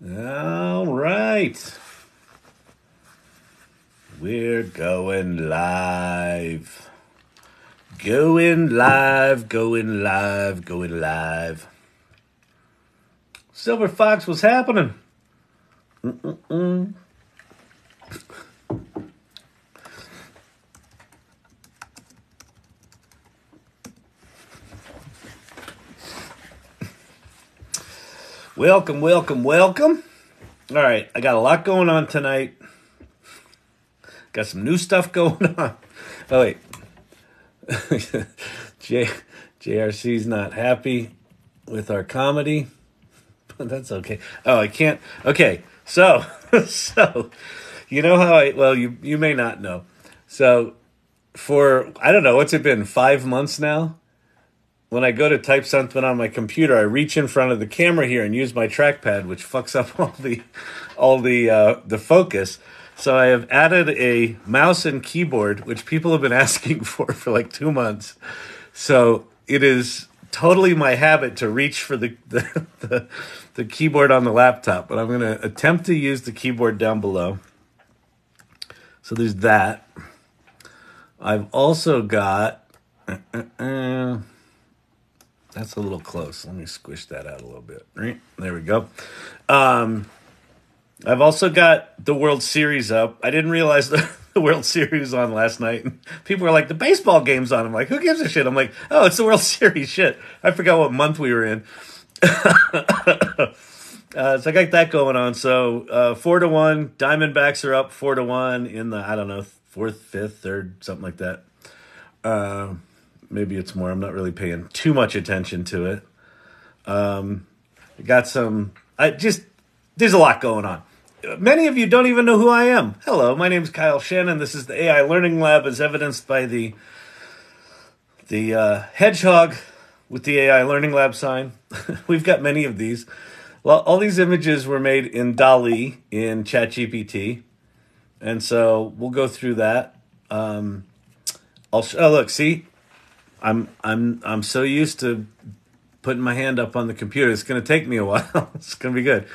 All right. We're going live. Going live. Silver Fox, what's happening? Welcome. All right, I got a lot going on tonight. Got some new stuff going on. Oh, wait. JRC's not happy with our comedy, but that's okay. Oh, I can't. Okay, so you know how you may not know. So for, I don't know, what's it been, 5 months now? When I go to type something on my computer, I reach in front of the camera here and use my trackpad, which fucks up all the focus. So I have added a mouse and keyboard, which people have been asking for like 2 months. So it is totally my habit to reach for the keyboard on the laptop, but I'm going to attempt to use the keyboard down below. So there's that. I've also got... That's a little close. Let me squish that out a little bit. Right, there we go. I've also got the World Series up. I didn't realize the World Series was on last night. And people were like, the baseball game's on. I'm like, who gives a shit? I'm like, oh, it's the World Series. Shit. I forgot what month we were in. So I got that going on. So 4-1. Diamondbacks are up 4-1 in the, I don't know, 4th, 5th, 3rd, something like that. Maybe it's more. I'm not really paying too much attention to it. There's a lot going on. Many of you don't even know who I am. Hello, my name is Kyle Shannon. This is the AI Learning Lab, as evidenced by the hedgehog with the AI Learning Lab sign. We've got many of these. Well, all these images were made in DALL-E in ChatGPT, and so we'll go through that. Look, see. I'm so used to putting my hand up on the computer. It's going to take me a while. It's going to be good.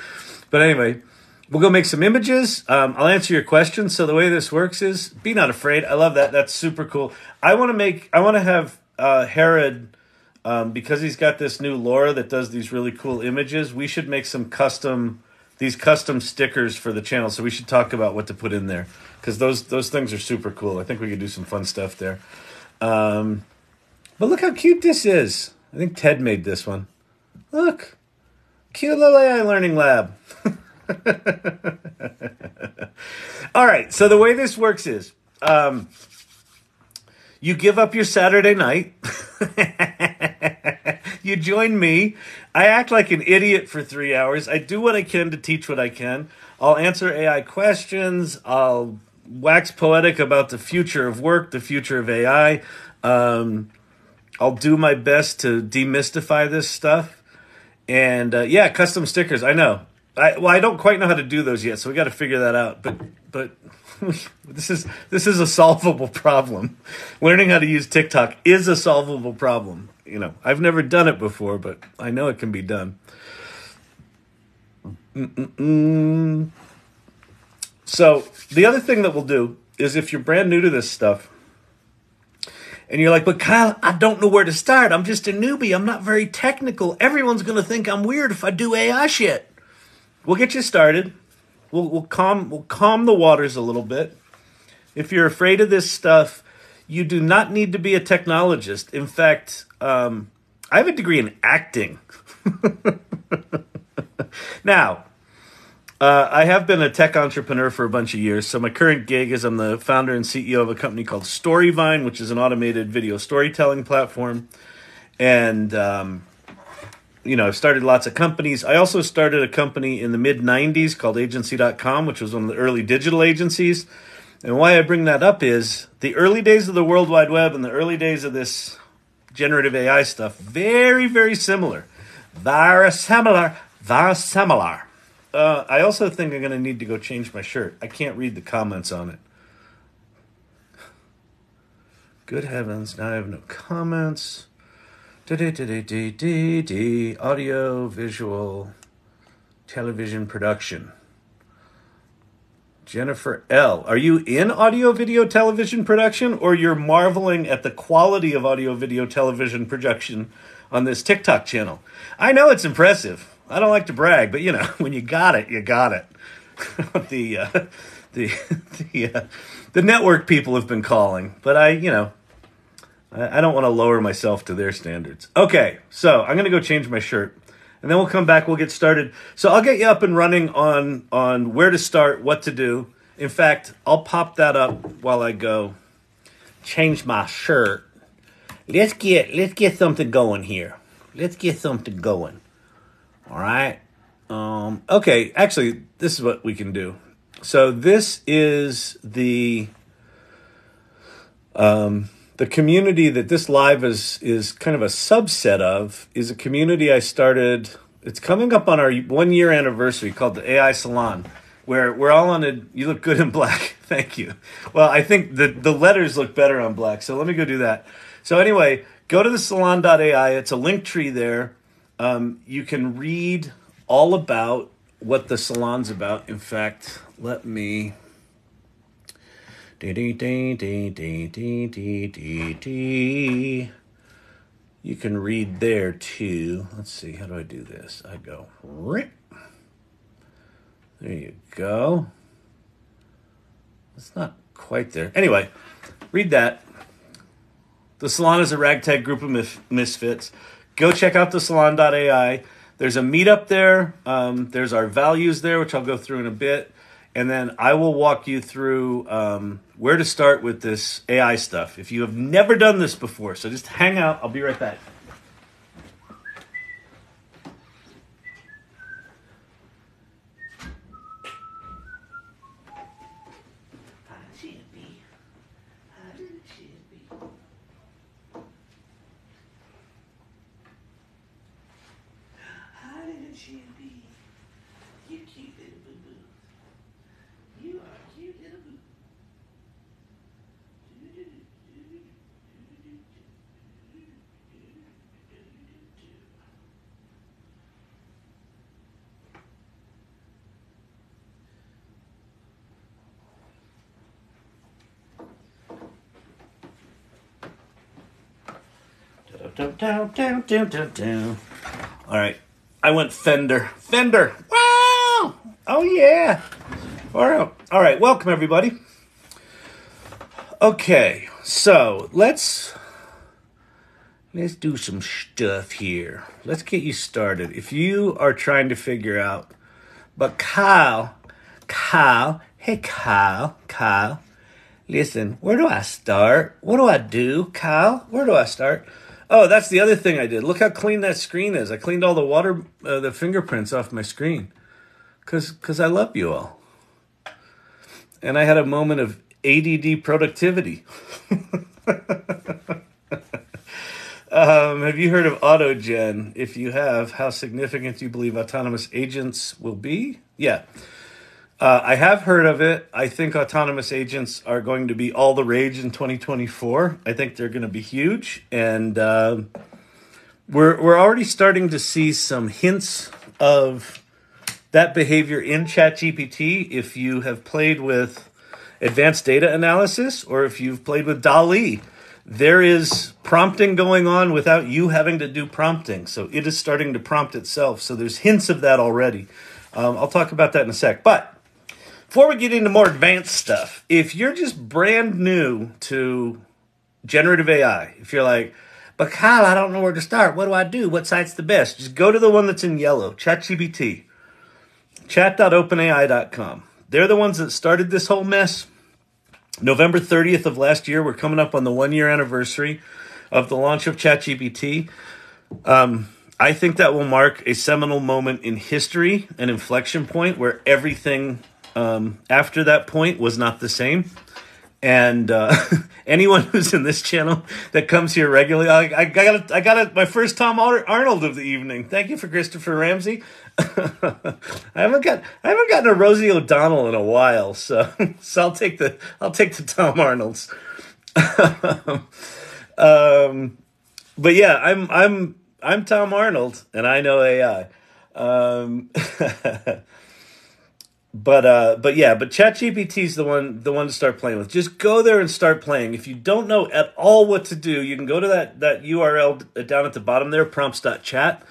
But anyway, we'll go make some images. I'll answer your questions. So the way this works is be not afraid. I love that. That's super cool. I want to have Herod, because he's got this new LoRa that does these really cool images. We should make some custom stickers for the channel. So we should talk about what to put in there, because those things are super cool. I think we could do some fun stuff there. But look how cute this is. I think Ted made this one. Look. Cute little AI Learning Lab. All right, so the way this works is you give up your Saturday night. You join me. I act like an idiot for 3 hours. I do what I can to teach what I can. I'll answer AI questions. I'll wax poetic about the future of work, the future of AI. I'll do my best to demystify this stuff. And custom stickers. I know. I don't quite know how to do those yet, so we got to figure that out. But this is a solvable problem. Learning how to use TikTok is a solvable problem. You know, I've never done it before, but I know it can be done. So the other thing that we'll do is, if you're brand new to this stuff, and you're like, but Kyle, I don't know where to start. I'm just a newbie. I'm not very technical. Everyone's going to think I'm weird if I do AI shit. We'll get you started. We'll calm the waters a little bit. If you're afraid of this stuff, you do not need to be a technologist. In fact, I have a degree in acting. Now, I have been a tech entrepreneur for a bunch of years. So my current gig is I'm the founder and CEO of a company called Storyvine, which is an automated video storytelling platform. And, I've started lots of companies. I also started a company in the mid-90s called agency.com, which was one of the early digital agencies. And why I bring that up is the early days of the World Wide Web and the early days of this generative AI stuff, very, very similar. Very similar. I also think I'm going to need to go change my shirt. I can't read the comments on it. Good heavens, now I have no comments. Audio, visual. television production. Jennifer L. Are you in audio video television production, or you're marveling at the quality of audio video television production on this TikTok channel? I know it's impressive. I don't like to brag, but when you got it, you got it. the network people have been calling, but I don't want to lower myself to their standards. Okay, so I'm going to go change my shirt. And then we'll come back, we'll get started. So I'll get you up and running on where to start, what to do. In fact, I'll pop that up while I go change my shirt. Let's get something going here. Let's get something going. All right. Okay, actually, this is what we can do. So this is the community that this live is kind of a subset of, is a community I started. It's coming up on our 1 year anniversary, called the AI Salon, where we're all on a, you look good in black. Thank you. Well, I think the letters look better on black. So let me go do that. So anyway, go to the salon.ai. It's a link tree there. You can read all about what the salon's about. In fact, let me... You can read there too. Let's see, how do I do this? I go rip. There you go. It's not quite there. Anyway, read that. The salon is a ragtag group of misfits. Go check out the salon.ai. There's a meetup there. There's our values there, which I'll go through in a bit. And then I will walk you through where to start with this AI stuff if you have never done this before. So just hang out. I'll be right back. All right, I went Fender. Wow! Oh yeah! All right, welcome everybody. Okay, so let's do some stuff here. Let's get you started. If you are trying to figure out, but Kyle, hey Kyle, listen, where do I start? What do I do, Kyle? Where do I start? Oh, that's the other thing I did. Look how clean that screen is. I cleaned all the water, the fingerprints off my screen. Because I love you all. And I had a moment of ADD productivity. Have you heard of AutoGen? If you have, how significant do you believe autonomous agents will be? Yeah. I have heard of it. I think autonomous agents are going to be all the rage in 2024. I think they're going to be huge. And we're already starting to see some hints of that behavior in ChatGPT. If you have played with advanced data analysis, or if you've played with DALL-E, there is prompting going on without you having to do prompting. So it is starting to prompt itself. So there's hints of that already. I'll talk about that in a sec. But before we get into more advanced stuff, if you're just brand new to generative AI, if you're like, but Kyle, I don't know where to start. What do I do? What site's the best? Just go to the one that's in yellow, ChatGPT, chat.openai.com. They're the ones that started this whole mess. November 30th of last year, we're coming up on the 1 year anniversary of the launch of ChatGPT. I think that will mark a seminal moment in history, an inflection point where everything after that point was not the same. And anyone who's in this channel that comes here regularly, I got my first Tom Arnold of the evening. Thank you for Christopher Ramsey. I haven't gotten a Rosie O'Donnell in a while, so I'll take the Tom Arnolds. But yeah, I'm Tom Arnold, and I know AI. Um, but yeah, but ChatGPT is the one to start playing with. Just go there and start playing. If you don't know at all what to do, you can go to that URL down at the bottom there, prompts.chat.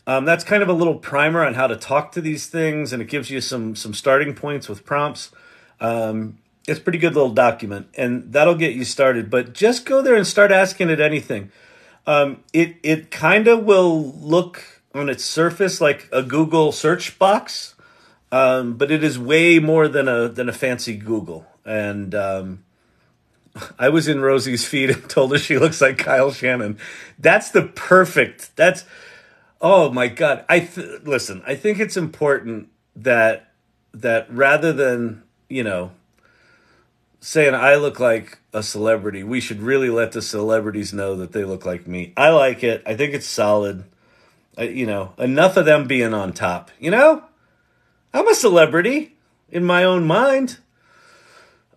That's kind of a little primer on how to talk to these things, and it gives you some starting points with prompts. It's a pretty good little document, and that'll get you started. But just go there and start asking it anything. It kind of will look on its surface like a Google search box, but it is way more than a fancy Google. And I was in Rosie's feed and told her she looks like Kyle Shannon. That's the perfect. That's Oh my God. Listen, I think it's important that rather than, saying I look like a celebrity, we should really let the celebrities know that they look like me. I like it. I think it's solid. Enough of them being on top. I'm a celebrity in my own mind.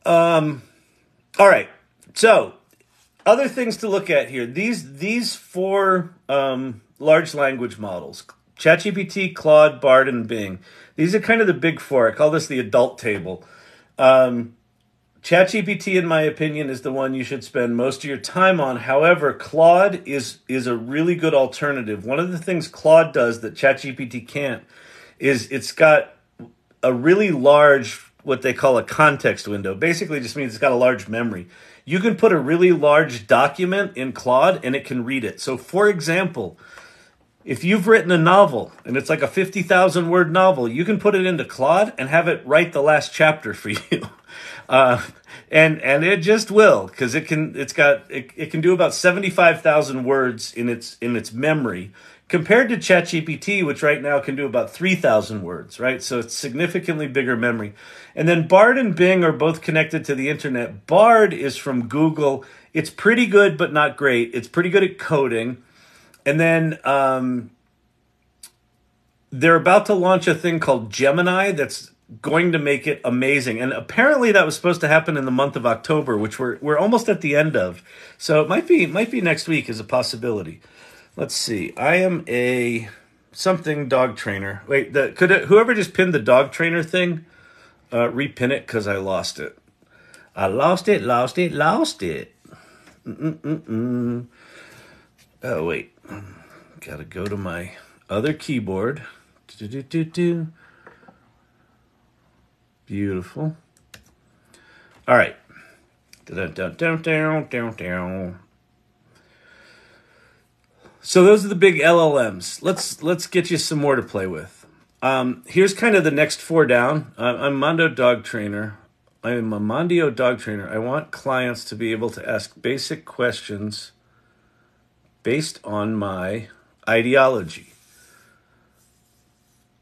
All right. So, other things to look at here. These four large language models: ChatGPT, Claude, Bard, and Bing. These are kind of the big four. I call this the adult table. ChatGPT, in my opinion, is the one you should spend most of your time on. However, Claude is a really good alternative. One of the things Claude does that ChatGPT can't is it's got a really large, what they call a context window. Basically just means it's got a large memory. You can put a really large document in Claude and it can read it. So for example, if you've written a novel and it's like a 50,000 word novel, you can put it into Claude and have it write the last chapter for you. And it just will, because it can do about 75,000 words in its memory, compared to ChatGPT, which right now can do about 3,000 words, right? So it's significantly bigger memory. And then Bard and Bing are both connected to the internet. Bard is from Google. It's pretty good, but not great. It's pretty good at coding. And then they're about to launch a thing called Gemini that's going to make it amazing. And apparently that was supposed to happen in the month of October, which we're almost at the end of. So it might be next week is a possibility. Let's see. I am a something dog trainer. Wait, whoever just pinned the dog trainer thing, repin it, because I lost it. I lost it. Oh, wait. Gotta go to my other keyboard. Beautiful. All right. So those are the big LLMs. Let's get you some more to play with. Here's kind of the next four down. I'm Mondo Dog Trainer. I am a Mondio Dog Trainer. I want clients to be able to ask basic questions based on my ideology.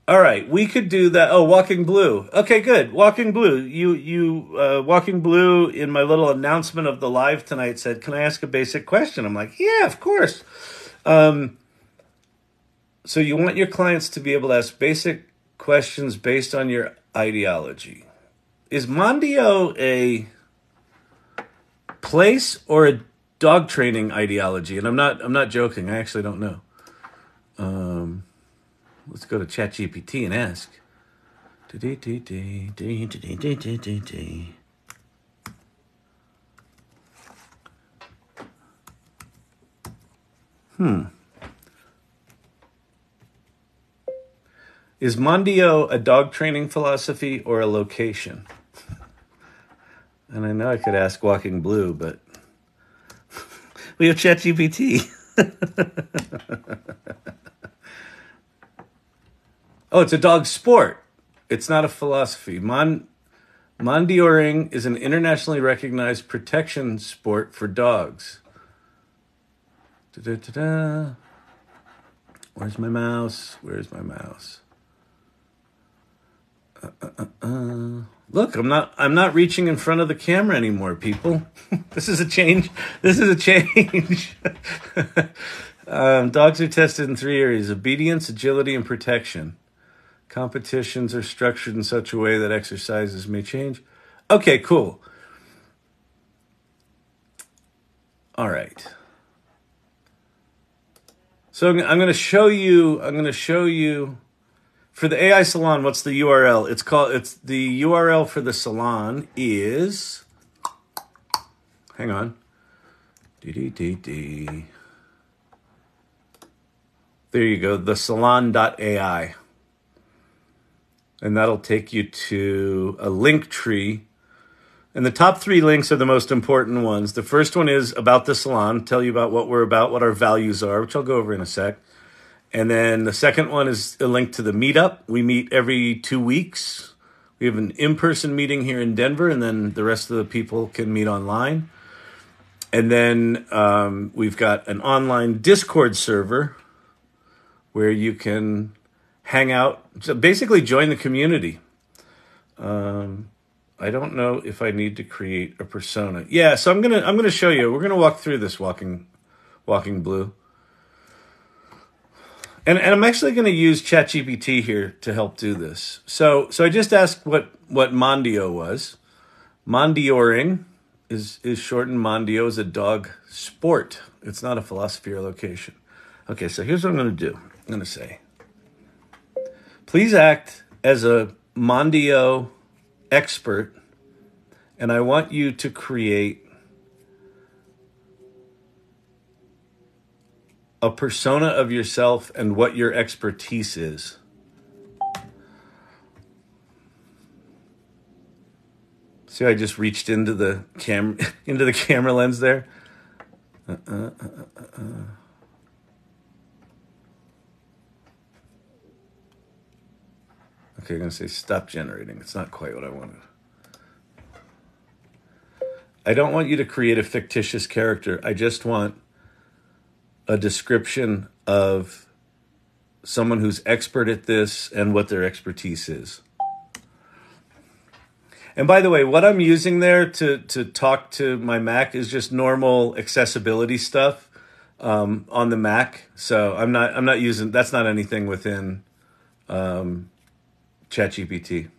All right, we could do that. Oh, Walking Blue. Okay, good. Walking Blue. You Walking Blue in my little announcement of the live tonight said, "Can I ask a basic question?" I'm like, "Yeah, of course." So you want your clients to be able to ask basic questions based on your ideology. Is Mondio a place or a dog training ideology? And I'm not joking. I actually don't know. Let's go to ChatGPT and ask. Is Mondio a dog training philosophy or a location? And I know I could ask Walking Blue, but we have ChatGPT. Oh, it's a dog sport. It's not a philosophy. Mondioring is an internationally recognized protection sport for dogs. Da-da-da-da. Where's my mouse? Look, I'm not reaching in front of the camera anymore, people. This is a change. Dogs are tested in 3 areas: obedience, agility, and protection. Competitions are structured in such a way that exercises may change. Okay, cool. All right. So I'm going to show you for the AI salon, what's the URL? It's the URL for the salon is, hang on. There you go, thesalon.ai. And that'll take you to a link tree. And the top 3 links are the most important ones. The first one is about the salon, tell you about what we're about, what our values are, which I'll go over in a sec. And then the second one is a link to the meetup. We meet every 2 weeks. We have an in-person meeting here in Denver, and then the rest of the people can meet online. And then we've got an online Discord server where you can hang out, so basically join the community. I don't know if I need to create a persona. Yeah, so I'm gonna show you. We're gonna walk through this walking blue. And I'm actually going to use ChatGPT here to help do this. So I just asked what Mondio was. Mondioring is shortened. Mondio is a dog sport. It's not a philosophy or location. Okay, so here's what I'm going to do. I'm going to say, please act as a Mondio expert, and I want you to create a persona of yourself and what your expertise is. See, I just reached into the camera lens there. Okay, I'm gonna say stop generating. It's not quite what I wanted. I don't want you to create a fictitious character. I just want a description of someone who's expert at this and what their expertise is. And by the way, what I'm using there to talk to my Mac is just normal accessibility stuff on the Mac. So I'm not using, that's not anything within ChatGPT.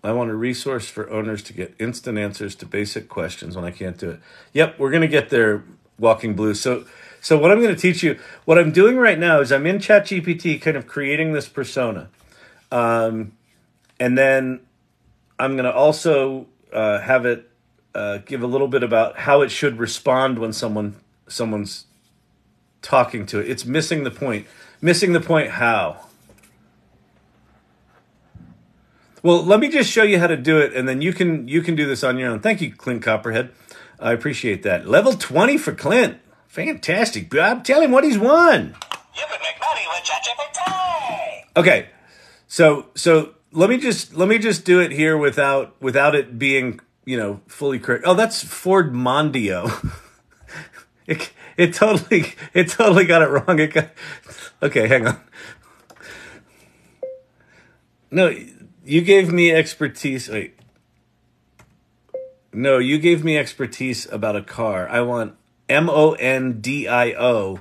I want a resource for owners to get instant answers to basic questions when I can't do it. Yep, we're going to get there, Walking Blue. So what I'm going to teach you, what I'm doing right now is I'm in ChatGPT kind of creating this persona. And then I'm going to also have it give a little bit about how it should respond when someone's talking to it. It's missing the point. Missing the point how? Well, let me just show you how to do it, and then you can do this on your own. Thank you, Clint Copperhead. I appreciate that. Level 20 for Clint. Fantastic, Bob. Tell him what he's won. You can make money with ChatGPT. Okay, so let me just do it here without it being fully correct. Oh, that's Ford Mondio. It totally got it wrong. Okay, hang on. No. You gave me expertise. Wait. No, you gave me expertise about a car. I want Mondio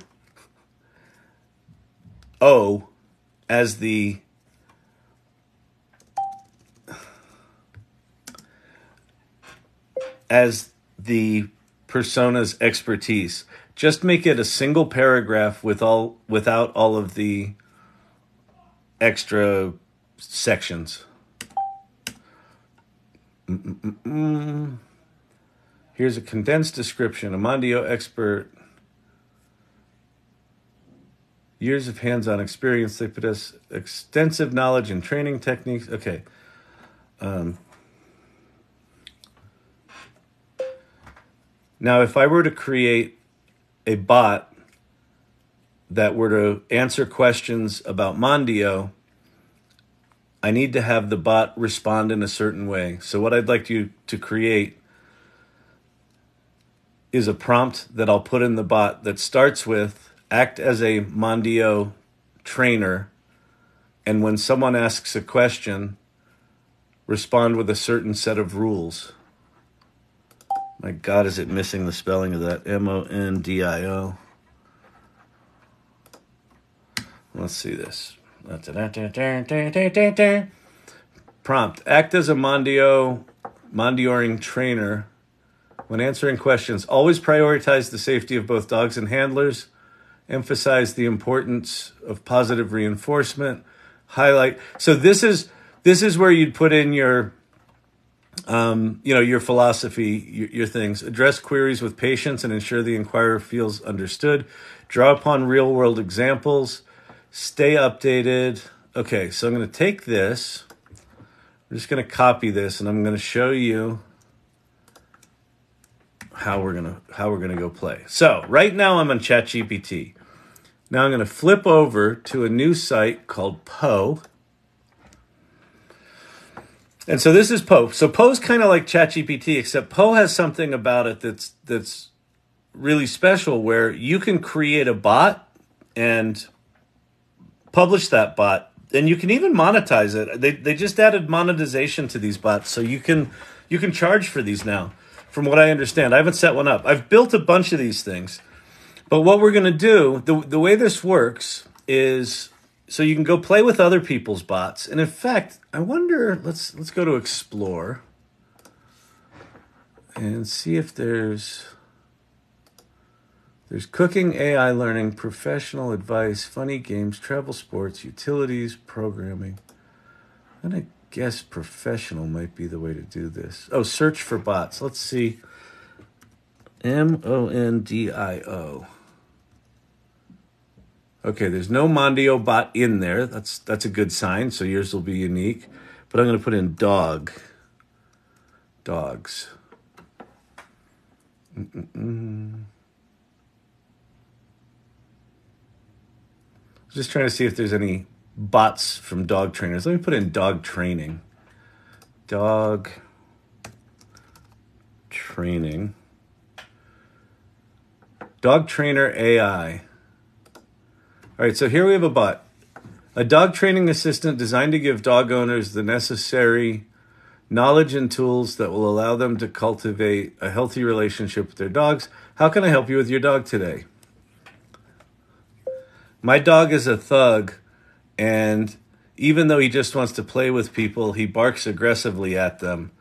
as the persona's expertise. Just make it a single paragraph without all of the extra sections. Here's a condensed description. A Mondio expert. Years of hands-on experience. They possess extensive knowledge and training techniques. Okay. Now, if I were to create a bot that were to answer questions about Mondio, I need to have the bot respond in a certain way. So what I'd like you to create is a prompt that I'll put in the bot that starts with, act as a Mondio trainer, and when someone asks a question, respond with a certain set of rules. My God, is it missing the spelling of that? Mondio. Let's see this. Prompt. Act as a Mondioring trainer when answering questions. Always prioritize the safety of both dogs and handlers. Emphasize the importance of positive reinforcement. Highlight. So this is where you'd put in your your philosophy, your things. Address queries with patience and ensure the inquirer feels understood. Draw upon real world examples. Stay updated. Okay, so I'm going to take this. I'm just going to copy this, and I'm going to show you how we're gonna go play. So right now I'm on ChatGPT. Now I'm going to flip over to a new site called Poe. And so this is Poe. So Poe's kind of like ChatGPT, except Poe has something about it that's really special, where you can create a bot and publish that bot, and you can even monetize it. They just added monetization to these bots, so you can charge for these now, from what I understand. I haven't set one up. I've built a bunch of these things. But what we're going to do, the way this works is, so you can go play with other people's bots. And in fact, I wonder, let's go to Explore and see if there's cooking, AI learning, professional advice, funny games, travel, sports, utilities, programming. I'm going to guess professional might be the way to do this. Oh, search for bots. Let's see. Mondio. Okay, there's no Mondio bot in there. That's a good sign, so yours will be unique. But I'm going to put in dogs. Just trying to see if there's any bots from dog trainers. Let me put in dog training. Dog training. Dog trainer AI. All right, so here we have a bot. A dog training assistant designed to give dog owners the necessary knowledge and tools that will allow them to cultivate a healthy relationship with their dogs. How can I help you with your dog today? My dog is a thug, and even though he just wants to play with people, he barks aggressively at them.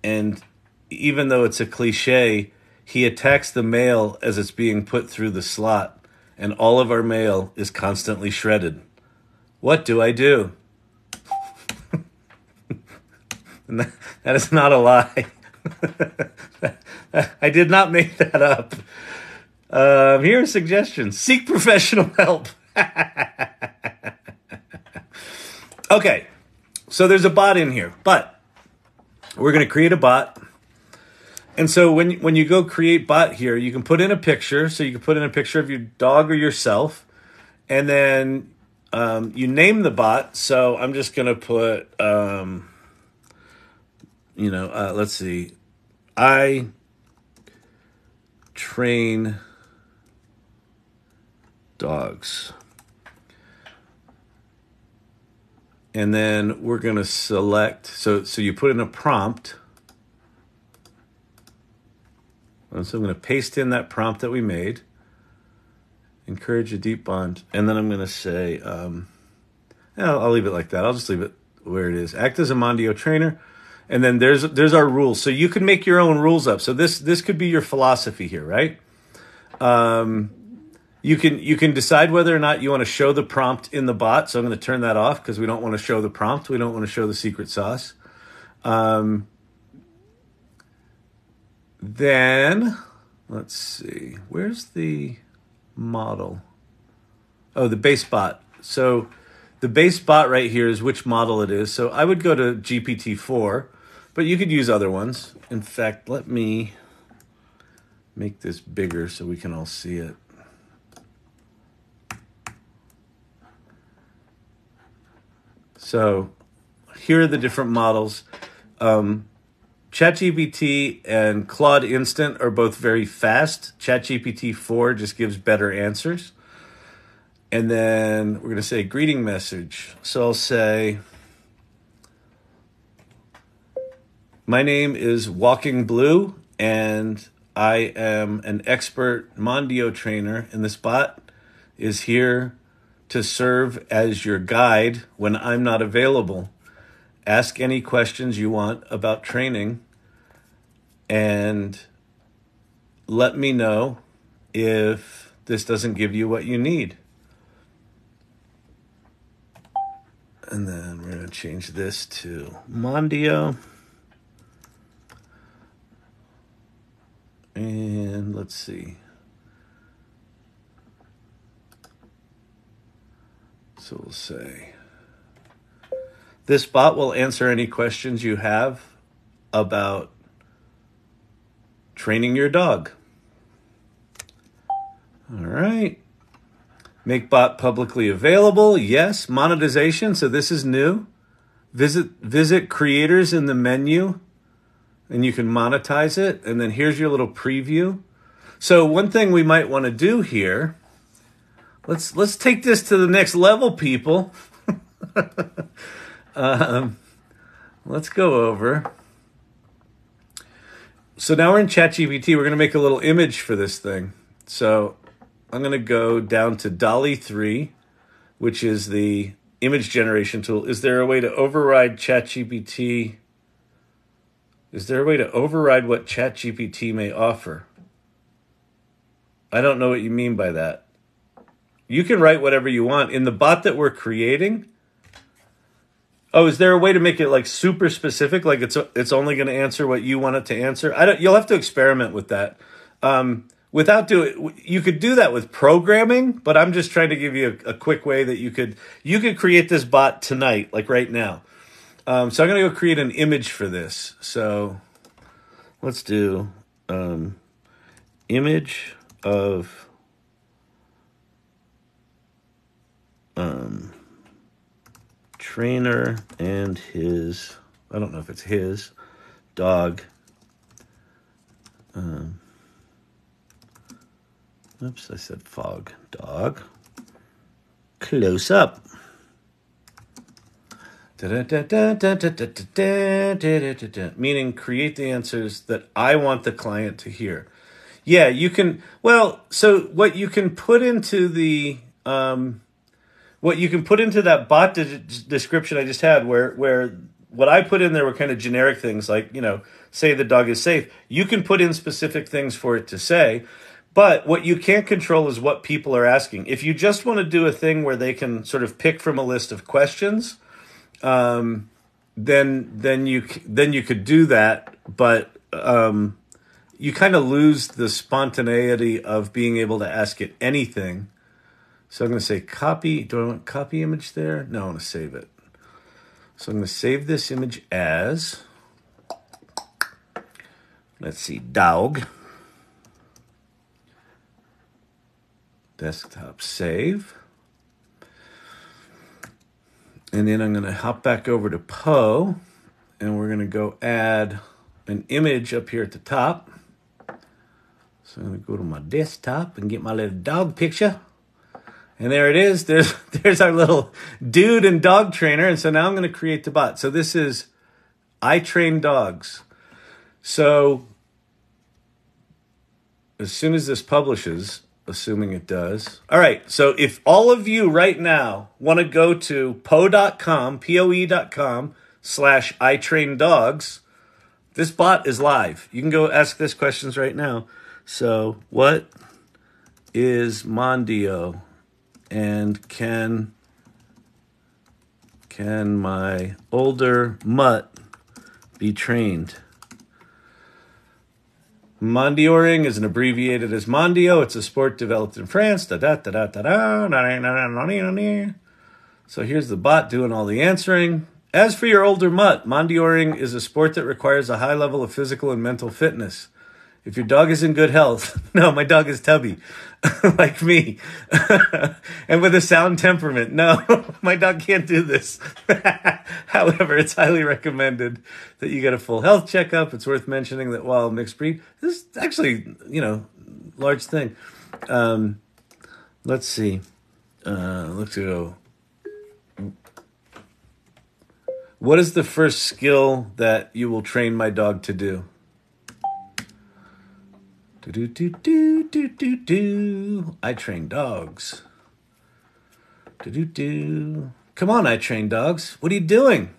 And even though it's a cliche, he attacks the mail as it's being put through the slot, and all of our mail is constantly shredded. What do I do? And that is not a lie. I did not make that up. Here are suggestions. Seek professional help. Okay, so there's a bot in here, but we're going to create a bot. And so when you go create bot here, you can put in a picture. So you can put in a picture of your dog or yourself, and then you name the bot. So I'm just going to put, let's see. I train dogs. And then we're going to select, so you put in a prompt. So I'm going to paste in that prompt that we made. Encourage a deep bond. And then I'm going to say, I'll leave it like that. I'll just leave it where it is. Act as a Mondio trainer. And then there's our rules. So you can make your own rules up. So this could be your philosophy here, right? You can decide whether or not you want to show the prompt in the bot. So I'm going to turn that off because we don't want to show the prompt. We don't want to show the secret sauce. Then, let's see, where's the model? Oh, the base bot. So the base bot right here is which model it is. So I would go to GPT-4, but you could use other ones. In fact, let me make this bigger so we can all see it. So here are the different models. ChatGPT and Claude Instant are both very fast. ChatGPT 4 just gives better answers. And then we're going to say greeting message. So I'll say, my name is Walking Blue, and I am an expert Mondio trainer, and this bot is here to serve as your guide when I'm not available. Ask any questions you want about training and let me know if this doesn't give you what you need. And then we're going to change this to Mondio. And let's see. So we'll say, this bot will answer any questions you have about training your dog. All right. Make bot publicly available. Yes. Monetization. So this is new. Visit creators in the menu and you can monetize it. And then here's your little preview. So one thing we might want to do here, let's take this to the next level, people. Let's go over. So now we're in ChatGPT. We're going to make a little image for this thing. So I'm going to go down to DALL-E 3, which is the image generation tool. Is there a way to override ChatGPT? Is there a way to override what ChatGPT may offer? I don't know what you mean by that. You can write whatever you want. In the bot that we're creating, oh, is there a way to make it like super specific? Like it's only going to answer what you want it to answer? You'll have to experiment with that. You could do that with programming, but I'm just trying to give you a quick way that you could create this bot tonight, like right now. So I'm going to go create an image for this. So let's do image of trainer and his, I don't know if it's his, dog. Oops, I said fog. Dog. Close up. Meaning create the answers that I want the client to hear. Yeah, you can, well, so what you can put into the, that bot description I just had where what I put in there were kind of generic things like, say the dog is safe. You can put in specific things for it to say, but what you can't control is what people are asking. If you just want to do a thing where they can sort of pick from a list of questions, then you could do that, but you kind of lose the spontaneity of being able to ask it anything. So I'm going to say copy. Do I want copy image there? No, I want to save it. So I'm going to save this image as, let's see, dog. Desktop save. And then I'm going to hop back over to Poe, and we're going to go add an image up here at the top. So I'm going to go to my desktop and get my little dog picture. And there it is. There's our little dude and dog trainer. And so now I'm going to create the bot. So this is I Train Dogs. So as soon as this publishes, assuming it does. All right. So if all of you right now want to go to poe.com, poe.com/itraindogs, this bot is live. You can go ask this questions right now. So what is Mondio? And can my older mutt be trained? Mondioring is an abbreviated as Mondio. It's a sport developed in France. So here's the bot doing all the answering. As for your older mutt, Mondioring is a sport that requires a high level of physical and mental fitness. If your dog is in good health, no, my dog is tubby, like me, and with a sound temperament. No, my dog can't do this. However, it's highly recommended that you get a full health checkup. It's worth mentioning that while mixed breed, this is actually, large thing. Let's see. Let's go. What is the first skill that you will train my dog to do? I train dogs. Do-do-do. Come on, I train dogs. What are you doing?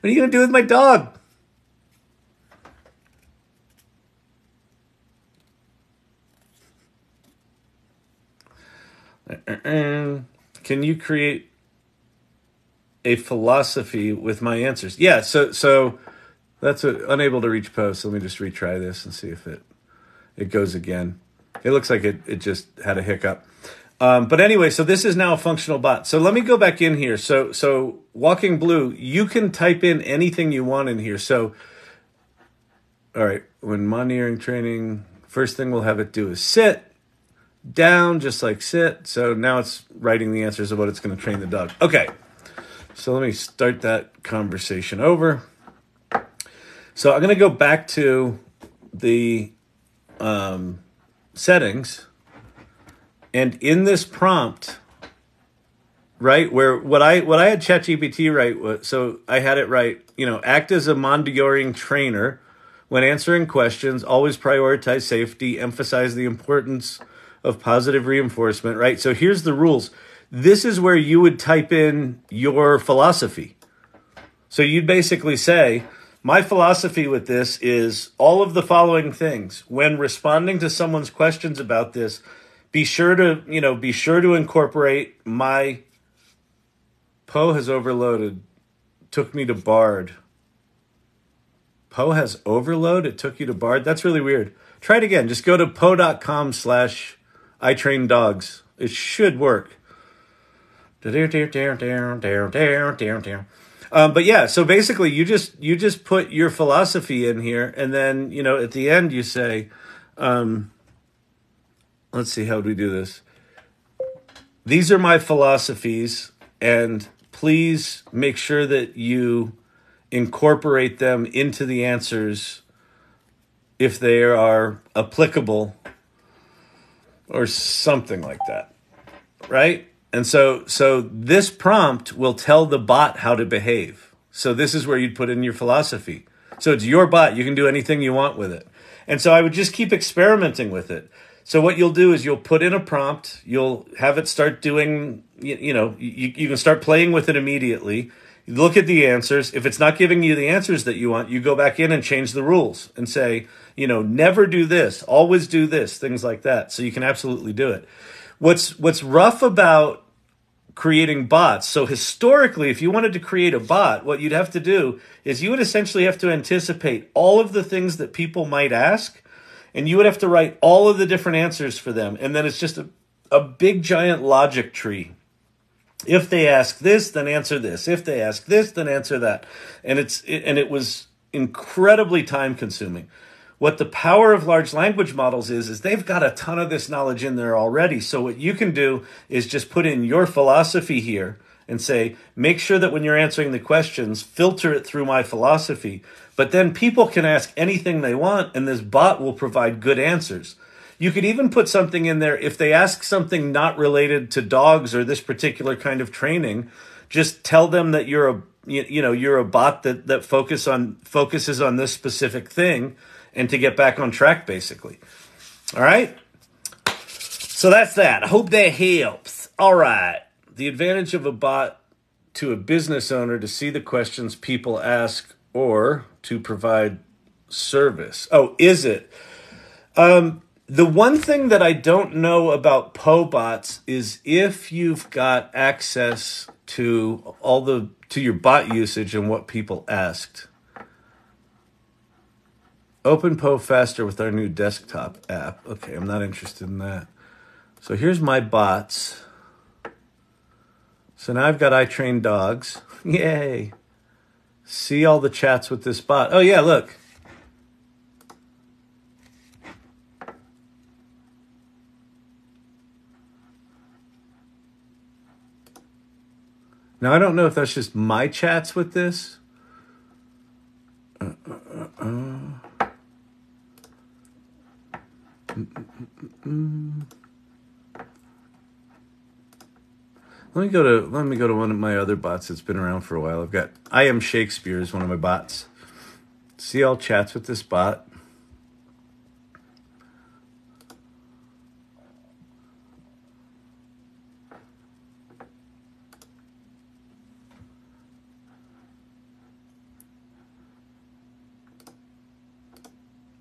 What are you going to do with my dog? Can you create a philosophy with my answers? Yeah, so that's unable to reach post. Let me just retry this and see if it goes again. It looks like it just had a hiccup. But anyway, so this is now a functional bot. So let me go back in here. So Walking Blue, you can type in anything you want in here. So, all right, when monitoring training, first thing we'll have it do is sit down, just like sit. So now it's writing the answers of what it's going to train the dog. Okay, so let me start that conversation over. So I'm going to go back to the settings. And in this prompt, right, where what I had ChatGPT write was, so I had it write, act as a Mondioring trainer when answering questions, always prioritize safety, emphasize the importance of positive reinforcement, right? So here's the rules. This is where you would type in your philosophy. So you'd basically say, my philosophy with this is all of the following things. When responding to someone's questions about this, be sure to incorporate my Poe has overloaded, took me to Bard. Poe has overload, it took you to Bard? That's really weird. Try it again. Just go to poe.com/itraindogs. It should work. But yeah, so basically you just put your philosophy in here, and then, at the end you say, let's see, how do we do this? These are my philosophies, and please make sure that you incorporate them into the answers if they are applicable or something like that, right? And so this prompt will tell the bot how to behave. So this is where you'd put in your philosophy. So it's your bot. You can do anything you want with it. And so I would just keep experimenting with it. So what you'll do is you'll put in a prompt. You'll have it start doing, you can start playing with it immediately. You look at the answers. If it's not giving you the answers that you want, you go back in and change the rules and say, never do this, always do this, things like that. So you can absolutely do it. What's rough about creating bots, so historically, if you wanted to create a bot, what you'd have to do is you would essentially have to anticipate all of the things that people might ask, and you would have to write all of the different answers for them. And then it's just a big giant logic tree. If they ask this, then answer this. If they ask this, then answer that. And it was incredibly time consuming. What the power of large language models is they've got a ton of this knowledge in there already. So what you can do is just put in your philosophy here and say, make sure that when you're answering the questions, filter it through my philosophy. But then people can ask anything they want, and this bot will provide good answers. You could even put something in there, if they ask something not related to dogs or this particular kind of training, just tell them that you're a bot that focuses on this specific thing, and to get back on track, basically. All right? So that's that. I hope that helps. All right. The advantage of a bot to a business owner to see the questions people ask or to provide service. Oh, is it? The one thing that I don't know about Poe bots is if you've got access to to your bot usage and what people asked. Open Poe faster with our new desktop app. Okay, I'm not interested in that. So here's my bots. So now I've got I train dogs. Yay. See all the chats with this bot. Oh yeah, look. Now I don't know if that's just my chats with this. Let me go to one of my other bots that's been around for a while. I've got I Am Shakespeare is one of my bots. See all chats with this bot.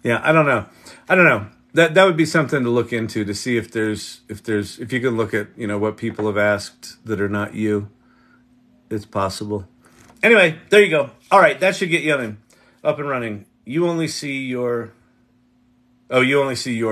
Yeah, I don't know. I don't know. That would be something to look into to see if you can look at, what people have asked that are not you. It's possible. Anyway, there you go. All right, that should get you up and running. You only see your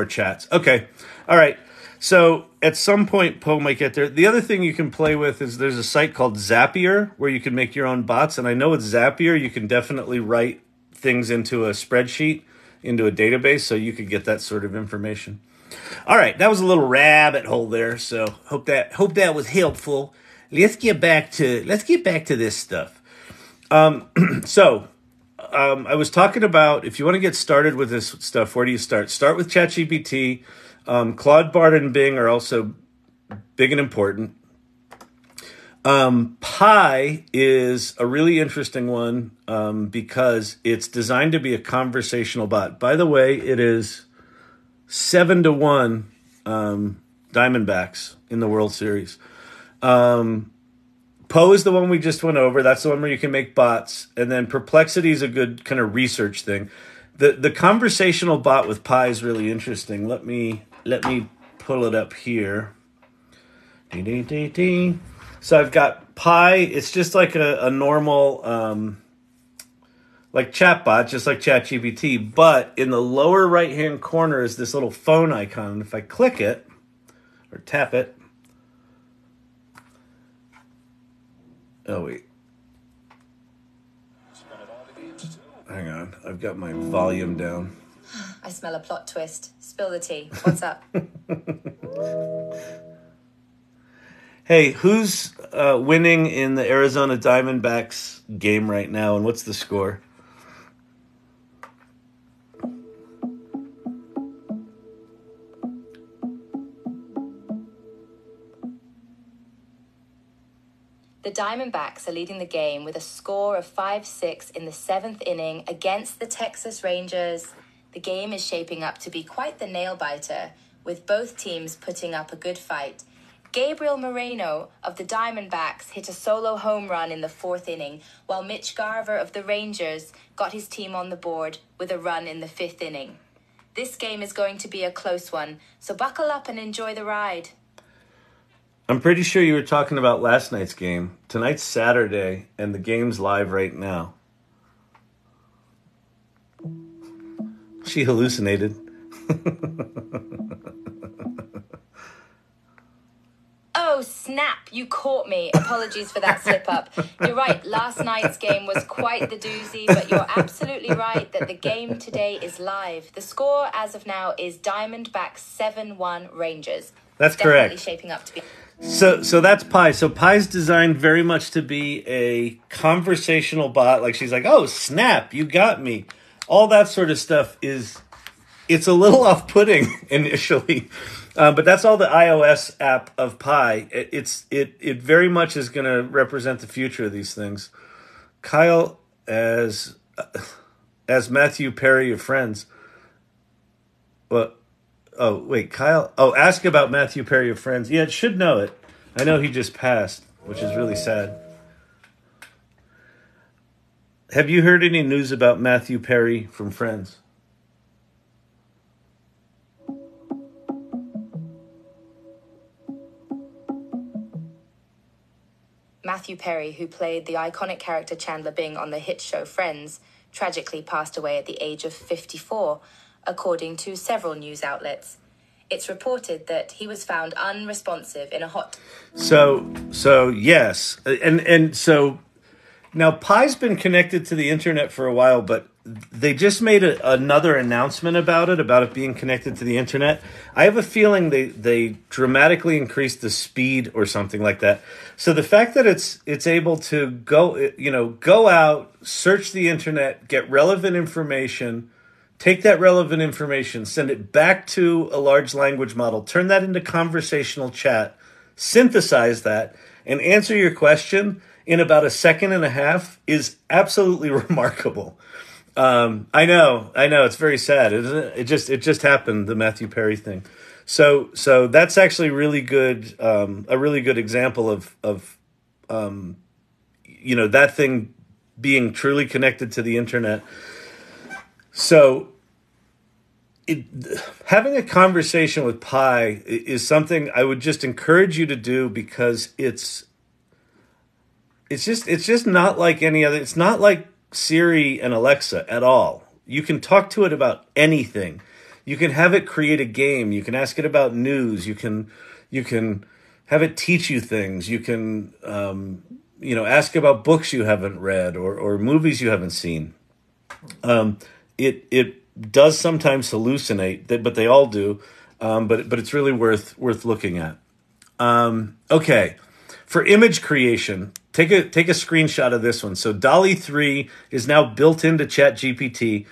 chats. Okay. All right. So at some point, Poe might get there. The other thing you can play with is there's a site called Zapier where you can make your own bots. And I know with Zapier, you can definitely write things into a spreadsheet, into a database, so you could get that sort of information. All right. That was a little rabbit hole there. So hope that was helpful. Let's get back to this stuff. I was talking about if you want to get started with this stuff, where do you start? Start with ChatGPT. Claude, Bard, and Bing are also big and important. Pi is a really interesting one because it's designed to be a conversational bot. By the way, it is 7-1 Diamondbacks in the World Series. Poe is the one we just went over. That's the one where you can make bots. And then Perplexity is a good kind of research thing. The conversational bot with Pi is really interesting. Let me pull it up here. So I've got Pi. It's just like a normal like chatbot, just like ChatGPT. But in the lower right-hand corner is this little phone icon. And if I click it or tap it, oh, wait. Hang on. I've got my volume down. I smell a plot twist. Spill the tea. What's up? Hey, who's winning in the Arizona Diamondbacks game right now, and what's the score? The Diamondbacks are leading the game with a score of 5-6 in the 7th inning against the Texas Rangers. The game is shaping up to be quite the nail-biter, with both teams putting up a good fight. Gabriel Moreno of the Diamondbacks hit a solo home run in the 4th inning, while Mitch Garver of the Rangers got his team on the board with a run in the 5th inning. This game is going to be a close one, so buckle up and enjoy the ride. I'm pretty sure you were talking about last night's game. Tonight's Saturday, and the game's live right now. She hallucinated. Oh, snap, you caught me. Apologies for that slip-up. You're right, last night's game was quite the doozy, but you're absolutely right that the game today is live. The score as of now is Diamondbacks 7-1 Rangers. That's Definitely correct. Shaping up to be. So that's Pi. So Pi's designed very much to be a conversational bot. Like she's like, oh, snap, you got me. All that sort of stuff it's a little off-putting initially. But that's all the iOS app of Pi. It very much is going to represent the future of these things. Kyle as Matthew Perry of Friends. What? Oh, wait, Kyle. Oh, ask about Matthew Perry of Friends. Yeah, it should know it. I know he just passed, which is really sad. Have you heard any news about Matthew Perry from Friends? Matthew Perry, who played the iconic character Chandler Bing on the hit show Friends, tragically passed away at the age of 54, according to several news outlets. It's reported that he was found unresponsive in a hot... So yes. And so now Pi's been connected to the internet for a while, but they just made another announcement about it being connected to the internet. I have a feeling they dramatically increased the speed or something like that. So the fact that it's able to go out, search the internet, get relevant information, take that relevant information, send it back to a large language model, turn that into conversational chat, synthesize that, and answer your question in about a second and a half is absolutely remarkable. I know, it's very sad, isn't it? It just happened, the Matthew Perry thing. So that's actually really good, a really good example of that thing being truly connected to the internet. So it, having a conversation with Pi is something I would just encourage you to do, because it's just not like any other. It's not like Siri and Alexa at all. You can talk to it about anything. You can have it create a game. You can ask it about news. You can have it teach you things. You can ask about books you haven't read or movies you haven't seen. It does sometimes hallucinate, but they all do. But it's really worth looking at. Okay, for image creation, take a screenshot of this one. So DALL-E 3 is now built into ChatGPT.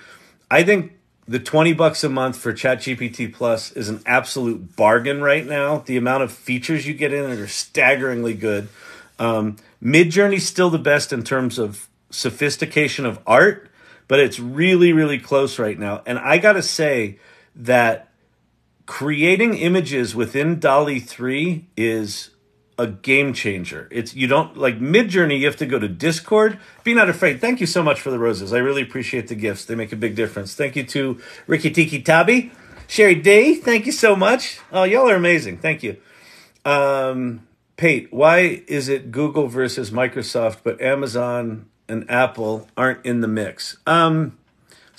I think the $20 a month for ChatGPT Plus is an absolute bargain right now. The amount of features you get in it are staggeringly good. Midjourney's still the best in terms of sophistication of art, but it's really, really close right now. And I got to say that creating images within DALL-E 3 is a game changer. You don't like Midjourney. You have to go to Discord. Be not afraid. Thank you so much for the roses. I really appreciate the gifts. They make a big difference. Thank you to Ricky Tiki Tabi, Sherry D. Thank you so much. Oh, y'all are amazing. Thank you. Pate, why is it Google versus Microsoft, but Amazon and Apple aren't in the mix? So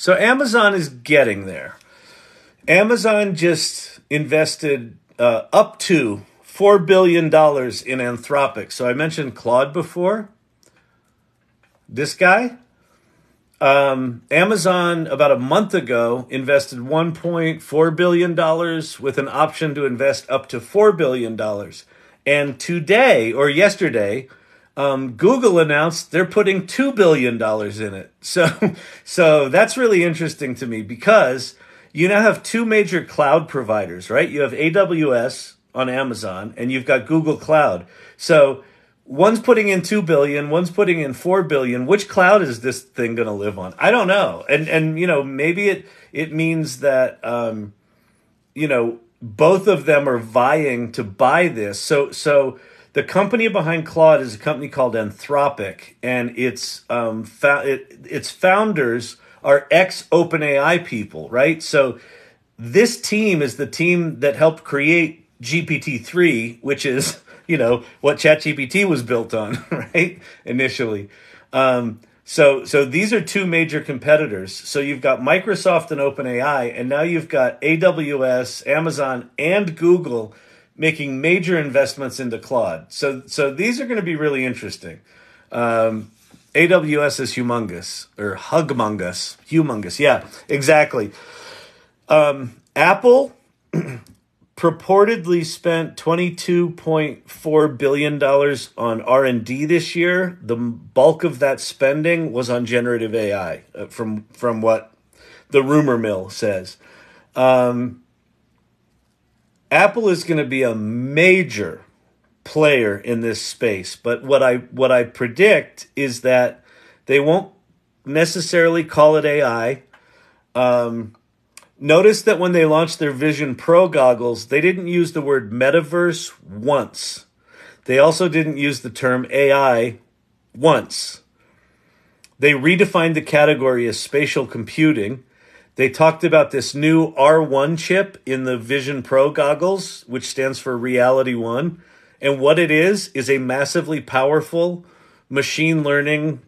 Amazon is getting there. Amazon just invested up to $4 billion in Anthropic. So I mentioned Claude before. This guy. Amazon, about a month ago, invested $1.4 billion with an option to invest up to $4 billion. And today, or yesterday, Google announced they're putting $2 billion in it. So that's really interesting to me, because you now have two major cloud providers, right? You have AWS on Amazon, and you've got Google Cloud. So one's putting in $2 billion, one's putting in $4 billion. Which cloud is this thing going to live on? I don't know. And maybe it means that both of them are vying to buy this. So the company behind Claude is a company called Anthropic, and its founders are ex-OpenAI people, right? So this team is the team that helped create GPT-3, which is, what ChatGPT was built on, right? Initially. So these are two major competitors. So you've got Microsoft and OpenAI, and now you've got AWS, Amazon, and Google making major investments into Claude. So these are going to be really interesting. AWS is humongous, or hugmongous. Humongous, yeah, exactly. Apple purportedly spent $22.4 billion on R&D this year. The bulk of that spending was on generative AI, from what the rumor mill says. Apple is going to be a major player in this space, but what I predict is that they won't necessarily call it AI. Notice that when they launched their Vision Pro goggles, they didn't use the word metaverse once. They also didn't use the term AI once. They redefined the category as spatial computing. They talked about this new R1 chip in the Vision Pro goggles, which stands for Reality One. And what it is a massively powerful machine learning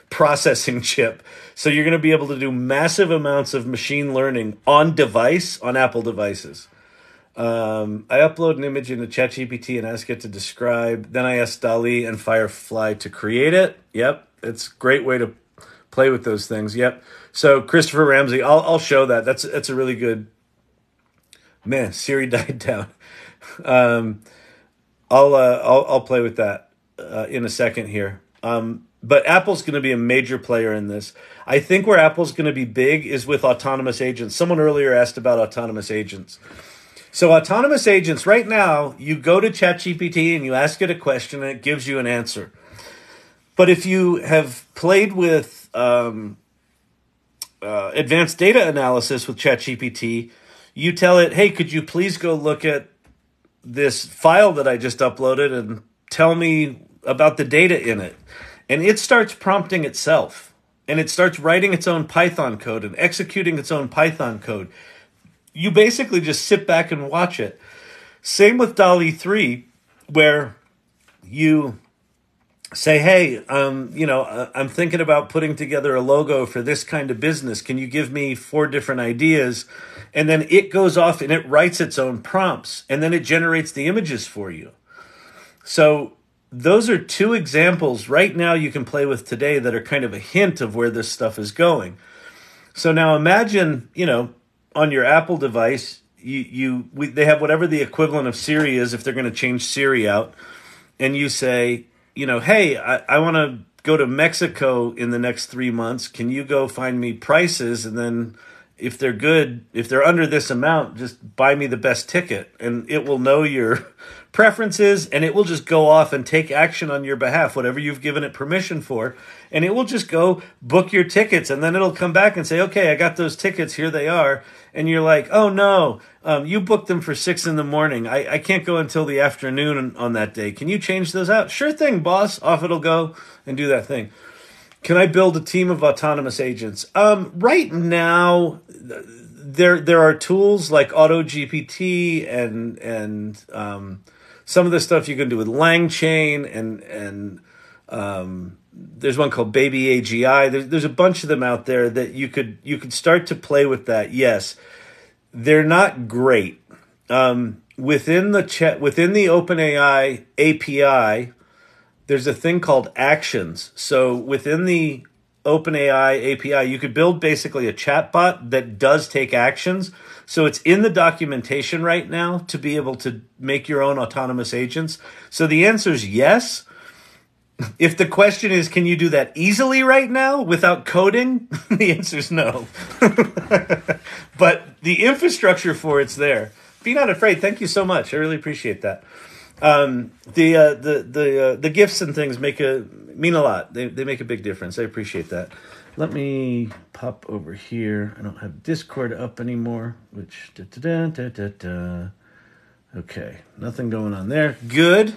processing chip. So you're going to be able to do massive amounts of machine learning on device, on Apple devices. I upload an image into ChatGPT and ask it to describe. Then I ask DALL-E and Firefly to create it. Yep, it's a great way to play with those things. Yep. So Christopher Ramsey, I'll show that. That's a really good. Man, Siri died down. I'll play with that in a second here. But Apple's going to be a major player in this. I think where Apple's going to be big is with autonomous agents. Someone earlier asked about autonomous agents. So autonomous agents, right now, you go to ChatGPT and you ask it a question and it gives you an answer. But if you have played with advanced data analysis with ChatGPT, you tell it, hey, could you please go look at this file that I just uploaded and tell me about the data in it. And it starts prompting itself. and it starts writing its own Python code and executing its own Python code. You basically just sit back and watch it. Same with DALL-E 3, where you say, hey, I'm thinking about putting together a logo for this kind of business. Can you give me 4 different ideas? And then it goes off and it writes its own prompts, and then it generates the images for you. So those are 2 examples right now you can play with today that are kind of a hint of where this stuff is going. So now imagine, on your Apple device, they have whatever the equivalent of Siri is if they're going to change Siri out. And you say, hey, I want to go to Mexico in the next 3 months. Can you go find me prices? And then if they're good, if they're under this amount, just buy me the best ticket. And it will know your preferences, and it will just go off and take action on your behalf, whatever you've given it permission for. And it will just go book your tickets. And then it'll come back and say, okay, I got those tickets. Here they are. And you're like, oh, no, you booked them for 6 a.m. I can't go until the afternoon on that day. Can you change those out? Sure thing, boss. Off it'll go and do that thing. Can I build a team of autonomous agents? Right now, there are tools like AutoGPT and some of the stuff you can do with LangChain and there's one called Baby AGI. There's a bunch of them out there that you could start to play with that. Yes, they're not great. Within the OpenAI API, there's a thing called actions. So within the OpenAI API, you could build basically a chatbot that does take actions. So it's in the documentation right now to be able to make your own autonomous agents. So the answer is yes. If the question is, can you do that easily right now without coding? The answer is no. But the infrastructure for it's there. Be not afraid. Thank you so much. I really appreciate that. The gifts and things mean a lot. They make a big difference. I appreciate that. Let me pop over here. I don't have Discord up anymore, which okay, nothing going on there. Good.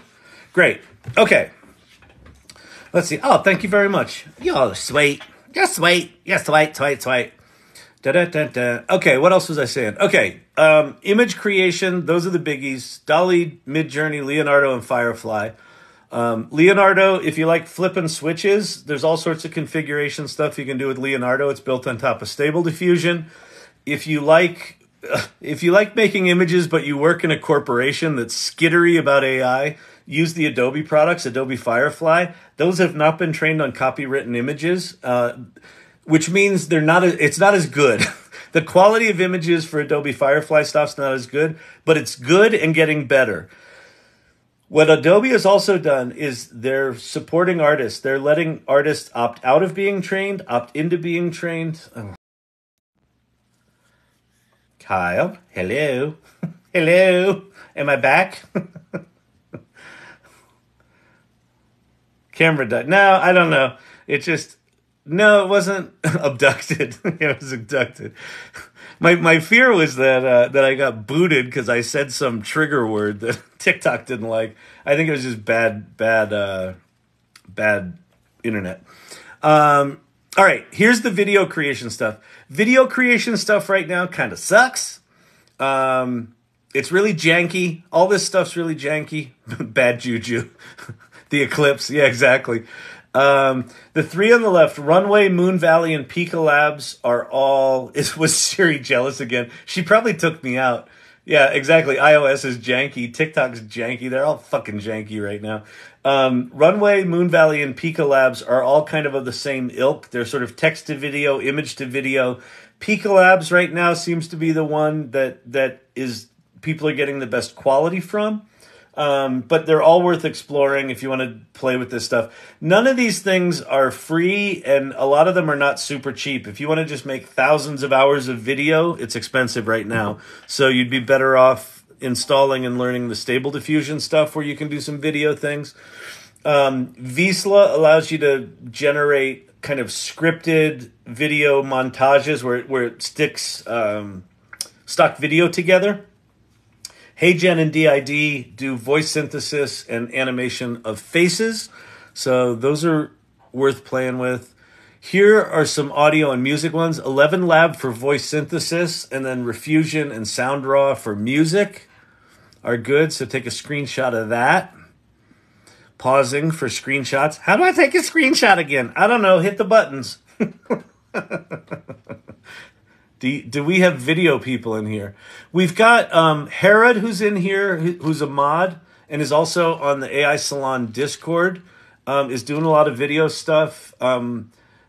Great. Okay. Let's see. Oh, thank you very much. You're sweet. You're sweet. You're sweet, sweet, sweet. Okay, what else was I saying? Okay, image creation, those are the biggies. DALL-E, Midjourney, Leonardo, and Firefly. Leonardo, if you like flipping switches, there's all sorts of configuration stuff you can do with Leonardo. It's built on top of Stable Diffusion. If you like making images, but you work in a corporation that's skittery about AI, use the Adobe products, Adobe Firefly. Those have not been trained on copywritten images, which means it's not as good. The quality of images for Adobe Firefly stuff's not as good, but it's good and getting better. What Adobe has also done is they're supporting artists. They're letting artists opt out of being trained, opt into being trained. Oh. Kyle, hello. Hello. Am I back? Camera died. No, I don't know. No, it wasn't abducted. It was abducted. My fear was that I got booted because I said some trigger word that TikTok didn't like. I think it was just bad internet. All right, here's the video creation stuff. Video creation stuff right now kind of sucks. It's really janky. All this stuff's really janky. Bad juju. The eclipse. Yeah, exactly. The 3 on the left, Runway, Moon Valley, and Pika Labs are all... Was Siri jealous again? She probably took me out. Yeah, exactly. iOS is janky. TikTok's janky. They're all fucking janky right now. Runway, Moon Valley, and Pika Labs are all kind of the same ilk. They're sort of text to video, image to video. Pika Labs right now seems to be the one that is people are getting the best quality from. But they're all worth exploring if you want to play with this stuff. None of these things are free, and a lot of them are not super cheap. If you want to just make thousands of hours of video, it's expensive right now. So you'd be better off installing and learning the Stable Diffusion stuff where you can do some video things. Visla allows you to generate kind of scripted video montages where it sticks stock video together. HeyGen and DID do voice synthesis and animation of faces. So those are worth playing with. Here are some audio and music ones. 11 Lab for voice synthesis, and then Refusion and Sound Raw for music are good. So take a screenshot of that. Pausing for screenshots. How do I take a screenshot again? I don't know. Hit the buttons. Do we have video people in here? We've got Herod, who's in here, who's a mod and is also on the AI Salon Discord, is doing a lot of video stuff.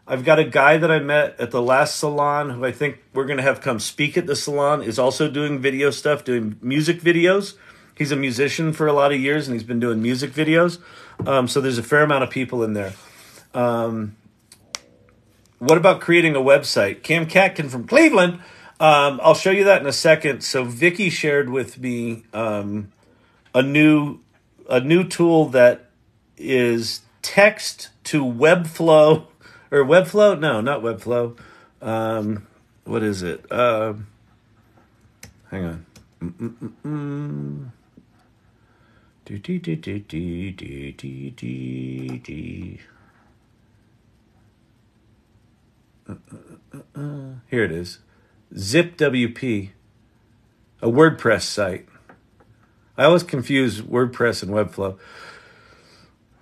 I've got a guy that I met at the last salon who I think we're going to have come speak at the salon, is also doing video stuff, doing music videos. He's a musician for a lot of years, and he's been doing music videos. So there's a fair amount of people in there. What about creating a website? Cam Catkin from Cleveland. I'll show you that in a second. So Vicky shared with me a new tool that is text to Webflow. Or Webflow? No, not Webflow. What is it? Hang on. Here it is. ZipWP, a WordPress site. I always confuse WordPress and Webflow.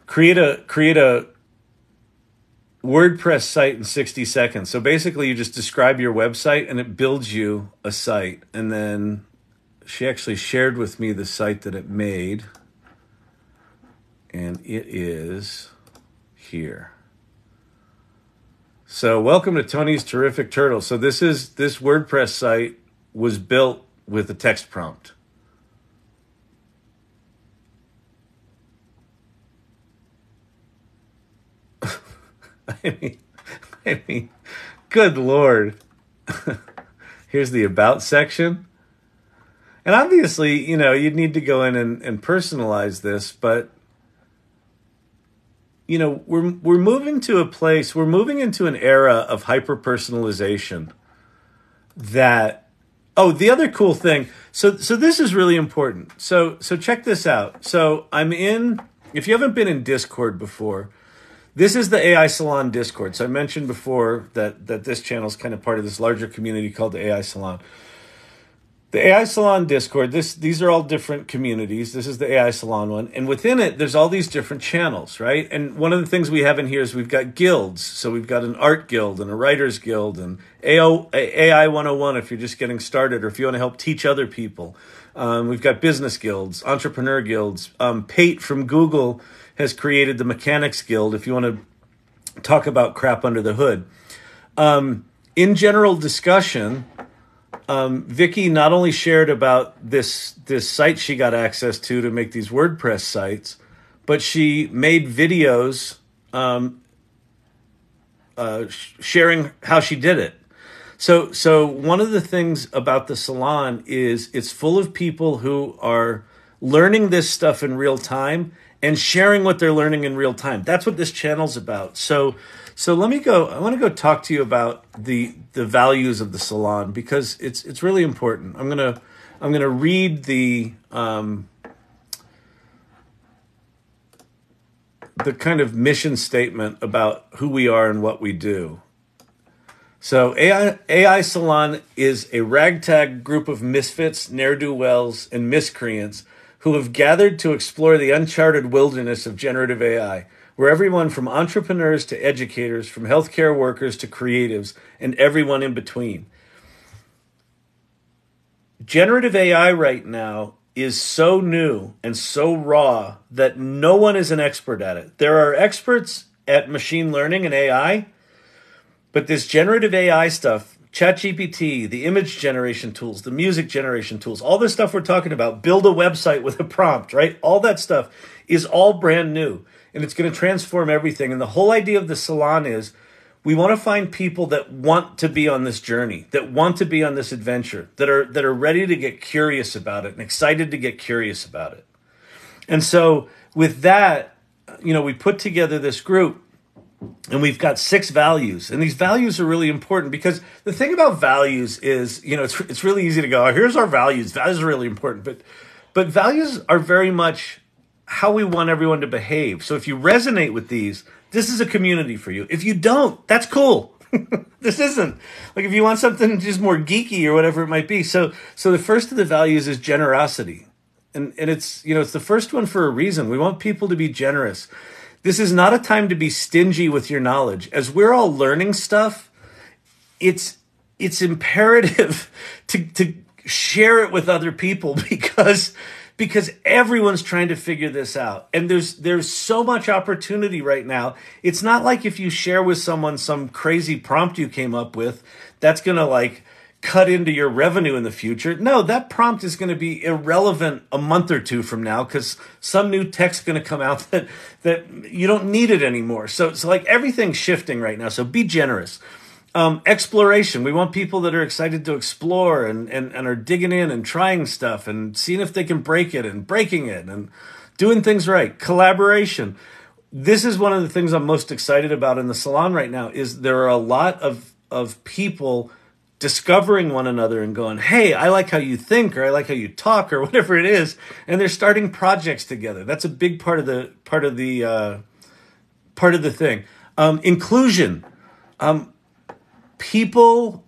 Create a WordPress site in 60 seconds. So basically you just describe your website and it builds you a site. And then she actually shared with me the site that it made. And it is here. So welcome to Tony's Terrific Turtle. So this WordPress site was built with a text prompt. I mean, good Lord. Here's the about section. And obviously, you'd need to go in and personalize this, but we're moving to a place, we're moving into an era of hyper-personalization that, the other cool thing, so this is really important. So check this out. So if you haven't been in Discord before, this is the AI Salon Discord. So I mentioned before that this channel is kind of part of this larger community called the AI Salon. The AI Salon Discord, these are all different communities. This is the AI Salon one. And within it, there's all these different channels, right? And one of the things we have in here is we've got guilds. So we've got an art guild and a writer's guild and AI 101 if you're just getting started or if you want to help teach other people. We've got business guilds, entrepreneur guilds. Pate from Google has created the Mechanics Guild if you want to talk about crap under the hood. In general discussion, Vicky not only shared about this site she got access to make these WordPress sites, but she made videos sharing how she did it. So one of the things about the salon is it's full of people who are learning this stuff in real time and sharing what they're learning in real time. That's what this channel's about. So let me go. I want to go talk to you about the values of the salon because it's really important. I'm gonna read the kind of mission statement about who we are and what we do. So AI Salon is a ragtag group of misfits, ne'er-do-wells, and miscreants who have gathered to explore the uncharted wilderness of generative AI, where everyone from entrepreneurs to educators, from healthcare workers to creatives, and everyone in between. Generative AI right now is so new and so raw that no one is an expert at it. There are experts at machine learning and AI, but this generative AI stuff, ChatGPT, the image generation tools, the music generation tools, all this stuff we're talking about, build a website with a prompt, right? All that stuff is all brand new. And it's going to transform everything. And the whole idea of the salon is we want to find people that want to be on this journey, that want to be on this adventure, that are ready to get curious about it and excited to get curious about it. And so with that, we put together this group and we've got 6 values. And these values are really important because the thing about values is, it's really easy to go, here's our values. Values are really important. But values are very much how we want everyone to behave. So if you resonate with these, this is a community for you. If you don't, that's cool. This isn't. Like if you want something just more geeky or whatever it might be. So the first of the values is generosity. And it's, it's the first one for a reason. We want people to be generous. This is not a time to be stingy with your knowledge. As we're all learning stuff, it's imperative to share it with other people because everyone's trying to figure this out. And there's so much opportunity right now. It's not like if you share with someone some crazy prompt you came up with, that's going to like cut into your revenue in the future. No, that prompt is going to be irrelevant a month or two from now because some new tech's going to come out that you don't need it anymore. So like everything's shifting right now. So be generous. Exploration. We want people that are excited to explore and are digging in and trying stuff and seeing if they can break it and breaking it and doing things right. Collaboration. This is one of the things I'm most excited about in the salon right now is there are a lot of people discovering one another and going, hey, I like how you think, or I like how you talk, or whatever it is. And they're starting projects together. That's a big part of the thing. Inclusion. People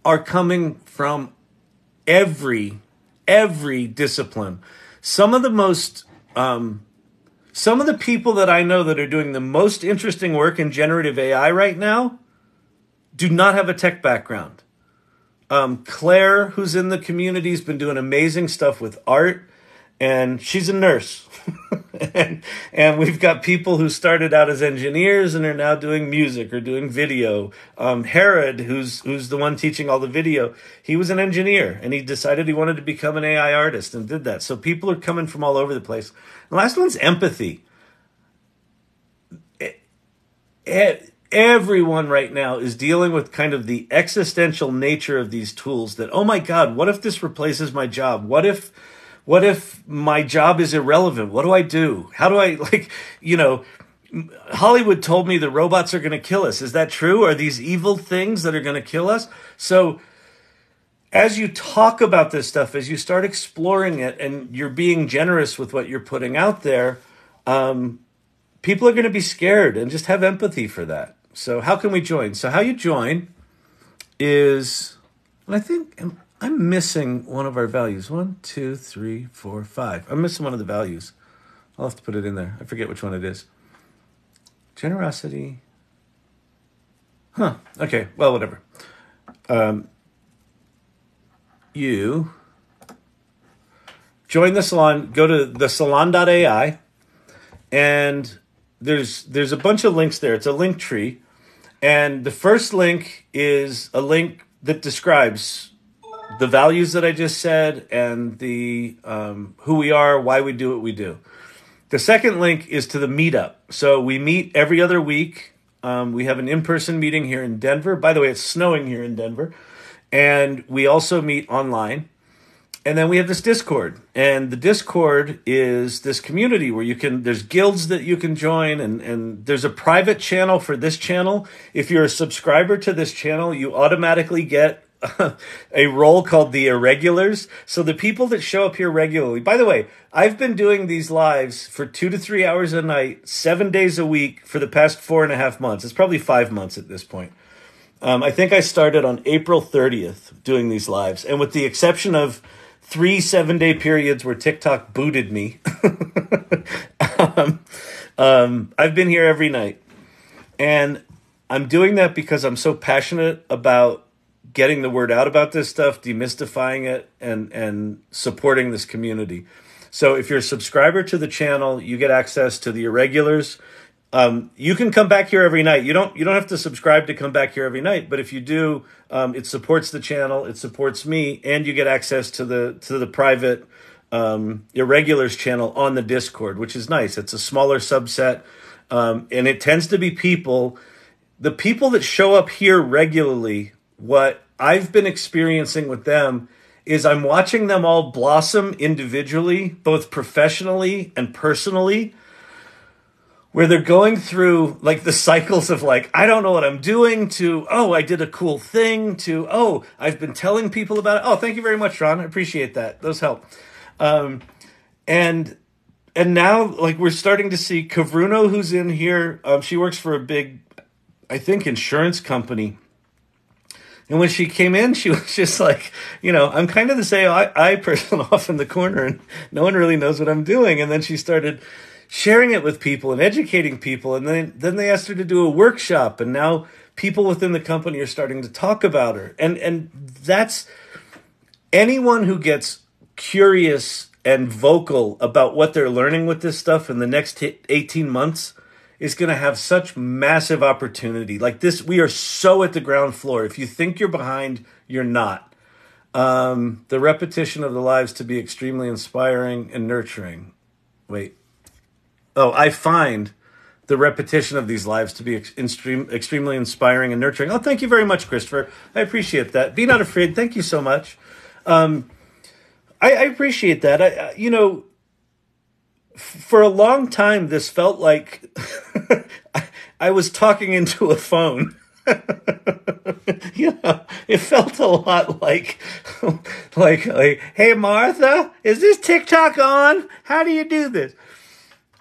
are coming from every discipline. Some of the people that I know that are doing the most interesting work in generative AI right now do not have a tech background. Claire, who's in the community, has been doing amazing stuff with art, and she's a nurse. and we've got people who started out as engineers and are now doing music or doing video. Herod, who's the one teaching all the video, he was an engineer, and he decided he wanted to become an AI artist and did that. So people are coming from all over the place. The last one's empathy. Everyone right now is dealing with kind of the existential nature of these tools that, oh my God, what if this replaces my job? What if my job is irrelevant? What do I do? How do I, Hollywood told me the robots are going to kill us. Is that true? Are these evil things that are going to kill us? So as you talk about this stuff, as you start exploring it and you're being generous with what you're putting out there, people are going to be scared, and just have empathy for that. So how can we join? So how you join is, and I think I'm missing one of our values. 1, 2, 3, 4, 5. I'm missing one of the values. I'll have to put it in there. I forget which one it is. Generosity. Okay. Well, whatever. You join the salon. Go to thesalon.ai, and there's a bunch of links there. It's a link tree. And the first link is a link that describes the values that I just said and the who we are, why we do what we do. The second link is to the meetup. So we meet every other week. We have an in-person meeting here in Denver. By the way, it's snowing here in Denver. And we also meet online. And then we have this Discord. And the Discord is this community where there's guilds that you can join, and there's a private channel for this channel. If you're a subscriber to this channel, you automatically get a role called the Irregulars. So the people that show up here regularly, by the way, I've been doing these lives for 2 to 3 hours a night, 7 days a week for the past 4.5 months. It's probably 5 months at this point. I think I started on April 30th doing these lives. And with the exception of 3 7-day periods where TikTok booted me, I've been here every night. And I'm doing that because I'm so passionate about getting the word out about this stuff, demystifying it, and supporting this community. So if you're a subscriber to the channel, you get access to the Irregulars. You can come back here every night. You don't have to subscribe to come back here every night, but if you do, it supports the channel, it supports me, and you get access to the private Irregulars channel on the Discord, which is nice. It's a smaller subset, and it tends to be the people that show up here regularly. What I've been experiencing with them is I'm watching them all blossom individually, both professionally and personally, where they're going through like the cycles of like, I don't know what I'm doing, to, oh, I did a cool thing, to, oh, I've been telling people about it. Oh, thank you very much, Ron. I appreciate that. Those help. And and now, like, we're starting to see Kavruno, who's in here. She works for a big, I think, insurance company. And when she came in, she was just like, I'm kind of the AI person off in the corner, and no one really knows what I'm doing. And then she started sharing it with people and educating people. And then they asked her to do a workshop. And now people within the company are starting to talk about her. And that's anyone who gets curious and vocal about what they're learning with this stuff in the next 18 months is going to have such massive opportunity. Like this, we are so at the ground floor. If you think you're behind, you're not. The repetition of the lives to be extremely inspiring and nurturing. Wait. Oh, I find the repetition of these lives to be extremely inspiring and nurturing. Oh, thank you very much, Christopher. I appreciate that. Be not afraid. Thank you so much. I appreciate that. For a long time, this felt like I was talking into a phone. It felt a lot like, hey, Martha, is this TikTok on? How do you do this?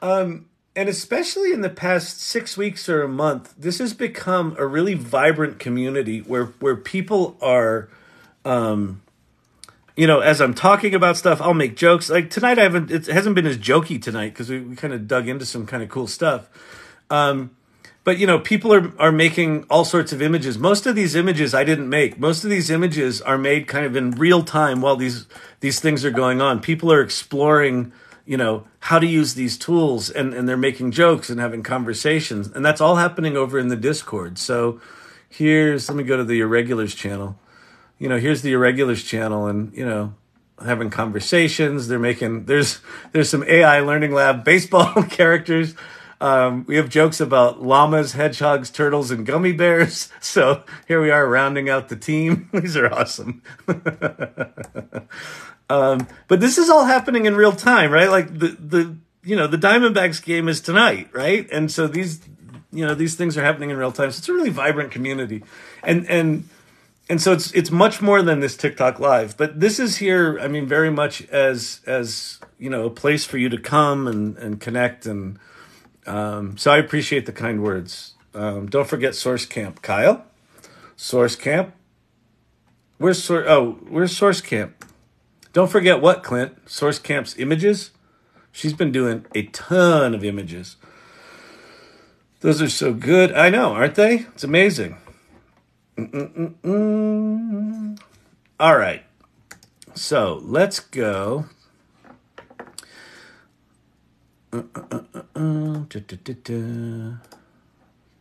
And especially in the past 6 weeks or a month, this has become a really vibrant community where people are, as I'm talking about stuff, I'll make jokes. Like tonight, it hasn't been as jokey tonight because we kind of dug into some kind of cool stuff. But people are making all sorts of images. Most of these images I didn't make. Most of these images are made kind of in real time while these things are going on. People are exploring, how to use these tools, and they're making jokes and having conversations. And that's all happening over in the Discord. So let me go to the Irregulars channel. Here's the Irregulars channel, and, having conversations. There's some AI Learning Lab baseball characters. We have jokes about llamas, hedgehogs, turtles, and gummy bears. So here we are rounding out the team. These are awesome. But this is all happening in real time, right? Like the Diamondbacks game is tonight, right? And so these things are happening in real time. So it's a really vibrant community. And so it's much more than this TikTok live, but this is here, very much as a place for you to come and connect. And, so I appreciate the kind words. Don't forget Source Camp, Kyle. Source Camp. Where's Source Camp? Don't forget what, Clint? Source Camp's images. She's been doing a ton of images. Those are so good. I know, aren't they? It's amazing. All right. So let's go.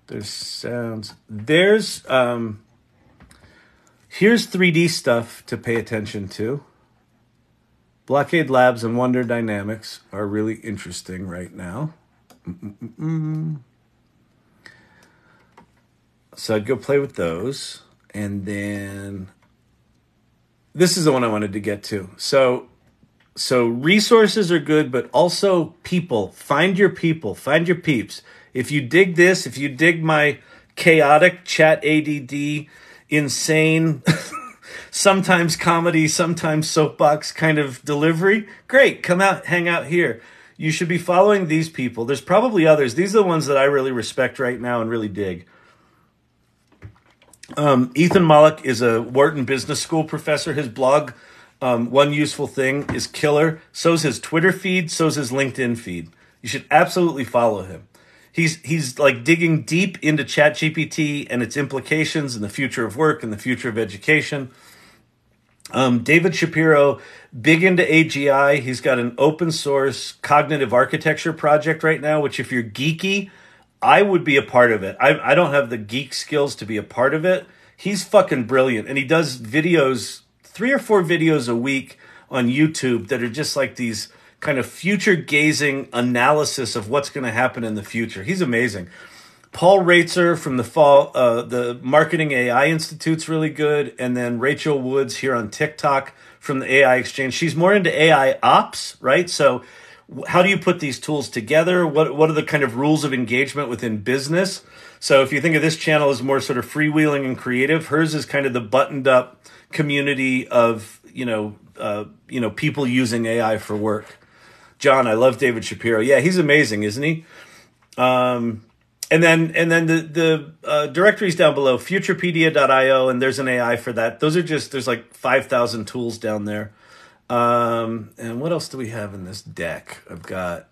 There's sounds. Here's 3D stuff to pay attention to. Blockade Labs and Wonder Dynamics are really interesting right now. So I'd go play with those. And then this is the one I wanted to get to. So resources are good, but also people. Find your people. Find your peeps. If you dig this, if you dig my chaotic chat ADD, insane, sometimes comedy, sometimes soapbox kind of delivery, great. Come out, hang out here. You should be following these people. There's probably others. These are the ones that I really respect right now and really dig. Ethan Mollick is a Wharton Business School professor. His blog, One Useful Thing, is killer. So's his Twitter feed. So's his LinkedIn feed. You should absolutely follow him. He's like digging deep into ChatGPT and its implications and the future of work and the future of education. David Shapiro, big into AGI. He's got an open source cognitive architecture project right now, which if you're geeky, I would be a part of it. I don't have the geek skills to be a part of it. He's fucking brilliant. And he does videos, 3 or 4 videos a week on YouTube that are just like these kind of future gazing analysis of what's going to happen in the future. He's amazing. Paul Raitzer from the Marketing AI Institute's really good. And then Rachel Woods here on TikTok from the AI Exchange. She's more into AI ops, right? So how do you put these tools together? What are the kind of rules of engagement within business? So if you think of this channel as more sort of freewheeling and creative, hers is kind of the buttoned up community of, people using AI for work. John, I love David Shapiro. Yeah, he's amazing, isn't he? And then the directories down below, futurepedia.io, and there's an AI for that. Those are just, there's like 5,000 tools down there. And what else do we have in this deck? I've got,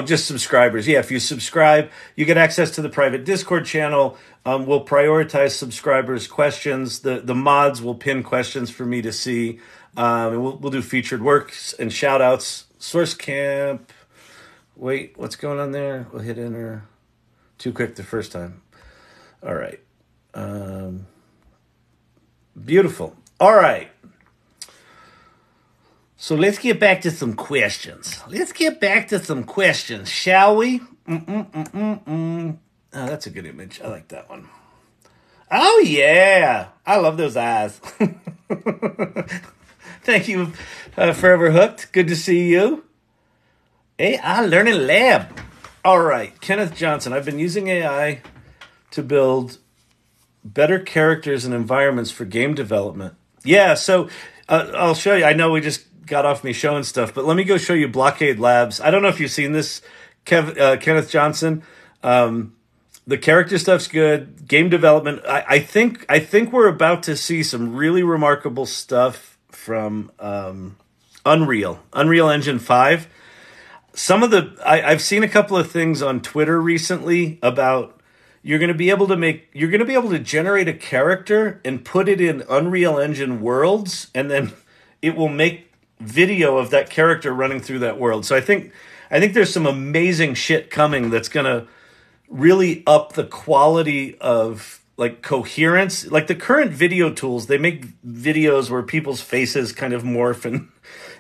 just subscribers. Yeah, if you subscribe, you get access to the private Discord channel. We'll prioritize subscribers' questions. The mods will pin questions for me to see. And we'll do featured works and shout outs. Source Camp. Wait, what's going on there? We'll hit enter. Too quick the first time. All right. Beautiful. All right. So let's get back to some questions. Shall we? Oh, that's a good image. I like that one. Oh, yeah. I love those eyes. Thank you, Forever Hooked. Good to see you. AI Learning Lab. All right, Kenneth Johnson. I've been using AI to build better characters and environments for game development. Yeah, so I'll show you. I know we just got off me showing stuff, but let me go show you Blockade Labs. I don't know if you've seen this, Kenneth Johnson. The character stuff's good. Game development. I think we're about to see some really remarkable stuff from Unreal Engine 5. Some of I've seen a couple of things on Twitter recently about you're going to be able to generate a character and put it in Unreal Engine worlds, and then it will make video of that character running through that world. So I think there's some amazing shit coming that's going to really up the quality of like coherence. Like the current video tools, they make videos where people's faces kind of morph and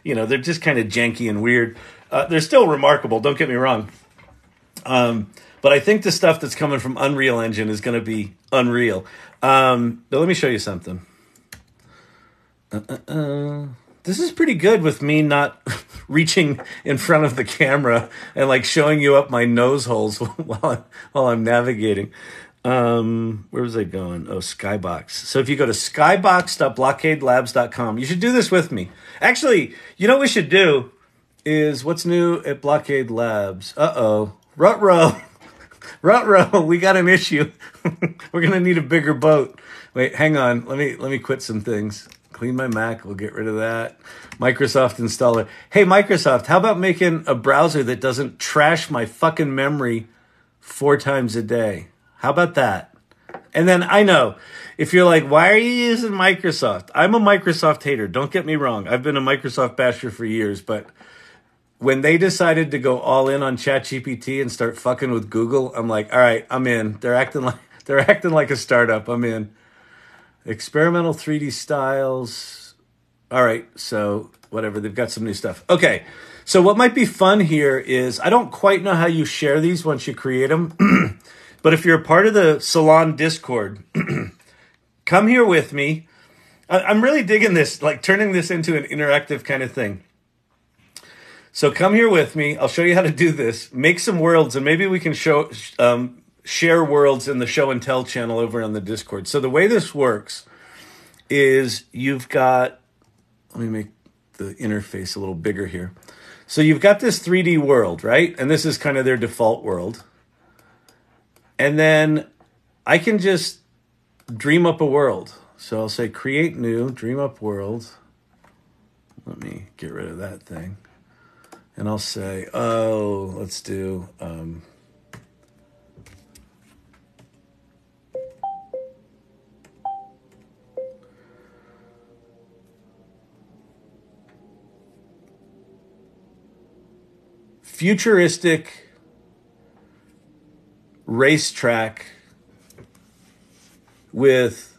they're just kind of janky and weird. They're still remarkable, don't get me wrong. But I think the stuff that's coming from Unreal Engine is going to be unreal. But let me show you something. This is pretty good with me not reaching in front of the camera and like showing you up my nose holes while I'm navigating. Where was I going? Oh, Skybox. So if you go to skybox.blockadelabs.com, you should do this with me. Actually, you know what we should do is what's new at Blockade Labs. Ruh-roh, we got an issue. We're going to need a bigger boat. Wait, hang on. Let me quit some things. Clean my Mac. We'll get rid of that. Microsoft installer. Hey, Microsoft, how about making a browser that doesn't trash my fucking memory 4 times a day? How about that? And then I know, if you're like, why are you using Microsoft? I'm a Microsoft hater. Don't get me wrong. I've been a Microsoft basher for years, but when they decided to go all in on ChatGPT and start fucking with Google, I'm like, all right, I'm in. They're acting like a startup. I'm in. Experimental 3D styles. All right, so whatever. They've got some new stuff. Okay, so what might be fun here is I don't quite know how you share these once you create them, but if you're a part of the Salon Discord, come here with me. I'm really digging this, like turning this into an interactive kind of thing. So come here with me. I'll show you how to do this. Make some worlds, and maybe we can share worlds in the show and tell channel over on the Discord. So the way this works is you've got, let me make the interface a little bigger here. So you've got this 3D world, right? And this is kind of their default world. And then I can just dream up a world. So I'll say create new, dream up world. Let me get rid of that thing. And I'll say, let's do futuristic racetrack with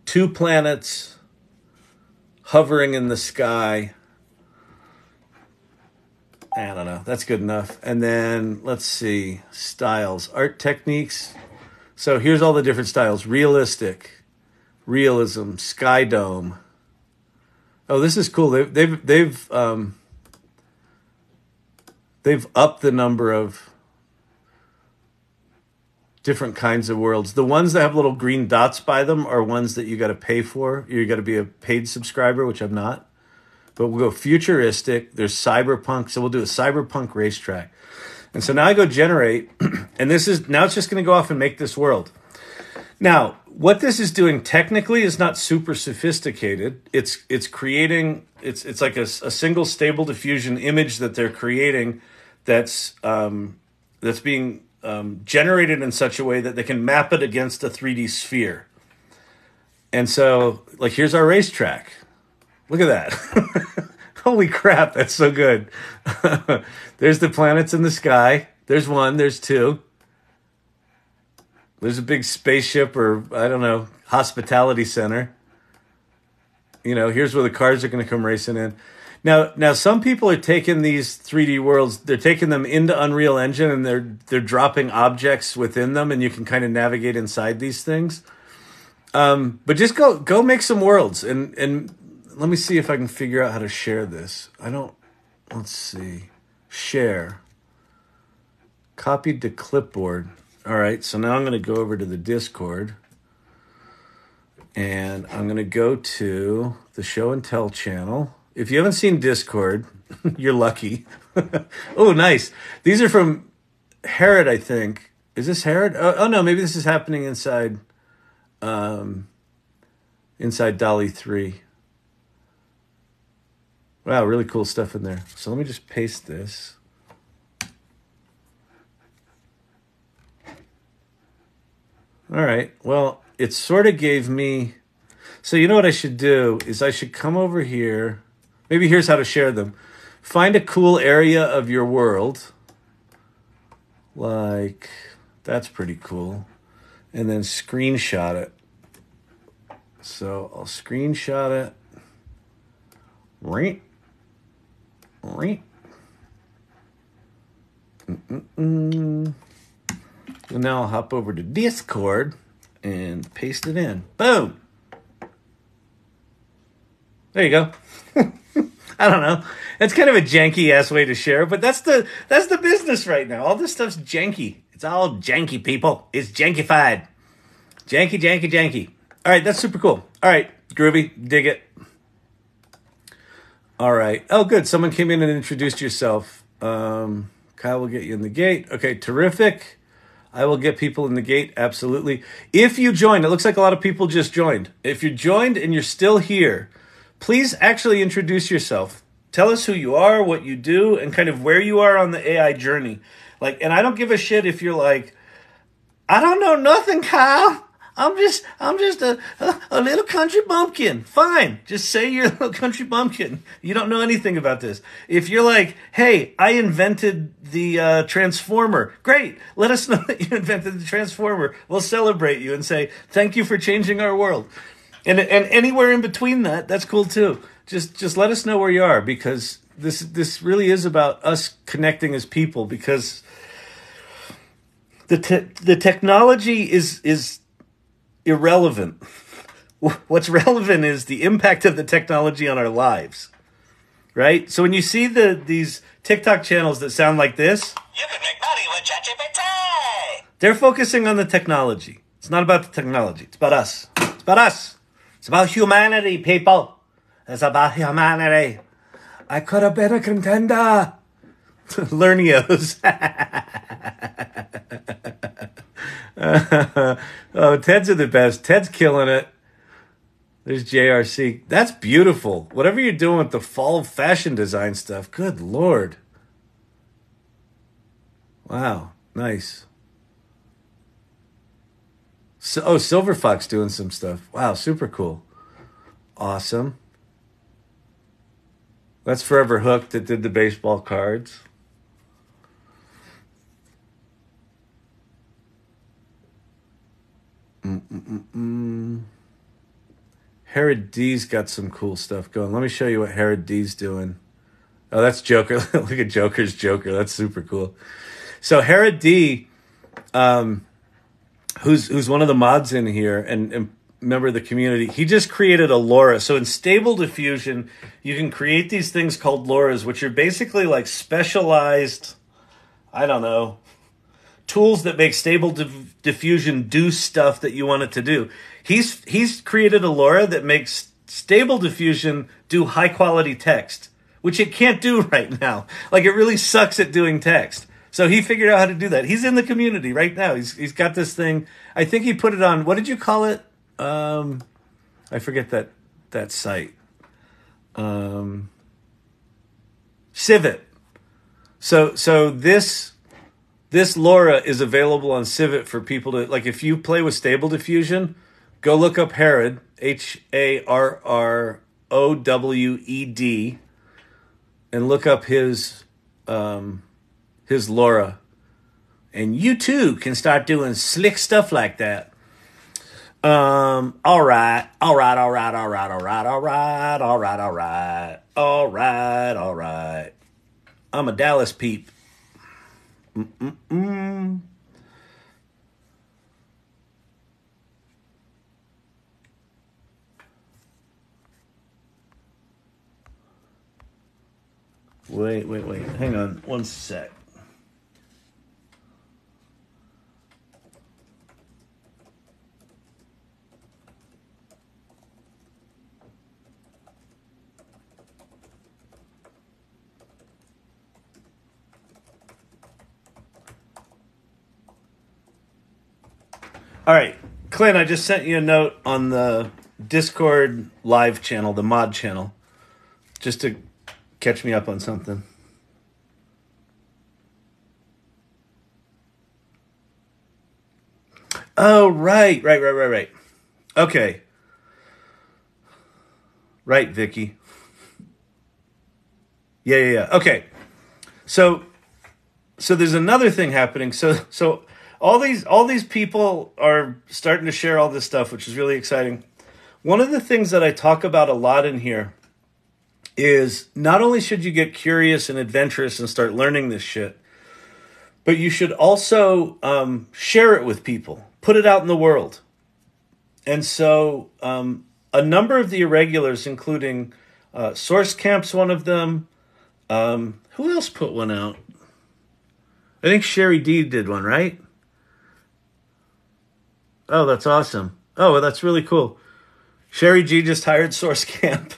2 planets hovering in the sky. I don't know. That's good enough. And then let's see. Styles. Art techniques. So here's all the different styles. Realistic. Realism. Sky dome. Oh, this is cool. They've upped the number of different kinds of worlds. The ones that have little green dots by them are ones that you got to pay for. You got to be a paid subscriber, which I'm not. but we'll go futuristic. There's cyberpunk, so we'll do a cyberpunk racetrack. And so now I go generate, and now it's just going to go off and make this world. Now, what this is doing technically is not super sophisticated. It's creating, it's like a single stable diffusion image that they're creating that's being generated in such a way that they can map it against a 3D sphere. And so, like, here's our racetrack. Look at that. Holy crap, that's so good. There's the planets in the sky. There's one, there's two. There's a big spaceship or, I don't know, hospitality center. You know, here's where the cars are going to come racing in. Now, some people are taking these 3D worlds, they're taking them into Unreal Engine and they're dropping objects within them, and you can kind of navigate inside these things. But just go make some worlds, and let me see if I can figure out how to share this. Let's see. Share. Copied to clipboard. All right, so now I'm going to go over to the Discord, and I'm going to go to the Show and Tell channel. If you haven't seen Discord, you're lucky. Oh, nice. These are from Herod, I think. Is this Herod? Oh no, maybe this is happening inside DALL-E 3. Wow, really cool stuff in there. So let me just paste this. All right. Well, it sort of gave me... So you know what I should do is I should come over here. Maybe here's how to share them. Find a cool area of your world. Like, that's pretty cool. And then screenshot it. So I'll screenshot it. Right. And now I'll hop over to Discord and paste it in. Boom. There you go. I don't know. It's kind of a janky ass way to share, but that's the business right now. All this stuff's janky. It's all janky, people. It's jankified. Janky. All right, that's super cool. All right, groovy. Dig it. All right. Oh, good. Someone came in and introduced yourself. Kyle will get you in the gate. Okay, terrific. I will get people in the gate, absolutely. If you joined, it looks like a lot of people just joined. If you joined and you're still here, please actually introduce yourself. Tell us who you are, what you do, and kind of where you are on the AI journey. Like, and I don't give a shit if you're like, I don't know nothing, Kyle. I'm just a little country bumpkin. Fine. Just say you're a little country bumpkin. You don't know anything about this. If you're like, hey, I invented the transformer. Great. Let us know that you invented the transformer. We'll celebrate you and say, thank you for changing our world. And anywhere in between that, that's cool too. Just let us know where you are, because this really is about us connecting as people, because the technology is irrelevant. What's relevant is the impact of the technology on our lives, right? So when you see these TikTok channels that sound like this, You can make money with ChatGPT. they're focusing on the technology. It's not about the technology. It's about us. It's about us. It's about humanity, people. It's about humanity. I could have been a contender. Learnios. Oh, Ted's are the best. Ted's killing it. There's JRC. That's beautiful. Whatever you're doing with the fall fashion design stuff, good Lord. Wow, nice. So, Silver Fox doing some stuff. Wow, super cool. Awesome. That's Forever Hooked that did the baseball cards. Herod D's got some cool stuff going. Let me show you what Herod D's doing. Oh, that's Joker. Look at Joker's Joker. That's super cool. So Herod D, who's one of the mods in here and member of the community, he just created a LoRa. So in Stable Diffusion, you can create these things called LoRas, which are basically like specialized, I don't know, tools that make Stable Diffusion do stuff that you want it to do. He's created a LoRa that makes Stable Diffusion do high quality text, which it can't do right now. Like, it really sucks at doing text. So he figured out how to do that. He's in the community right now. He's got this thing. I think he put it on, what did you call it? I forget that site. Civet. So this LoRa is available on Civet for people to, like, if you play with Stable Diffusion, go look up Harrod, HARROWED, and look up his LoRa. And you too can start doing slick stuff like that. All right. I'm a Dallas peep. Wait. Hang on one sec. All right, Clint, I just sent you a note on the Discord live channel, the mod channel, just to catch me up on something. Oh, right. Okay. Right, Vicky. Yeah. Okay. So there's another thing happening. So all these people are starting to share all this stuff, which is really exciting. One of the things that I talk about a lot in here is not only should you get curious and adventurous and start learning this shit, but you should also share it with people, put it out in the world. And so a number of the irregulars, including Source Camp's one of them. Who else put one out? I think Sherry D did one, right? Oh, that's awesome. Oh, well, that's really cool. Sherry G just hired Source Camp.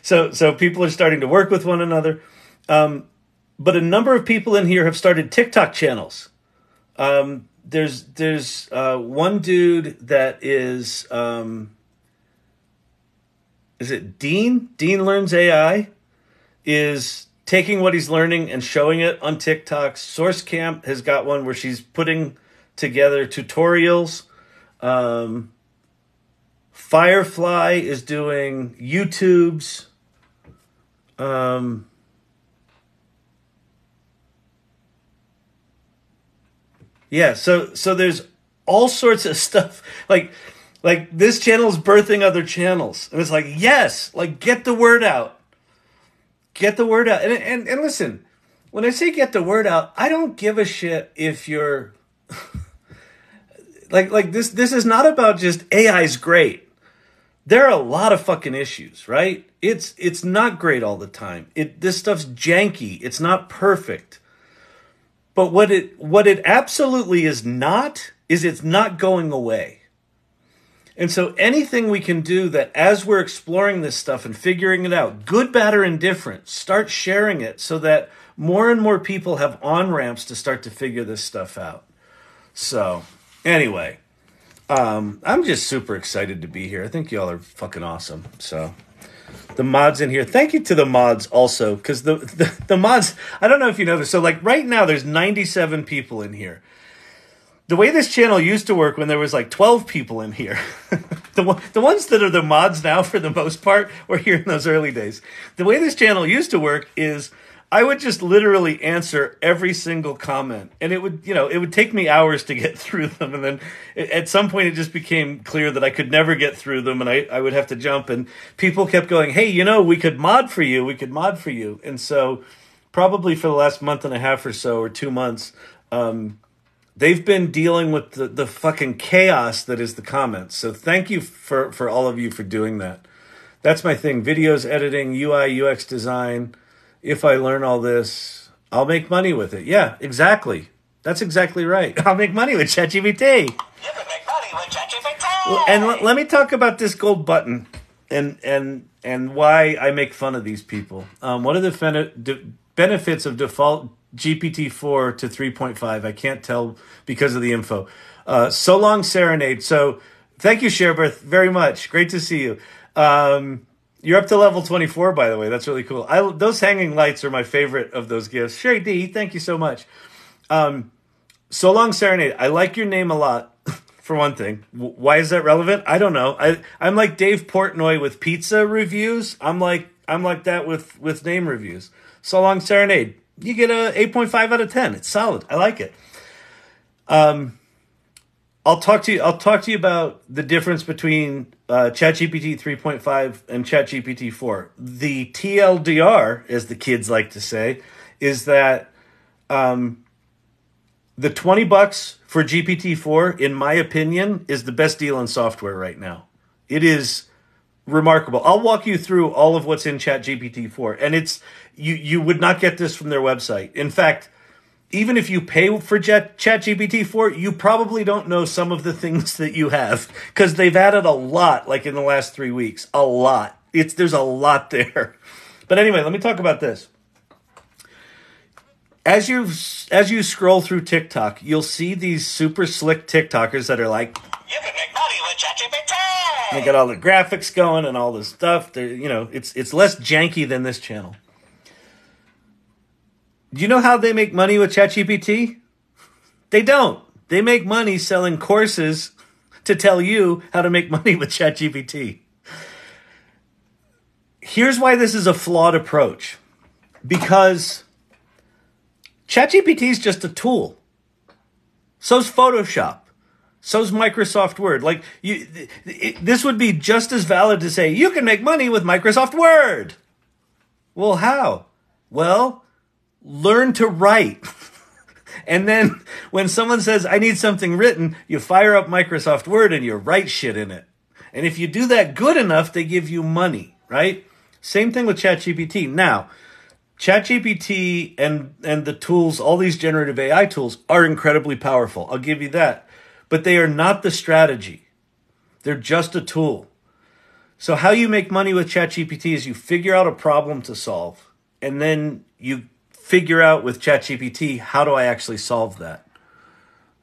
So people are starting to work with one another. But a number of people in here have started TikTok channels. There's one dude that is it Dean? Dean Learns AI is taking what he's learning and showing it on TikTok. Source Camp has got one where she's putting together tutorials. Firefly is doing YouTubes. Yeah, so there's all sorts of stuff. Like this channel is birthing other channels. And it's like, yes, like, get the word out. Get the word out. And listen, when I say get the word out, I don't give a shit if you're like this is not about just AI's great. There are a lot of fucking issues, right? It's not great all the time. This stuff's janky. It's not perfect. But what it absolutely is not is it's not going away. And so anything we can do that as we're exploring this stuff and figuring it out, good, bad, or indifferent, start sharing it so that more and more people have on-ramps to start to figure this stuff out. So anyway, I'm just super excited to be here. I think y'all are fucking awesome. So the mods in here, thank you to the mods also, because the mods, I don't know if you know this. So like right now there's 97 people in here. The way this channel used to work when there was like 12 people in here, the ones that are the mods now for the most part were here in those early days. The way this channel used to work is I would just literally answer every single comment, and it would take me hours to get through them. And then at some point it just became clear that I could never get through them, and I would have to jump, and people kept going, hey, we could mod for you. And so probably for the last month and a half or so, or 2 months, they've been dealing with the fucking chaos that is the comments. So thank you for all of you for doing that. That's my thing. Videos, editing, UI, UX design. If I learn all this, I'll make money with it. Yeah, exactly. That's exactly right. I'll make money with ChatGPT. You can make money with ChatGPT. And let me talk about this gold button. and why I make fun of these people. What are the benefits of default GPT-4 to 3.5? I can't tell because of the info. So long, Serenade. So thank you, Sherbirth, very much. Great to see you. You're up to level 24, by the way. That's really cool. Those hanging lights are my favorite of those gifts. Sherry D, thank you so much. So long, Serenade. I like your name a lot. For one thing, why is that relevant? I don't know. I'm like Dave Portnoy with pizza reviews. I'm like that with name reviews. So long, Serenade. You get a 8.5 out of 10. It's solid. I like it. I'll talk to you about the difference between ChatGPT 3.5 and ChatGPT 4. The TLDR, as the kids like to say, is that the $20 for GPT-4, in my opinion, is the best deal in software right now. It is remarkable. I'll walk you through all of what's in ChatGPT-4, and it's you would not get this from their website. In fact, even if you pay for ChatGPT-4, you probably don't know some of the things that you have because they've added a lot, like in the last 3 weeks. A lot. There's a lot there. But anyway, let me talk about this. As you scroll through TikTok, you'll see these super slick TikTokers that are like, You can make money with ChatGPT. they got all the graphics going and all this stuff. It's less janky than this channel. Do you know how they make money with ChatGPT? They don't. They make money selling courses to tell you how to make money with ChatGPT. Here's why this is a flawed approach. Because ChatGPT is just a tool. So's Photoshop. So's Microsoft Word. This would be just as valid to say, you can make money with Microsoft Word. Well, how? Well, learn to write. And then when someone says, I need something written, you fire up Microsoft Word and you write shit in it. And if you do that good enough, they give you money, right? Same thing with ChatGPT. Now, ChatGPT and the tools, all these generative AI tools are incredibly powerful. I'll give you that. But they are not the strategy. They're just a tool. So how you make money with ChatGPT is you figure out a problem to solve. And then you figure out with ChatGPT, how do I actually solve that?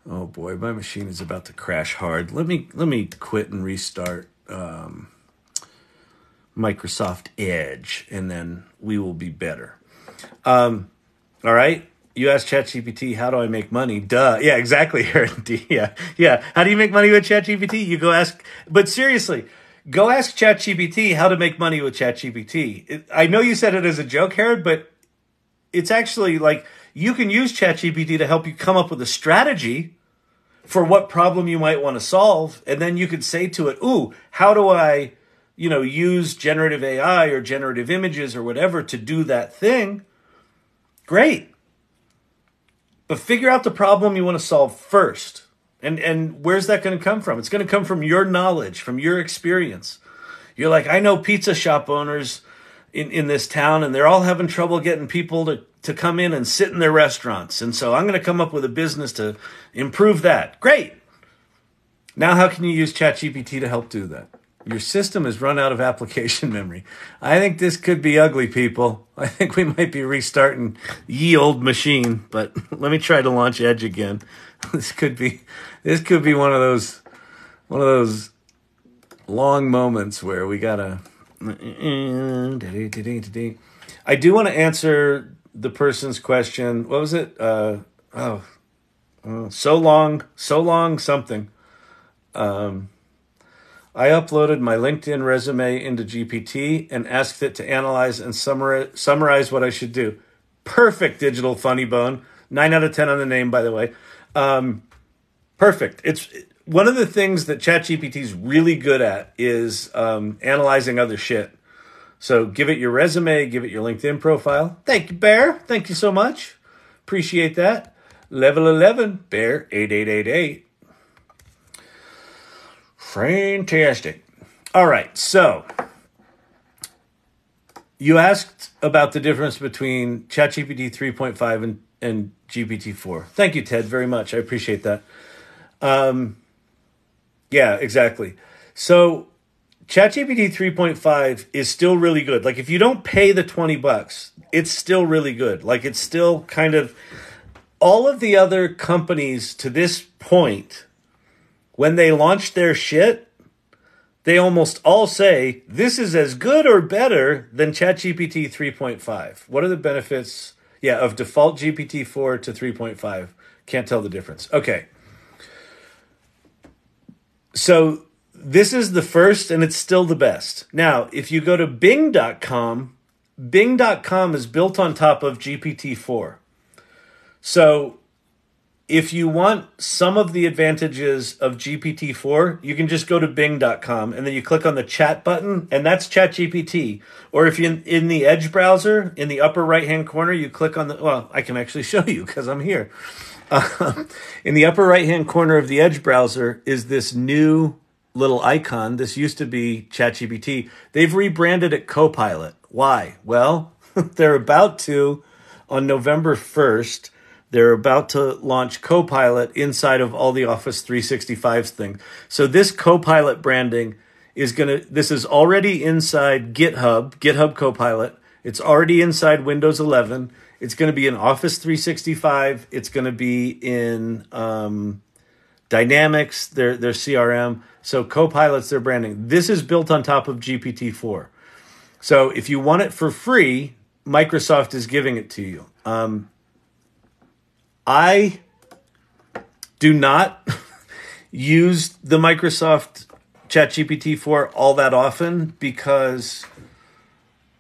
Oh boy, my machine is about to crash hard. Let me quit and restart Microsoft Edge, and then we will be better. All right. You asked ChatGPT, how do I make money? Duh. Yeah, exactly. Yeah. How do you make money with ChatGPT? You go ask, but seriously, go ask ChatGPT how to make money with ChatGPT. I know you said it as a joke, Herod, but it's actually like you can use ChatGPT to help you come up with a strategy for what problem you might want to solve. And then you could say to it, ooh, how do I, use generative AI or generative images or whatever to do that thing? Great. But figure out the problem you want to solve first. And where's that going to come from? It's going to come from your knowledge, from your experience. You're like, I know pizza shop owners in this town, and they're all having trouble getting people to come in and sit in their restaurants. And so I'm going to come up with a business to improve that. Great. Now how can you use ChatGPT to help do that? Your system has run out of application memory. I think this could be ugly, people. I think we might be restarting ye old machine, but let me try to launch Edge again. This could be one of those long moments where we gotta. I do want to answer the person's question. What was it? So long something. I uploaded my LinkedIn resume into GPT and asked it to analyze and summarize what I should do. Perfect, Digital Funny Bone. 9 out of 10 on the name, by the way. Perfect. It's one of the things that ChatGPT is really good at is analyzing other shit. So give it your resume, give it your LinkedIn profile. Thank you, Bear. Thank you so much. Appreciate that. Level 11, Bear 8888. Fantastic. All right, so you asked about the difference between ChatGPT 3.5 and GPT-4. Thank you, Ted, very much. I appreciate that. Yeah, exactly. So ChatGPT 3.5 is still really good. Like if you don't pay the $20, it's still really good. Like it's still kind of all of the other companies to this point, when they launch their shit, they almost all say this is as good or better than ChatGPT 3.5. What are the benefits? Yeah, of default GPT-4 to 3.5. Can't tell the difference. Okay. So this is the first, and it's still the best. Now, if you go to Bing.com, Bing.com is built on top of GPT-4. So if you want some of the advantages of GPT-4, you can just go to Bing.com, and then you click on the chat button, and that's ChatGPT. Or if you're in the Edge browser, in the upper right-hand corner, you click on the... Well, I can actually show you because I'm here. In the upper right-hand corner of the Edge browser is this new little icon. This used to be ChatGPT. They've rebranded it Copilot. Why? Well, they're about to, on November 1st, they're about to launch Copilot inside of all the Office 365s things. So this Copilot branding this is already inside GitHub Copilot. It's already inside Windows 11. It's going to be in Office 365. It's going to be in Dynamics, their CRM. So Copilot's their branding. This is built on top of GPT-4. So if you want it for free, Microsoft is giving it to you. I do not use the Microsoft ChatGPT 4 all that often because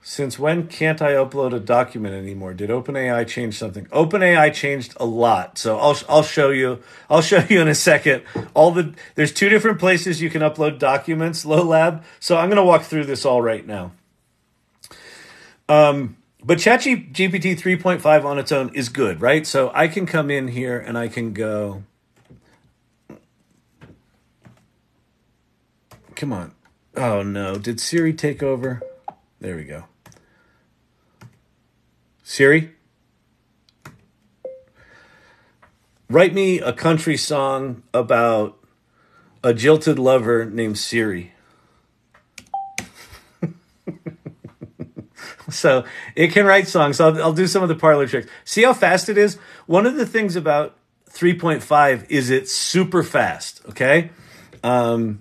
since when can't I upload a document anymore? Did OpenAI change something? OpenAI changed a lot. So I'll show you. I'll show you in a second. There's two different places you can upload documents, Low Lab. So I'm going to walk through this all right now. But ChatGPT 3.5 on its own is good, right? So I can come in here and I can go, come on. Oh no, did Siri take over? There we go. Siri, write me a country song about a jilted lover named Siri. So it can write songs. I'll do some of the parlor tricks. See how fast it is? One of the things about 3.5 is it's super fast, okay? Write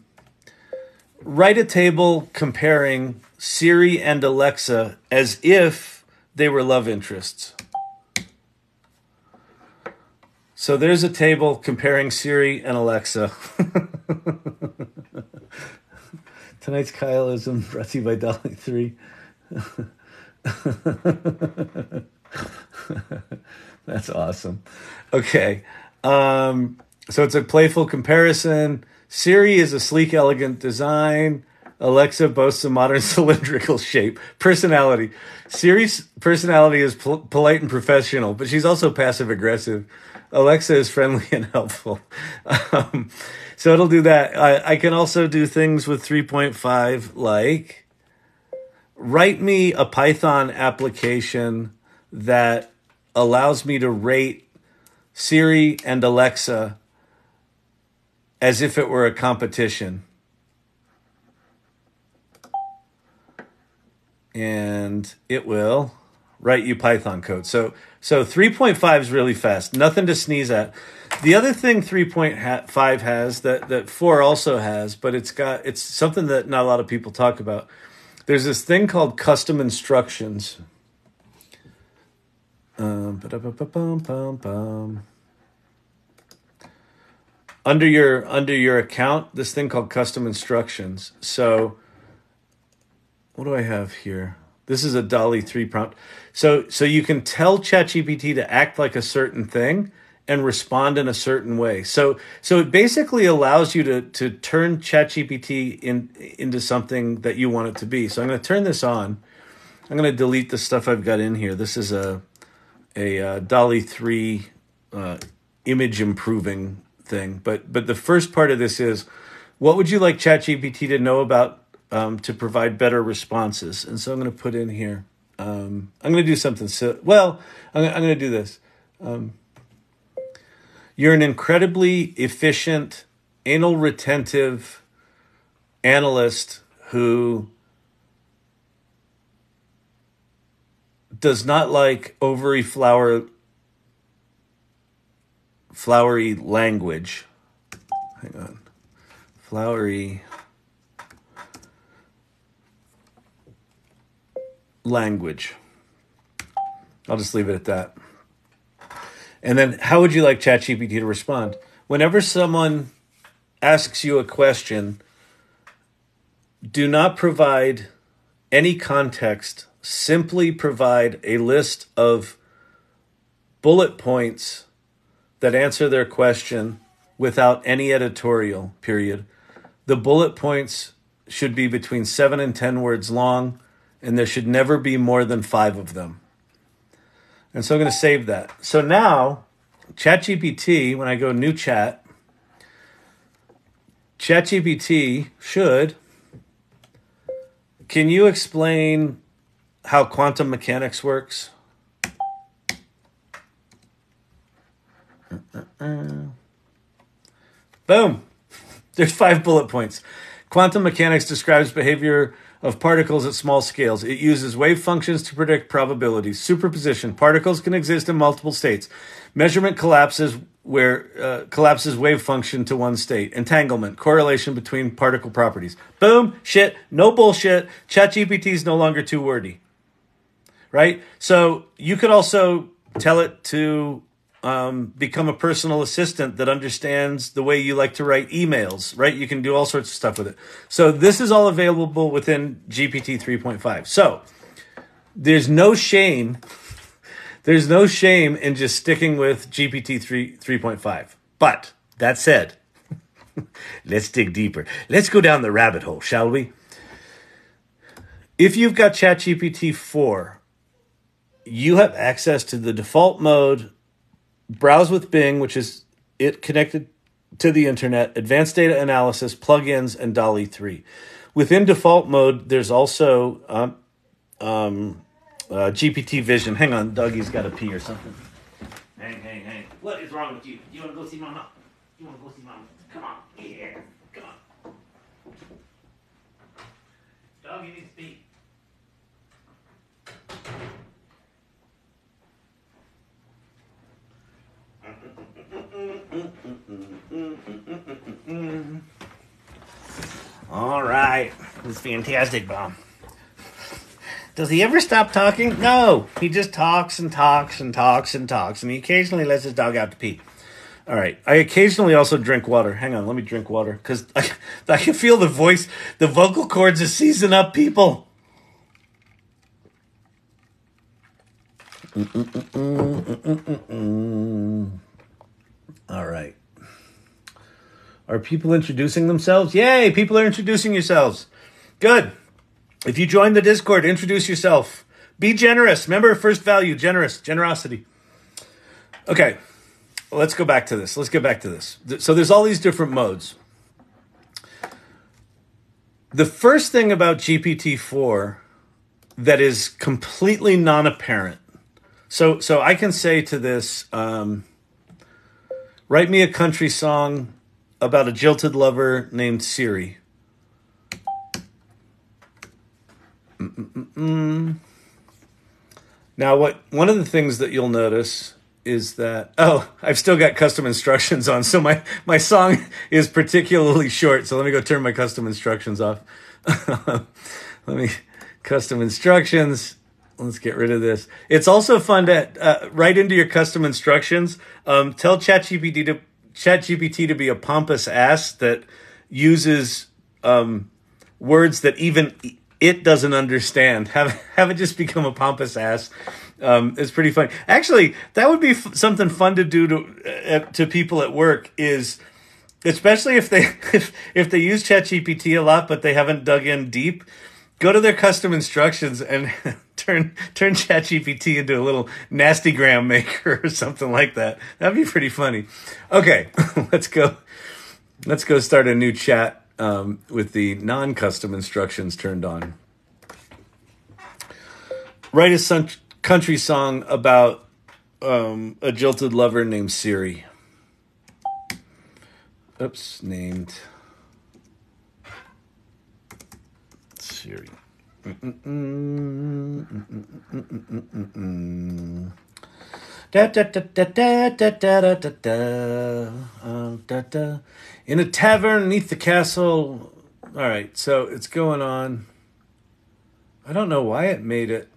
a table comparing Siri and Alexa as if they were love interests. So there's a table comparing Siri and Alexa. Tonight's Kyleism brought to you by DALL-E 3. That's awesome. Okay. So it's a playful comparison. Siri is a sleek, elegant design. Alexa boasts a modern cylindrical shape. Personality. Siri's personality is polite and professional, but she's also passive-aggressive. Alexa is friendly and helpful. So it'll do that. I can also do things with 3.5 like write me a Python application that allows me to rate Siri and Alexa as if it were a competition. And it will write you Python code. So 3.5 is really fast. Nothing to sneeze at. The other thing 3.5 has that 4 also has, but it's something that not a lot of people talk about. There's this thing called custom instructions. Under your account, this thing called custom instructions. So what do I have here? This is a DALL-E 3 prompt. So you can tell ChatGPT to act like a certain thing and respond in a certain way. So it basically allows you to turn ChatGPT into something that you want it to be. So I'm going to turn this on. I'm going to delete the stuff I've got in here. This is a DALL-E 3 image improving thing. But the first part of this is, what would you like ChatGPT to know about to provide better responses? And so I'm going to put in here. I'm going to do something. I'm going to do this. You're an incredibly efficient, anal retentive analyst who does not like overly flowery language. Hang on. Flowery language. I'll just leave it at that. And then how would you like ChatGPT to respond? Whenever someone asks you a question, do not provide any context. Simply provide a list of bullet points that answer their question without any editorial, period. The bullet points should be between 7 and 10 words long, and there should never be more than 5 of them. And so I'm going to save that. So now, ChatGPT, when I go new chat, ChatGPT should, can you explain how quantum mechanics works? Boom. There's 5 bullet points. Quantum mechanics describes behavior of particles at small scales. It uses wave functions to predict probabilities. Superposition. Particles can exist in multiple states. Measurement collapses wave function to one state. Entanglement. Correlation between particle properties. Boom. Shit. No bullshit. ChatGPT is no longer too wordy. Right? So you could also tell it to become a personal assistant that understands the way you like to write emails, right? You can do all sorts of stuff with it. So this is all available within GPT 3.5. So there's no shame. There's no shame in just sticking with GPT 3.5. But that said, let's dig deeper. Let's go down the rabbit hole, shall we? If you've got ChatGPT 4, you have access to the default mode, browse with Bing, which is it connected to the internet, advanced data analysis, plugins, and DALL-E 3. Within default mode, there's also GPT Vision. Hang on, Dougie's got to pee or something. Hey. What is wrong with you? You want to go see Mama? Come on. Yeah. Come on. Doggy needs to pee. All right. This is fantastic, Bob. Does he ever stop talking? No. He just talks and talks and talks and talks, and he occasionally lets his dog out to pee. All right. I occasionally also drink water. Hang on. Let me drink water, because I can feel the vocal cords are seizing up, people. All right. Are people introducing themselves? Yay, people are introducing yourselves. Good. If you join the Discord, introduce yourself. Be generous. Remember first value, generosity. Okay, let's go back to this. Let's get back to this. So there's all these different modes. The first thing about GPT-4 that is completely non-apparent. So I can say to this, write me a country song about a jilted lover named Siri. Now, one of the things that you'll notice is that, I've still got custom instructions on, so my song is particularly short, so let me go turn my custom instructions off. Custom instructions. Let's get rid of this. It's also fun to write into your custom instructions. Tell ChatGPT to be a pompous ass that uses words that even it doesn't understand. Have it just become a pompous ass. It's pretty fun. Actually, that would be something fun to do to people at work. Is especially if they use ChatGPT a lot, but they haven't dug in deep. Go to their custom instructions and turn ChatGPT into a little nastygram maker or something like that. That'd be pretty funny. Okay, let's go start a new chat with the non-custom instructions turned on. Write a country song about a jilted lover named Siri. Oops, named Siri. Da, da, da, da, da, da, da, da, da, da. In a tavern neath the castle. All right, so it's going on. I don't know why it made it.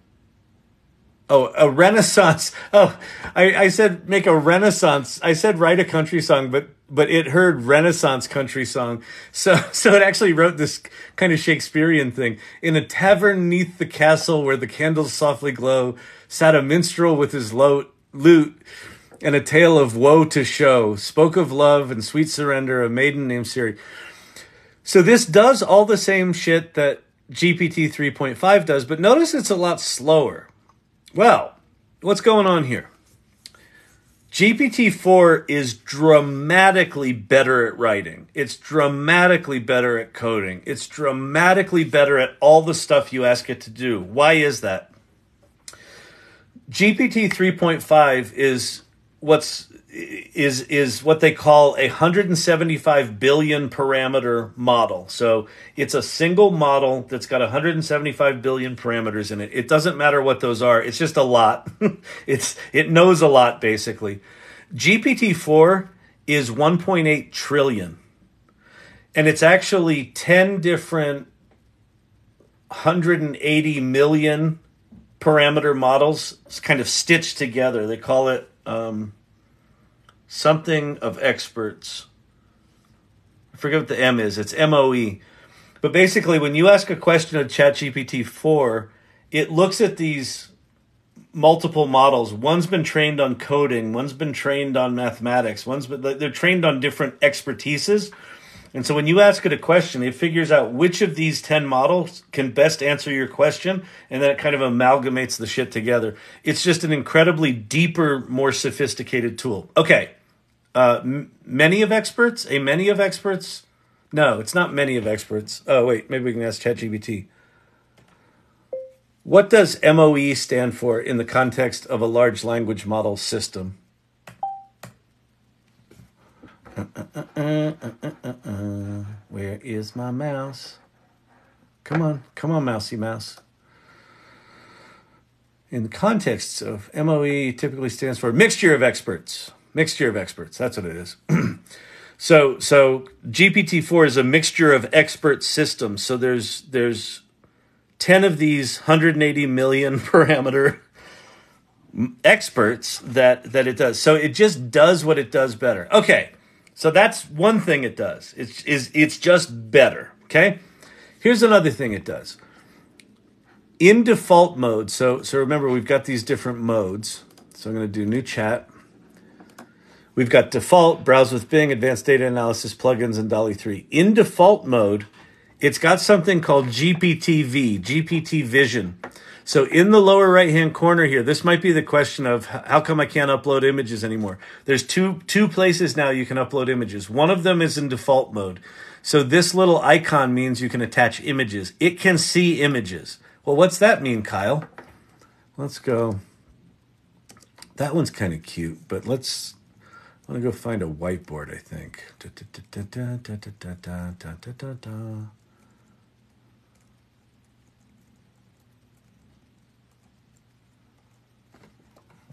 Oh, a Renaissance. Oh, I said make a Renaissance. I said write a country song, but it heard Renaissance country song. So it actually wrote this kind of Shakespearean thing. In a tavern neath the castle where the candles softly glow, sat a minstrel with his lute and a tale of woe to show. Spoke of love and sweet surrender, a maiden named Siri. So this does all the same shit that GPT 3.5 does, but notice it's a lot slower. Well, what's going on here? GPT-4 is dramatically better at writing. It's dramatically better at coding. It's dramatically better at all the stuff you ask it to do. Why is that? GPT 3.5 is what they call a 175 billion parameter model. So it's a single model that's got 175 billion parameters in it. It doesn't matter what those are. It's just a lot. It knows a lot, basically. GPT-4 is 1.8 trillion. And it's actually 10 different 180 million parameter models kind of stitched together. They call it something of experts. I forget what the M is. It's MOE. But basically, when you ask a question of ChatGPT 4, it looks at these multiple models. One's been trained on coding. One's been trained on mathematics. They're trained on different expertises. And so when you ask it a question, it figures out which of these 10 models can best answer your question, and then it kind of amalgamates the shit together. It's just an incredibly deeper, more sophisticated tool. Okay. Many of experts? A many of experts? No, it's not many of experts. Oh, wait, maybe we can ask ChatGPT. What does MOE stand for in the context of a large language model system? Where is my mouse? Come on, mousy mouse. In the context of MOE, typically stands for mixture of experts. Mixture of experts. That's what it is. So GPT-4 is a mixture of expert systems. So there's 10 of these 180 million parameter experts that it does. So it just does what it does better. Okay. So that's one thing it does. It's just better. Okay. Here's another thing it does. In default mode. So remember, we've got these different modes. So I'm going to do new chat. We've got default, browse with Bing, advanced data analysis, plugins, and DALL-E 3. In default mode, it's got something called GPT Vision. So in the lower right-hand corner here, this might be the question of how come I can't upload images anymore? There's two places now you can upload images. One of them is in default mode. So this little icon means you can attach images. It can see images. Well, what's that mean, Kyle? Let's go. That one's kind of cute, but I'm going to go find a whiteboard, I think.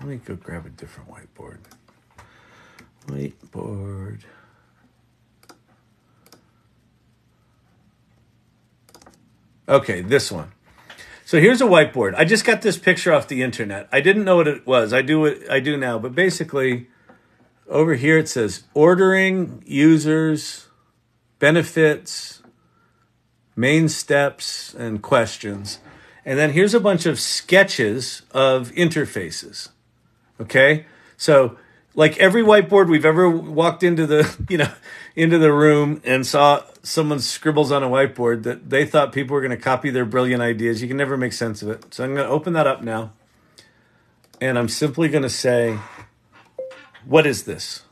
Let me go grab a different whiteboard. Whiteboard. Okay, this one. So here's a whiteboard. I just got this picture off the internet. I didn't know what it was. I do now, but basically over here it says ordering, users, benefits, main steps, and questions. And then here's a bunch of sketches of interfaces. Okay? So like every whiteboard we've ever walked into the room and saw someone scribbles on a whiteboard that they thought people were going to copy their brilliant ideas. You can never make sense of it. So I'm going to open that up now. And I'm simply going to say, what is this?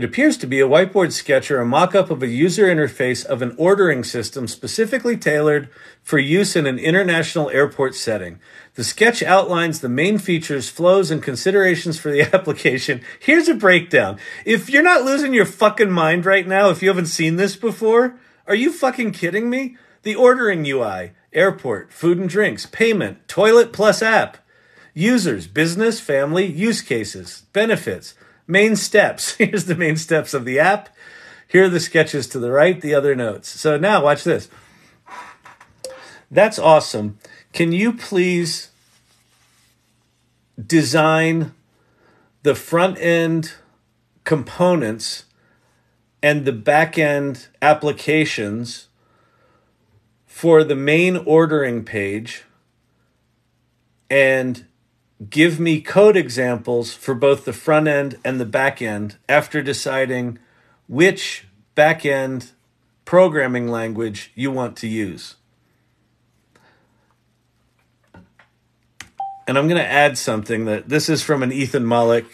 It appears to be a whiteboard sketch or a mock-up of a user interface of an ordering system specifically tailored for use in an international airport setting. The sketch outlines the main features, flows, and considerations for the application. Here's a breakdown. If you're not losing your fucking mind right now, if you haven't seen this before, are you fucking kidding me? The ordering UI, airport, food and drinks, payment, toilet plus app, users, business, family, use cases, benefits, main steps. Here's the main steps of the app. Here are the sketches to the right, the other notes. So now watch this. That's awesome. Can you please design the front end components and the back end applications for the main ordering page and give me code examples for both the front end and the back end after deciding which back end programming language you want to use. And I'm going to add something that this is from an Ethan Mollick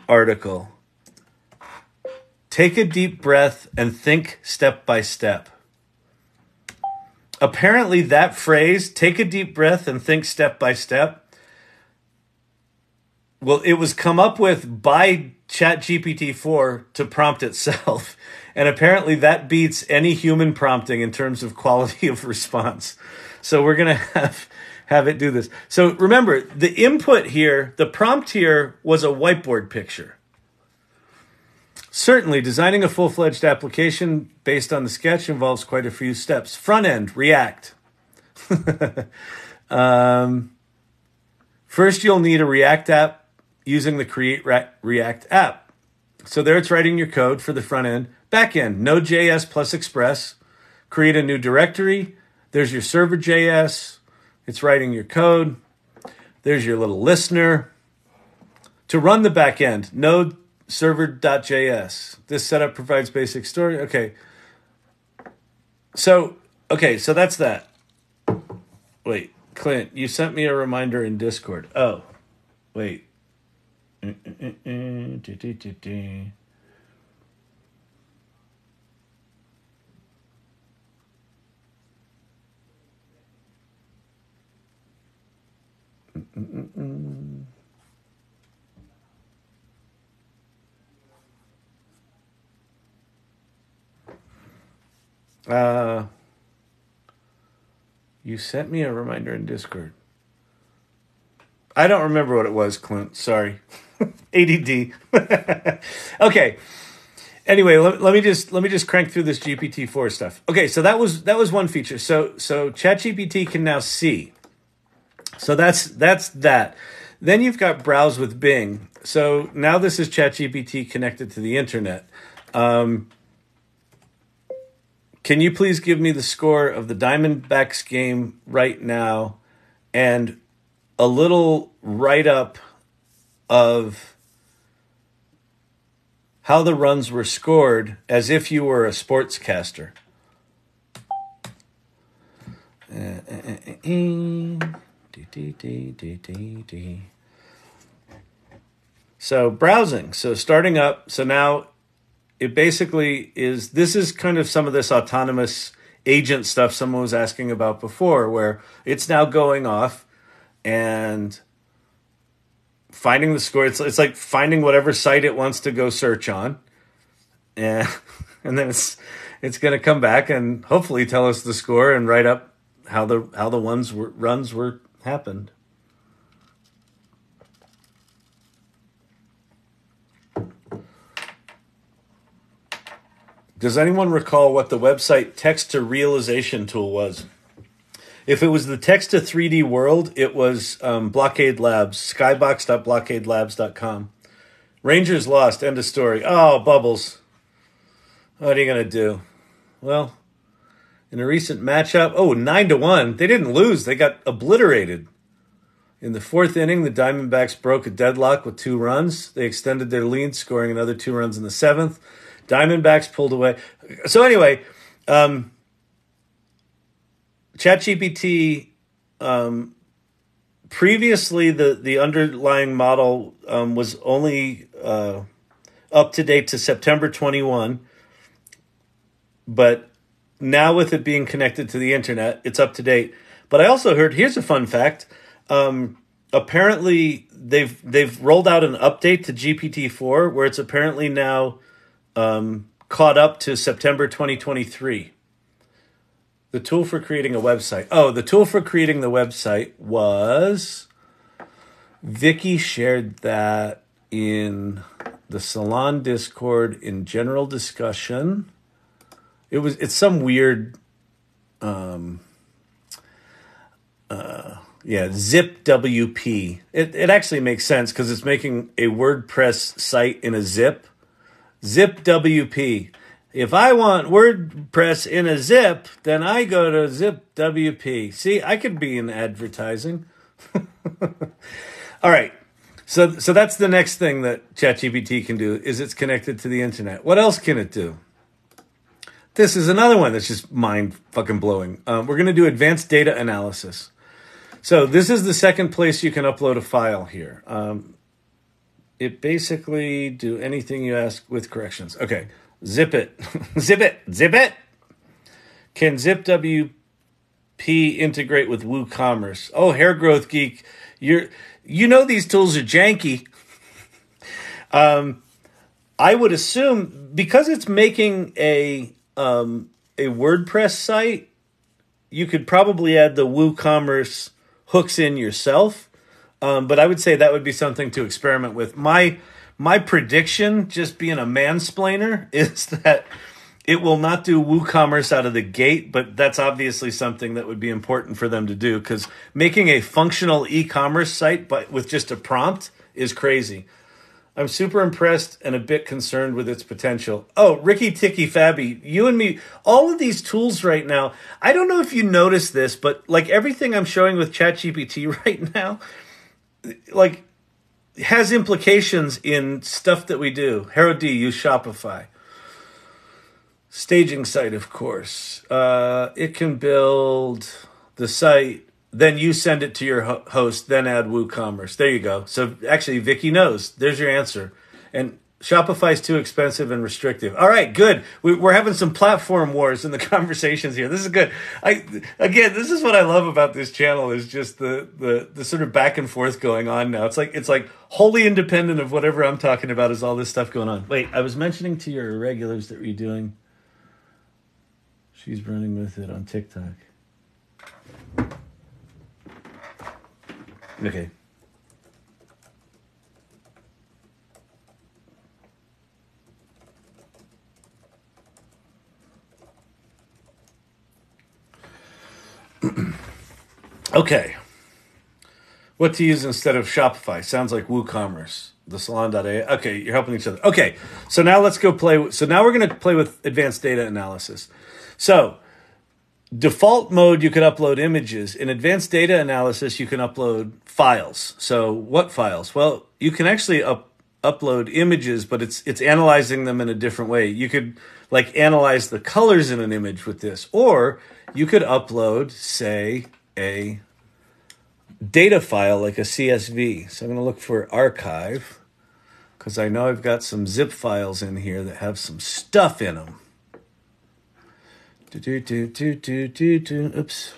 article. Take a deep breath and think step by step. Apparently that phrase, take a deep breath and think step by step, well, it was come up with by ChatGPT 4 to prompt itself. And apparently that beats any human prompting in terms of quality of response. So we're going to have it do this. So remember, the input here, the prompt here was a whiteboard picture. Certainly, designing a full-fledged application based on the sketch involves quite a few steps. Front end, React. First, you'll need a React app using the Create React app. So there it's writing your code for the front end. Back end, Node.js plus Express. Create a new directory. There's your server.js. It's writing your code. There's your little listener. To run the back end, Node server.js. This setup provides basic storage. Okay, so that's that. Wait, Clint, you sent me a reminder in Discord. Oh, wait. You sent me a reminder in Discord. I don't remember what it was, Clint. Sorry. ADD. Okay. Anyway, let me just crank through this GPT-4 stuff. Okay, so that was one feature. So ChatGPT can now see. So that's that. Then you've got browse with Bing. So now this is ChatGPT connected to the internet. Can you please give me the score of the Diamondbacks game right now and a little write-up of how the runs were scored as if you were a sportscaster? So browsing. So starting up. So now it basically is, this is kind of some of this autonomous agent stuff someone was asking about before, where it's now going off and finding the score. It's like finding whatever site it wants to go search on. And then it's going to come back and hopefully tell us the score and write up how the runs were happened. Does anyone recall what the website text-to-realization tool was? If it was the text-to-3D world, it was Blockade Labs, skybox.blockadelabs.com. Rangers lost, end of story. Oh, Bubbles. What are you going to do? Well, in a recent matchup, 9-1. They didn't lose. They got obliterated. In the fourth inning, the Diamondbacks broke a deadlock with 2 runs. They extended their lead, scoring another 2 runs in the 7th. Diamondbacks pulled away. So anyway, ChatGPT, previously the underlying model was only up to date to September 21, but now with it being connected to the internet, it's up to date. But I also heard, here's a fun fact. Apparently they've rolled out an update to GPT-4 where it's apparently now caught up to September 2023. The tool for creating a website. Oh, the tool for creating the website was... Vicky shared that in the Salon Discord in general discussion. It's some weird... zip WP. It actually makes sense because it's making a WordPress site in a zip. Zip WP. If I want WordPress in a zip, then I go to Zip WP. See, I could be in advertising. All right. So that's the next thing that ChatGPT can do is it's connected to the internet. What else can it do? This is another one that's just mind fucking blowing. We're going to do advanced data analysis. So this is the second place you can upload a file here. It basically do anything you ask with corrections. Okay, zip it. Zip it. Can Zip WP integrate with WooCommerce? Oh, Hair Growth Geek, you know these tools are janky. I would assume because it's making a WordPress site, you could probably add the WooCommerce hooks in yourself. But I would say that would be something to experiment with. My prediction, just being a mansplainer, is that it will not do WooCommerce out of the gate, but that's obviously something that would be important for them to do because making a functional e-commerce site but with just a prompt is crazy. I'm super impressed and a bit concerned with its potential. Oh, Ricky Ticky Fabby, you and me, all of these tools right now, I don't know if you noticed this, but like everything I'm showing with ChatGPT right now, like has implications in stuff that we do. Hero D, use Shopify. Staging site, of course. It can build the site, then you send it to your host, then add WooCommerce. There you go. So actually, Vicky knows. There's your answer. And Shopify's too expensive and restrictive. All right, good. We're having some platform wars in the conversations here. This is good. Again, this is what I love about this channel is just the sort of back and forth going on now. It's like wholly independent of whatever I'm talking about is all this stuff going on. Wait, I was mentioning to your irregulars that we're doing. She's running with it on TikTok. Okay. Okay. What to use instead of Shopify? Sounds like WooCommerce. The salon.ai. Okay, you're helping each other. Okay, so now let's go play. So now we're going to play with advanced data analysis. So default mode, you can upload images. In advanced data analysis, you can upload files. So what files? Well, you can actually upload images, but it's analyzing them in a different way. You could like analyze the colors in an image with this, or you could upload, say, a data file like a CSV. So I'm going to look for archive because I know I've got some zip files in here that have some stuff in them. Oops.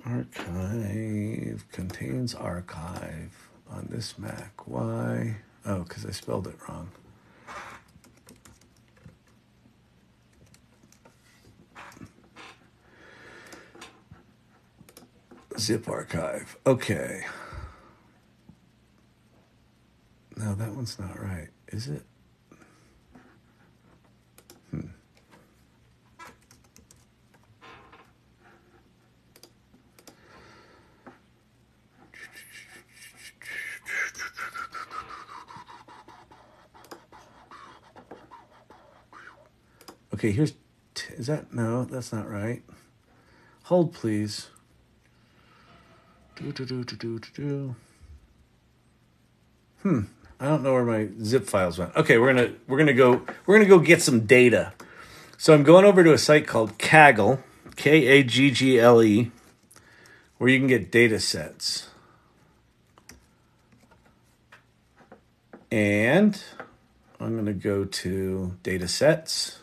Archive contains archive on this Mac. Why? Oh, because I spelled it wrong. Zip archive. Okay. No, that one's not right. Is it? Okay, here's... Is that... No, that's not right. Hold, please. I don't know where my zip files went. Okay, we're gonna go get some data. So I'm going over to a site called Kaggle, Kaggle, where you can get data sets. And I'm going to go to data sets,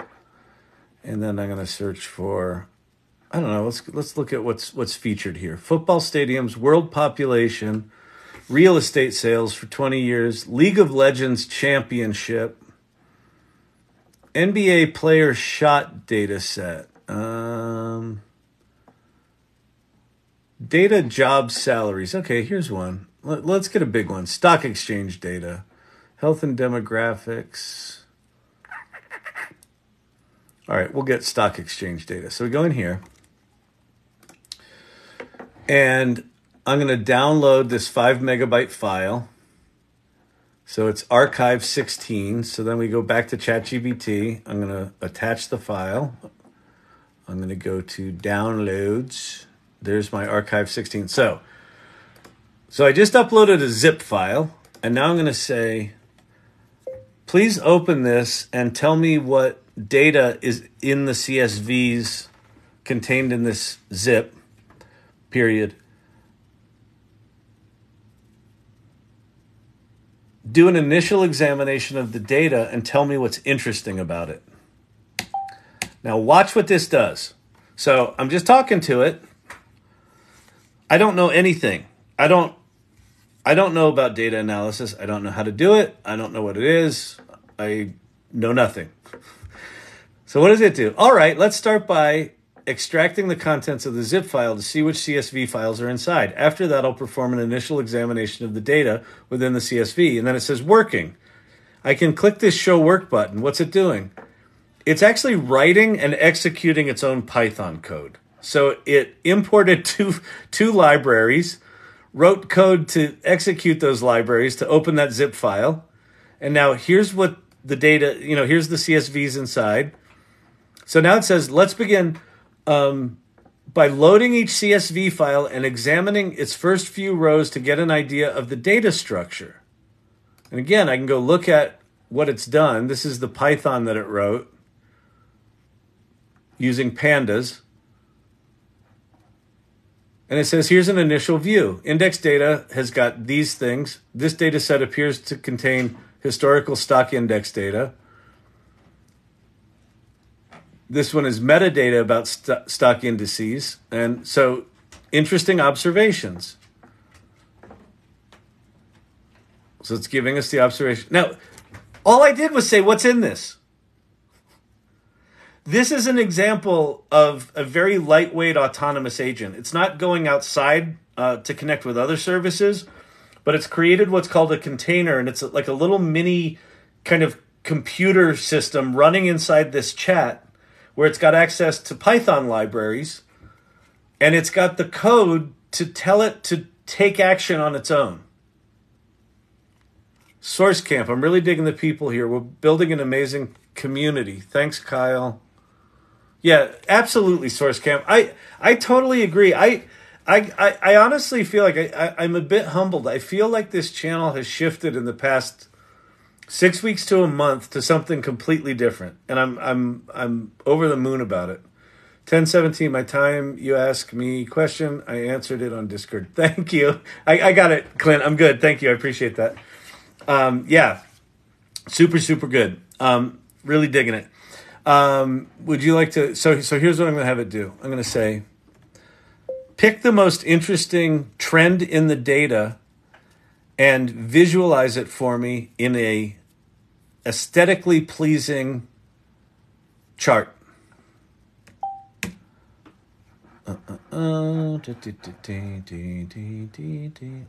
and then I'm going to search for, I don't know, let's look at what's featured here. Football stadiums, world population, real estate sales for 20 years, League of Legends championship, NBA player shot data set, data job salaries. Okay, here's one. Let's get a big one. Stock exchange data, health and demographics. All right, we'll get stock exchange data. So we go in here, and I'm going to download this 5 megabyte file. So it's archive 16. So then we go back to ChatGPT. I'm going to attach the file. I'm going to go to downloads. There's my archive 16. So I just uploaded a zip file, and now I'm going to say, please open this and tell me what data is in the CSVs contained in this zip, period. Do an initial examination of the data and tell me what's interesting about it. Now watch what this does. So I'm just talking to it. I don't know anything. I don't know about data analysis. I don't know how to do it. I don't know what it is. I know nothing. So what does it do? All right, let's start by extracting the contents of the zip file to see which CSV files are inside. After that, I'll perform an initial examination of the data within the CSV. And then it says working. I can click this show work button. What's it doing? It's actually writing and executing its own Python code. So it imported two libraries, wrote code to execute those libraries to open that zip file. And now here's what the data, here's the CSVs inside. So now it says, let's begin by loading each CSV file and examining its first few rows to get an idea of the data structure. And again, I can go look at what it's done. This is the Python that it wrote using pandas. And it says, here's an initial view. Index data has got these things. This data set appears to contain historical stock index data. This one is metadata about stock indices. And so interesting observations. So it's giving us the observation. Now, all I did was say, what's in this? This is an example of a very lightweight autonomous agent. It's not going outside to connect with other services, but it's created what's called a container, and it's like a little mini kind of computer system running inside this chat where it's got access to Python libraries, and it's got the code to tell it to take action on its own. Source Camp, I'm really digging the people here. We're building an amazing community. Thanks, Kyle. Yeah, absolutely, Source Camp. I totally agree. I honestly feel like I'm a bit humbled. I feel like this channel has shifted in the past 6 weeks to a month to something completely different, and I'm over the moon about it. 10:17, my time. You ask me question. I answered it on Discord. Thank you. I got it, Clint. I'm good. Thank you. I appreciate that. Yeah, super good. Really digging it. Would you like to, so here's what I'm going to have it do. I'm going to say, pick the most interesting trend in the data and visualize it for me in a aesthetically pleasing chart.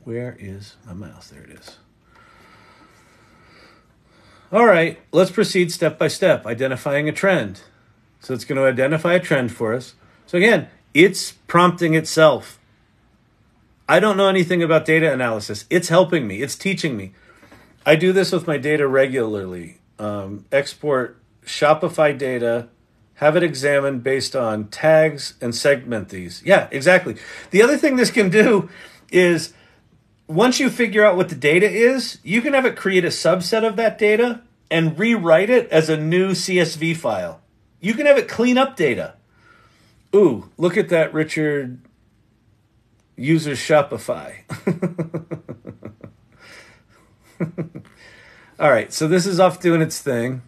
Where is my mouse? There it is. All right, let's proceed step by step, identifying a trend. So it's going to identify a trend for us. So again, it's prompting itself. I don't know anything about data analysis. It's helping me. It's teaching me. I do this with my data regularly. Export Shopify data, have it examined based on tags, and segment these. Yeah, exactly. The other thing this can do is, once you figure out what the data is, you can have it create a subset of that data and rewrite it as a new CSV file. You can have it clean up data. Ooh, look at that, Richard. Uses Shopify. All right, so this is off doing its thing.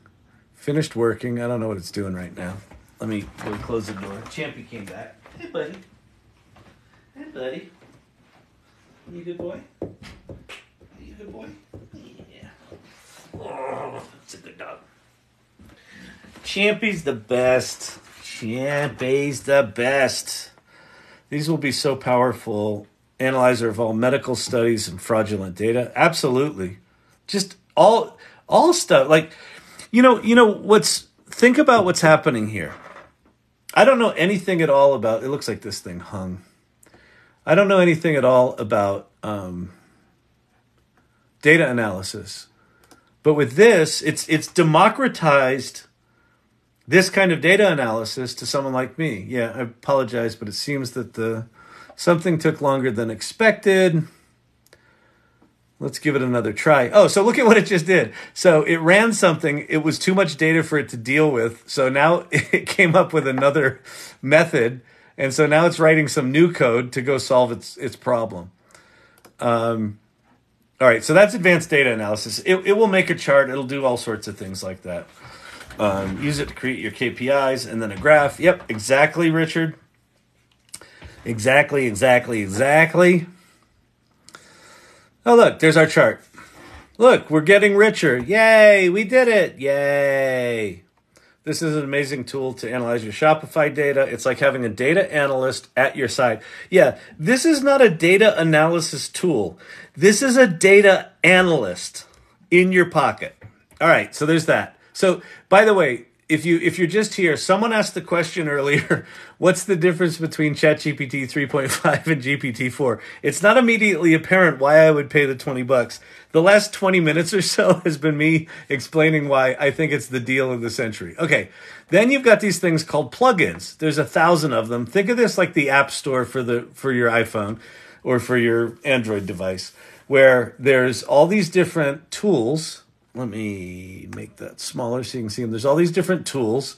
Finished working. I don't know what it's doing right now. Let me go close the door. Champy came back. Hey, buddy. Hey, buddy. You a good boy? You a good boy? Yeah. Oh, that's a good dog. Champy's the best. Champy's the best. These will be so powerful. Analyzer of all medical studies and fraudulent data. Absolutely. Just all stuff. Like, think about what's happening here. I don't know anything at all about, it looks like this thing hung. I don't know anything at all about data analysis. But with this, it's democratized this kind of data analysis to someone like me. Yeah, I apologize, but it seems that something took longer than expected. Let's give it another try. Oh, so look at what it just did. So it ran something. It was too much data for it to deal with. So now it came up with another method. And so now it's writing some new code to go solve its problem. All right, so that's advanced data analysis. It will make a chart. It'll do all sorts of things like that. Use it to create your KPIs and then a graph. Yep, exactly, Richard. Exactly. Oh, look, there's our chart. Look, we're getting richer. Yay, we did it. Yay. This is an amazing tool to analyze your Shopify data. It's like having a data analyst at your side. Yeah, this is not a data analysis tool. This is a data analyst in your pocket. All right, so there's that. So, by the way, if you're just here, someone asked the question earlier, what's the difference between ChatGPT 3.5 and GPT-4? It's not immediately apparent why I would pay the $20. The last 20 minutes or so has been me explaining why I think it's the deal of the century. Okay, then you've got these things called plugins. There's 1,000 of them. Think of this like the App Store for your iPhone or for your Android device, where there's all these different tools. Let me make that smaller so you can see them. There's all these different tools.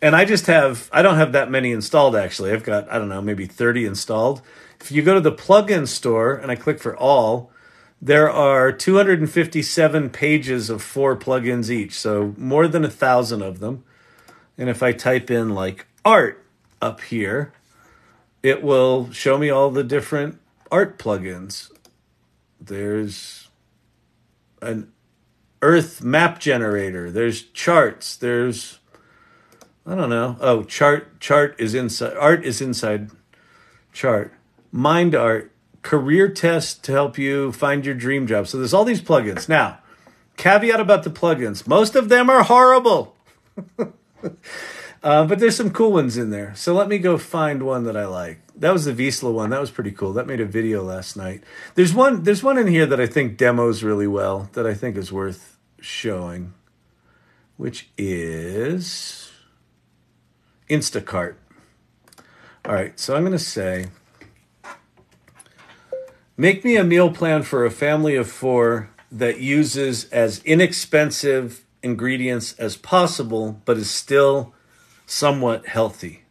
And I don't have that many installed, actually. I've got, I don't know, maybe 30 installed. If you go to the plugin store and I click for all, there are 257 pages of 4 plugins each. So more than 1,000 of them. And if I type in like art up here, it will show me all the different art plugins. There's an Earth map generator. There's charts. There's, I don't know. Oh, chart is inside. Art is inside chart. Mind art. Career test to help you find your dream job. So there's all these plugins. Now, caveat about the plugins. Most of them are horrible. But there's some cool ones in there. So let me go find one that I like. That was the Vizsla one. That was pretty cool. That made a video last night. There's one in here that I think demos really well, that I think is worth showing, which is Instacart. All right, so I'm going to say, make me a meal plan for a family of 4 that uses as inexpensive ingredients as possible, but is still somewhat healthy.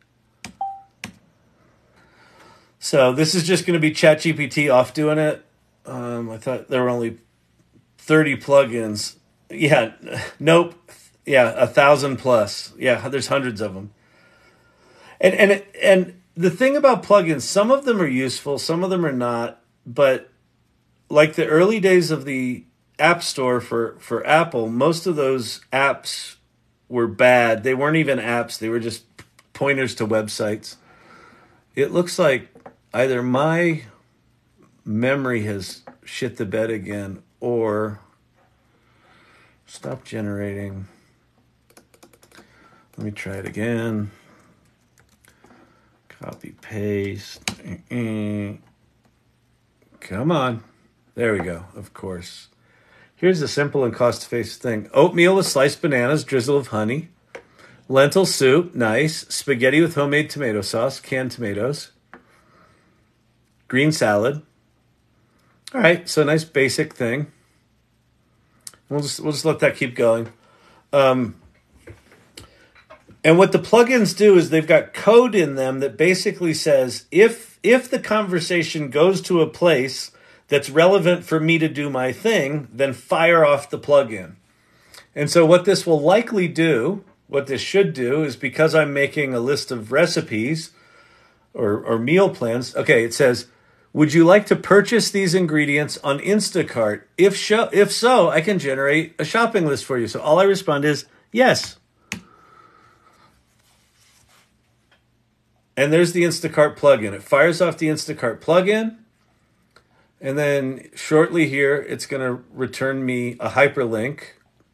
So this is just going to be ChatGPT off doing it. I thought there were only 30 plugins. Yeah, nope. Yeah, 1,000 plus. Yeah, there's hundreds of them. And the thing about plugins, some of them are useful, some of them are not. But like the early days of the App Store for Apple, most of those apps were bad. They weren't even apps. They were just pointers to websites. It looks like either my memory has shit the bed again or stop generating. Let me try it again. Copy, paste. Come on. There we go, of course. Here's a simple and cost-effective thing. Oatmeal with sliced bananas, drizzle of honey. Lentil soup, nice. Spaghetti with homemade tomato sauce, canned tomatoes. Green salad. All right, so a nice basic thing. We'll just let that keep going. And what the plugins do is they've got code in them that basically says if the conversation goes to a place that's relevant for me to do my thing, then fire off the plugin. And so what this will likely do, what this should do, is because I'm making a list of recipes or meal plans. Okay, it says, would you like to purchase these ingredients on Instacart? If so, I can generate a shopping list for you. So all I respond is yes. And there's the Instacart plugin. It fires off the Instacart plugin. And then shortly here, it's going to return me a hyperlink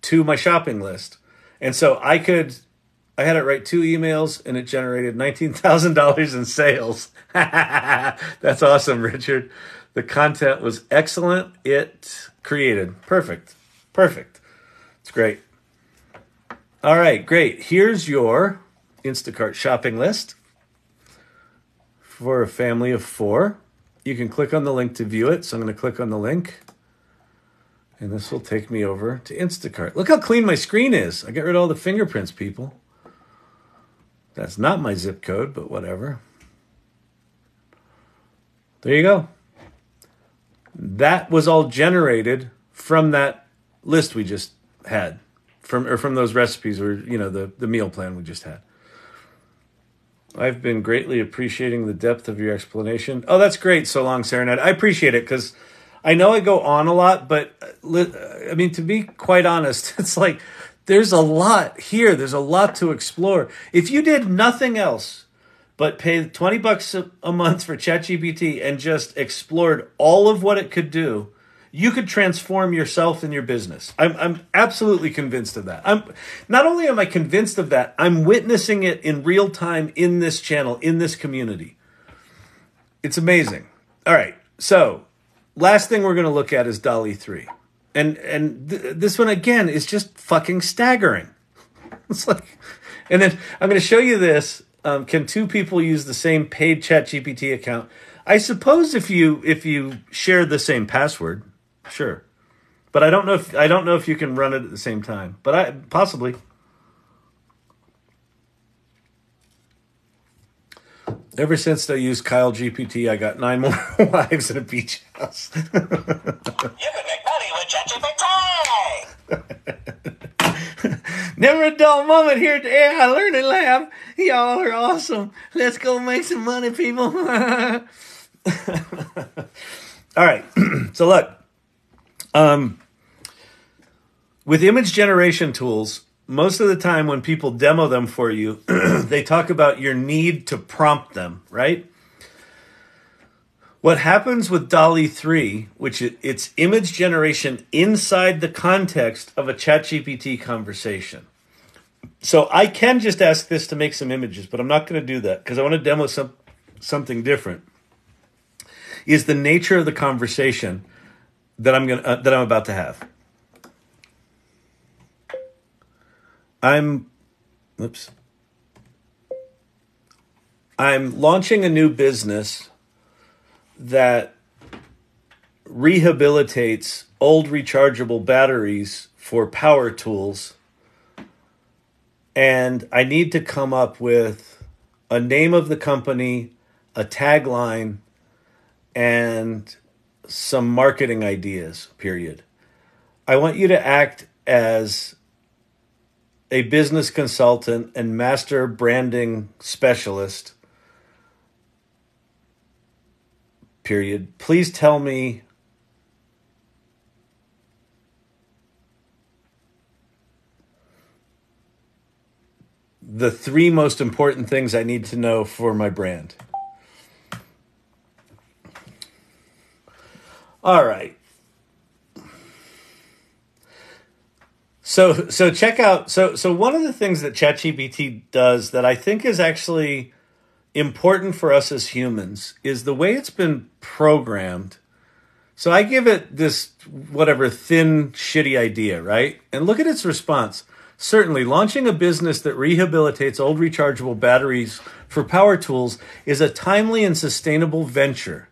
to my shopping list. And so I had it write 2 emails and it generated $19,000 in sales. That's awesome, Richard. The content was excellent. It created. Perfect. It's great. All right, great. Here's your Instacart shopping list for a family of 4. You can click on the link to view it. So I'm going to click on the link. And this will take me over to Instacart. Look how clean my screen is. I got rid of all the fingerprints, people. That's not my zip code, but whatever. There you go. That was all generated from that list we just had. From those recipes or, the meal plan we just had. I've been greatly appreciating the depth of your explanation. Oh, that's great. So long, Serenade. I appreciate it because I know I go on a lot, but I mean, to be quite honest, it's like there's a lot here. There's a lot to explore. If you did nothing else but pay $20 a month for ChatGPT and just explored all of what it could do, you could transform yourself and your business. I'm absolutely convinced of that. Not only am I convinced of that, I'm witnessing it in real time in this channel, in this community. It's amazing. All right, so last thing we're going to look at is DALL-E 3. And this one, again, is just fucking staggering. It's like, and then I'm going to show you this. Can 2 people use the same paid ChatGPT account? I suppose if you share the same password, sure. But I don't know if you can run it at the same time. But possibly. Ever since I used Kyle GPT, I got 9 more wives and a beach house. You can make money with ChatGPT. Never a dull moment here at the AI Learning Lab. Y'all are awesome. Let's go make some money, people. All right. So look, with image generation tools, most of the time when people demo them for you, they talk about your need to prompt them, right? What happens with DALL-E 3, which it's image generation inside the context of a ChatGPT conversation. So I can just ask this to make some images, but I'm not going to do that because I want to demo something different. Is the nature of the conversation that I'm about to have. I'm launching a new business that rehabilitates old rechargeable batteries for power tools. And I need to come up with a name of the company, a tagline, and some marketing ideas, period. I want you to act as a business consultant and master branding specialist, period. Please tell me the 3 most important things I need to know for my brand. All right. So check out. So one of the things that ChatGPT does that I think is actually important for us as humans is the way it's been programmed. So I give it this whatever thin, shitty idea, right? And look at its response. Certainly, launching a business that rehabilitates old rechargeable batteries for power tools is a timely and sustainable venture.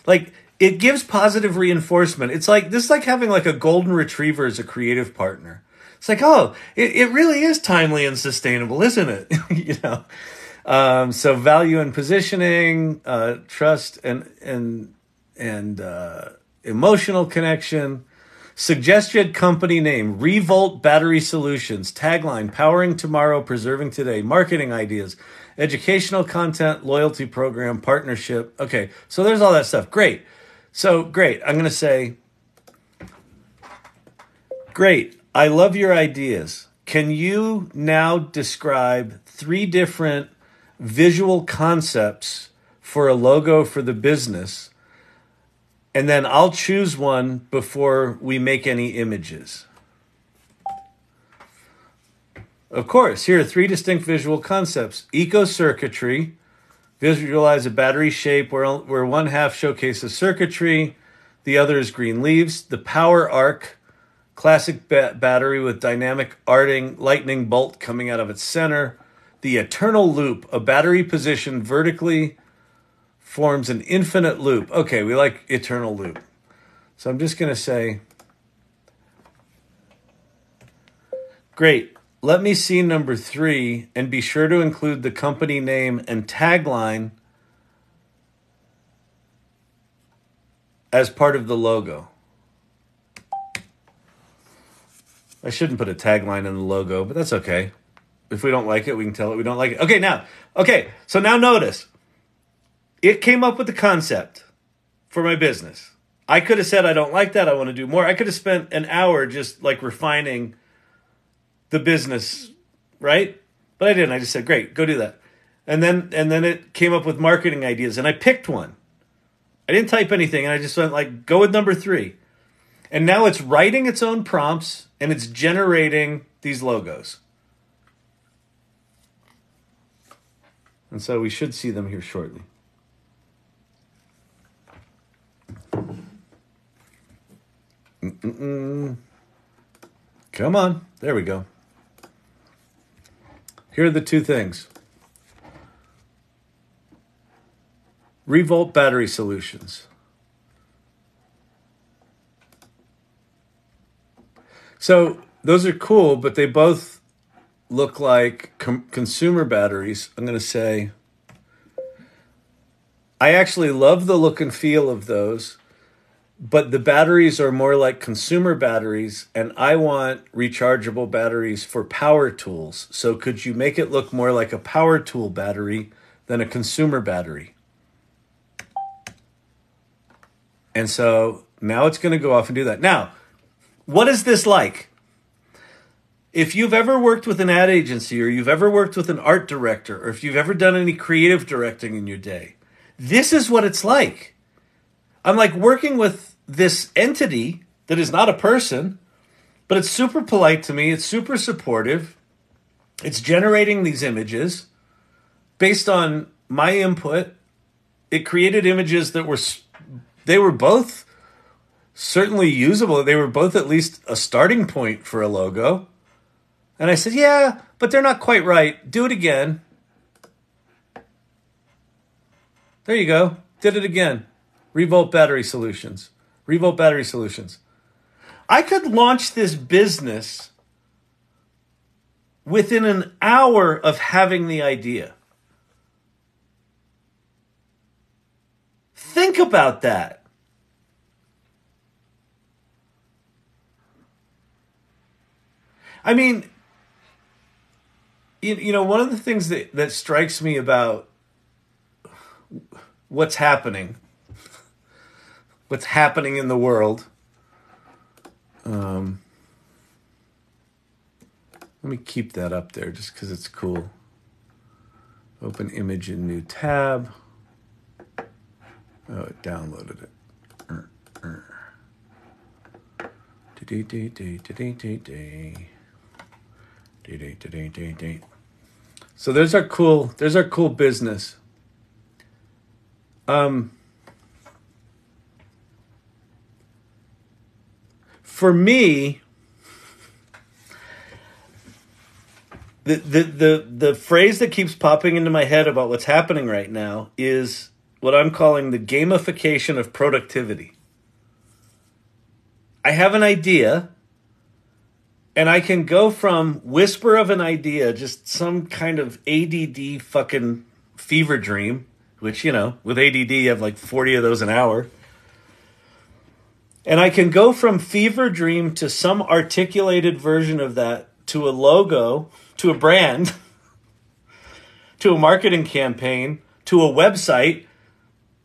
Like, it gives positive reinforcement. It's like, this is like having like a golden retriever as a creative partner. It's like, oh, it really is timely and sustainable, isn't it? You know? So value and positioning, trust and emotional connection. Suggested company name, Revolt Battery Solutions. Tagline, powering tomorrow, preserving today. Marketing ideas, educational content, loyalty program, partnership. Okay, so there's all that stuff. Great. So, great. I'm going to say, great. I love your ideas. Can you now describe 3 different visual concepts for a logo for the business? And then I'll choose one before we make any images. Of course, here are 3 distinct visual concepts. Eco-circuitry, visualize a battery shape where one half showcases circuitry, the other is green leaves. The power arc, classic battery with dynamic arcing lightning bolt coming out of its center. The eternal loop, a battery positioned vertically forms an infinite loop. Okay, we like eternal loop. So I'm just going to say, great. Let me see number 3 and be sure to include the company name and tagline as part of the logo. I shouldn't put a tagline in the logo, but that's okay. If we don't like it, we can tell it we don't like it. So now notice. It came up with the concept for my business. I could have said, I don't like that. I want to do more. I could have spent an hour just like refining the business, right? But I didn't. I just said, great, go do that. And then it came up with marketing ideas and I picked one. I didn't type anything and I just went like, go with number 3. And now it's writing its own prompts and it's generating these logos. And so we should see them here shortly. Come on. There we go. Here are the 2 things. Revolt Battery Solutions. So those are cool, but they both look like consumer batteries. I'm going to say, I actually love the look and feel of those. But the batteries are more like consumer batteries, and I want rechargeable batteries for power tools. So could you make it look more like a power tool battery than a consumer battery? And so now it's going to go off and do that. Now, what is this like? If you've ever worked with an ad agency or you've ever worked with an art director or if you've ever done any creative directing in your day, this is what it's like. I'm like working with this entity that is not a person, but it's super polite to me. It's super supportive. It's generating these images based on my input. It created images that they were both certainly usable. They were both at least a starting point for a logo. And I said, yeah, but they're not quite right. Do it again. There you go. Did it again. Revolt Battery Solutions. Revolt Battery Solutions. I could launch this business within an hour of having the idea. Think about that. I mean, you know, one of the things that strikes me about what's happening in the world. Let me keep that up there just because it's cool. Open image in new tab. Oh, it downloaded it. So there's our cool business. For me, the phrase that keeps popping into my head about what's happening right now is what I'm calling the gamification of productivity. I have an idea, and I can go from whisper of an idea, just some kind of ADD fucking fever dream, which, you know, with ADD you have like 40 of those an hour, And I can go from fever dream to some articulated version of that, to a logo, to a brand, to a marketing campaign, to a website,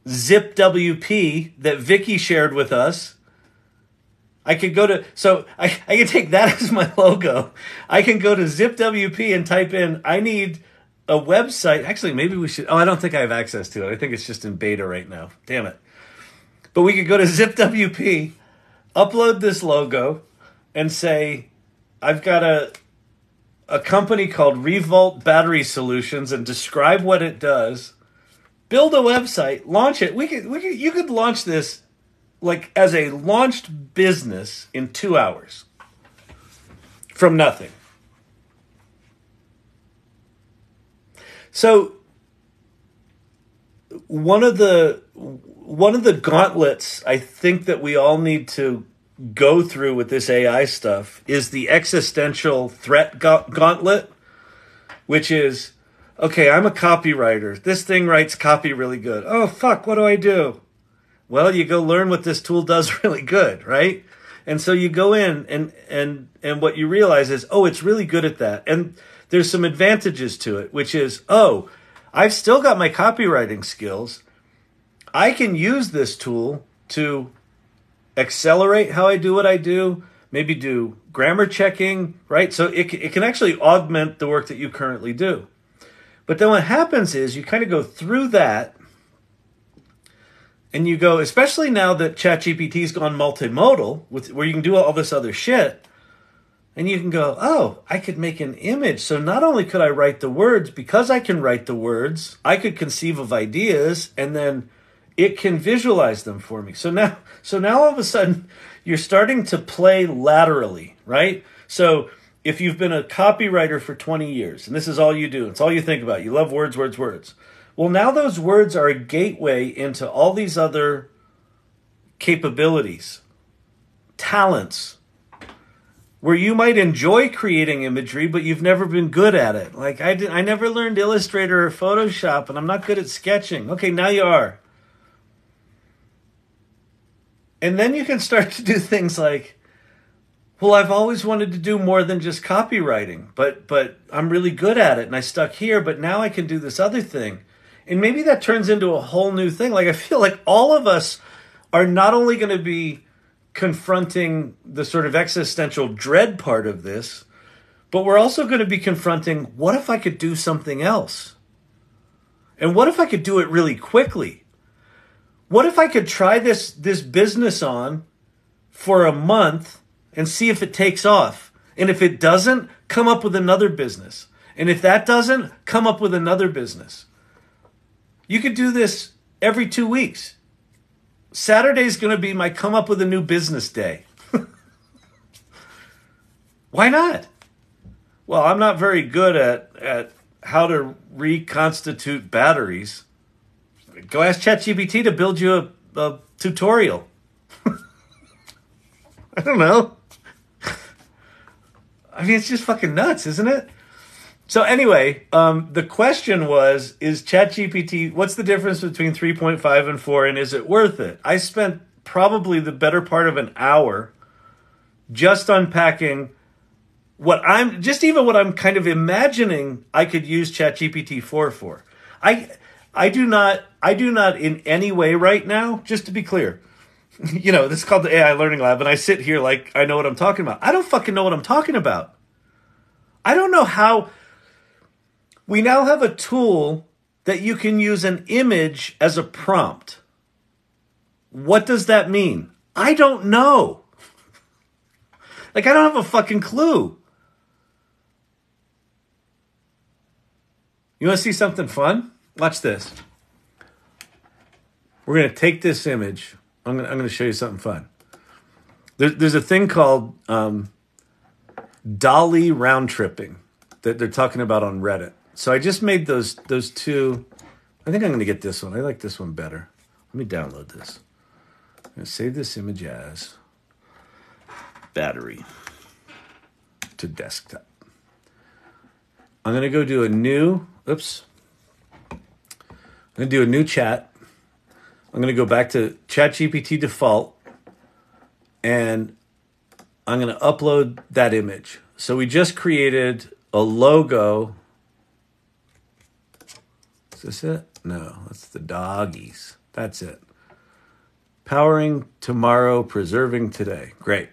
ZipWP, that Vicky shared with us. I could go to, so I can take that as my logo. I can go to ZipWP and type in, I need a website. Actually, maybe we should, I don't think I have access to it. I think it's just in beta right now. Damn it. But we could go to ZipWP, upload this logo, and say, I've got a company called Revolt Battery Solutions, and describe what it does. Build a website, launch it. You could launch this like as a launched business in 2 hours from nothing. So one of the gauntlets I think that we all need to go through with this AI stuff is the existential threat gauntlet, which is, okay, I'm a copywriter. This thing writes copy really good. Oh, fuck, what do I do? Well, you go learn what this tool does really good, right? And so you go in and what you realize is, oh, it's really good at that. And there's some advantages to it, which is, oh, I've still got my copywriting skills. I can use this tool to accelerate how I do what I do, maybe do grammar checking, right? So it can actually augment the work that you currently do. But then what happens is you kind of go through that and you go, especially now that ChatGPT's gone multimodal, where you can do all this other shit, and you can go, oh, I could make an image. So not only could I write the words, because I can write the words, I could conceive of ideas, and then it can visualize them for me. So now all of a sudden, you're starting to play laterally, right? So if you've been a copywriter for 20 years, and this is all you do, it's all you think about, you love words, words, words. Well, now those words are a gateway into all these other capabilities, talents, where you might enjoy creating imagery, but you've never been good at it. Like I never learned Illustrator or Photoshop, and I'm not good at sketching. Okay, now you are. And then you can start to do things like, well, I've always wanted to do more than just copywriting, but I'm really good at it, and I stuck here, but now I can do this other thing. And maybe that turns into a whole new thing. Like I feel like all of us are not only going to be confronting the sort of existential dread part of this, but we're also going to be confronting, what if I could do something else? And what if I could do it really quickly? What if I could try this business on for a month and see if it takes off? And if it doesn't, come up with another business. And if that doesn't, come up with another business. You could do this every 2 weeks. Saturday's going to be my come up with a new business day. Why not? Well, I'm not very good at how to reconstitute batteries. Go ask ChatGPT to build you a tutorial. I don't know. I mean, it's just fucking nuts, isn't it? So anyway, the question was, is ChatGPT, what's the difference between 3.5 and 4, and is it worth it? I spent probably the better part of an hour just unpacking what I'm kind of imagining I could use ChatGPT 4 for. I do not in any way right now, just to be clear, this is called the AI Learning Lab, and I sit here like I know what I'm talking about. I don't fucking know what I'm talking about. I don't know how. We now have a tool that you can use an image as a prompt. What does that mean? I don't know. Like, I don't have a fucking clue. You want to see something fun? Watch this. We're going to take this image. I'm going to show you something fun. There's a thing called DALL-E round tripping that they're talking about on Reddit. So I just made those two. I think I'm going to get this one. I like this one better. Let me download this. I'm going to save this image as battery to desktop. I'm going to go do a new, I'm going to do a new chat. I'm going to go back to ChatGPT default. and I'm going to upload that image. So we just created a logo. Is this it? No, that's the doggies. That's it. Powering tomorrow, preserving today. Great.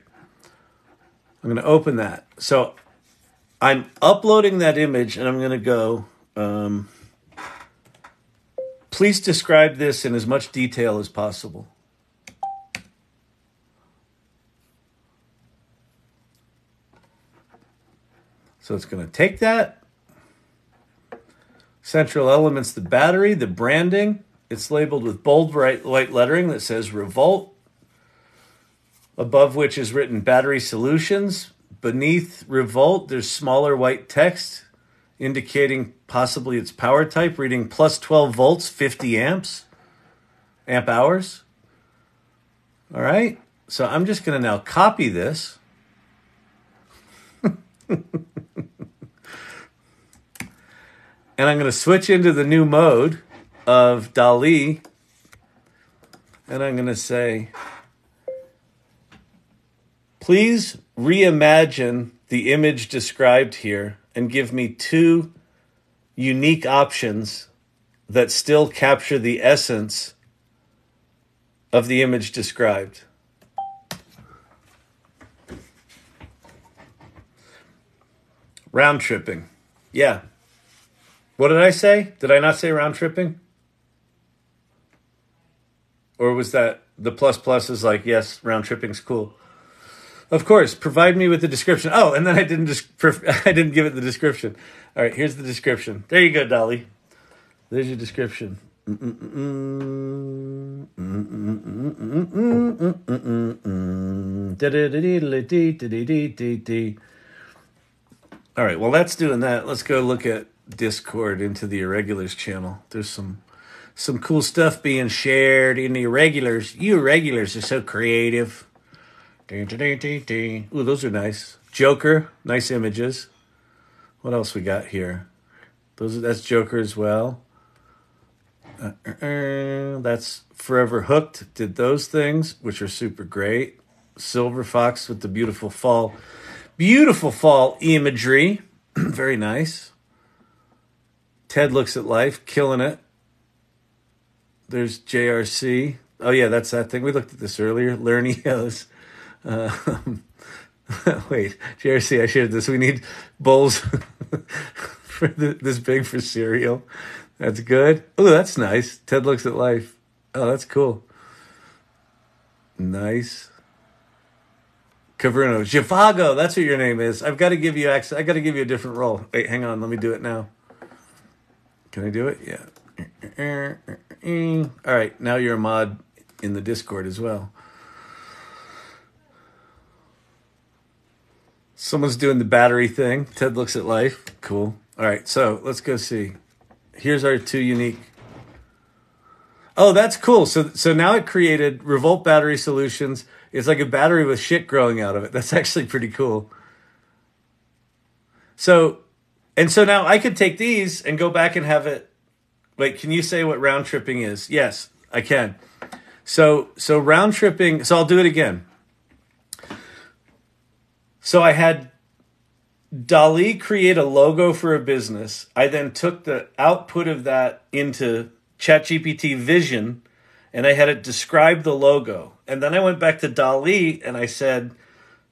I'm going to open that. So I'm uploading that image, and I'm going to go, please describe this in as much detail as possible. So it's going to take that. Central elements, the battery, the branding. It's labeled with bold white lettering that says Revolt, above which is written Battery Solutions. Beneath Revolt, there's smaller white text indicating possibly its power type, reading plus 12 volts, 50 amp hours. All right, so I'm just going to now copy this. And I'm going to switch into the new mode of DALL-E. And I'm going to say, please reimagine the image described here and give me 2 unique options that still capture the essence of the image described. Round tripping. Yeah. What did I say? Did I not say round tripping? Or was that the plus is like, yes, round tripping's cool. Of course, provide me with the description. Oh, and then I didn't give it the description. All right, here's the description. There you go, DALL-E. There's your description. All right, well, that's doing that. Let's go look at Discord into the Irregulars channel. There's some cool stuff being shared in the Irregulars. You Irregulars are so creative. Ooh, those are nice. Joker, nice images. What else we got here? That's Joker as well. That's Forever Hooked. Did those things, which are super great. Silver Fox with the beautiful fall imagery. Very nice. Ted Looks at Life, killing it. There's JRC. Oh, yeah, that's that thing. We looked at this earlier. Lernios. Wait, JRC, I shared this. We need bowls for this big for cereal. That's good. Oh, that's nice. Ted Looks at Life. Oh, that's cool. Nice. Caverno. Jivago, that's what your name is. I've got to give you access. I got to give you a different role. Wait, hang on. Let me do it now. Can I do it? Yeah. All right, now you're a mod in the Discord as well. Someone's doing the battery thing. Ted Looks at Life. Cool. All right, so let's go see. Here's our 2 unique. Oh, that's cool. So now it created Revolt Battery Solutions. It's like a battery with shit growing out of it. That's actually pretty cool. So now I could take these and go back and have it. Wait, can you say what round tripping is? Yes, I can. So round tripping, so I'll do it again. So I had DALL-E create a logo for a business. I then took the output of that into ChatGPT Vision, and I had it describe the logo. And then I went back to DALL-E and I said,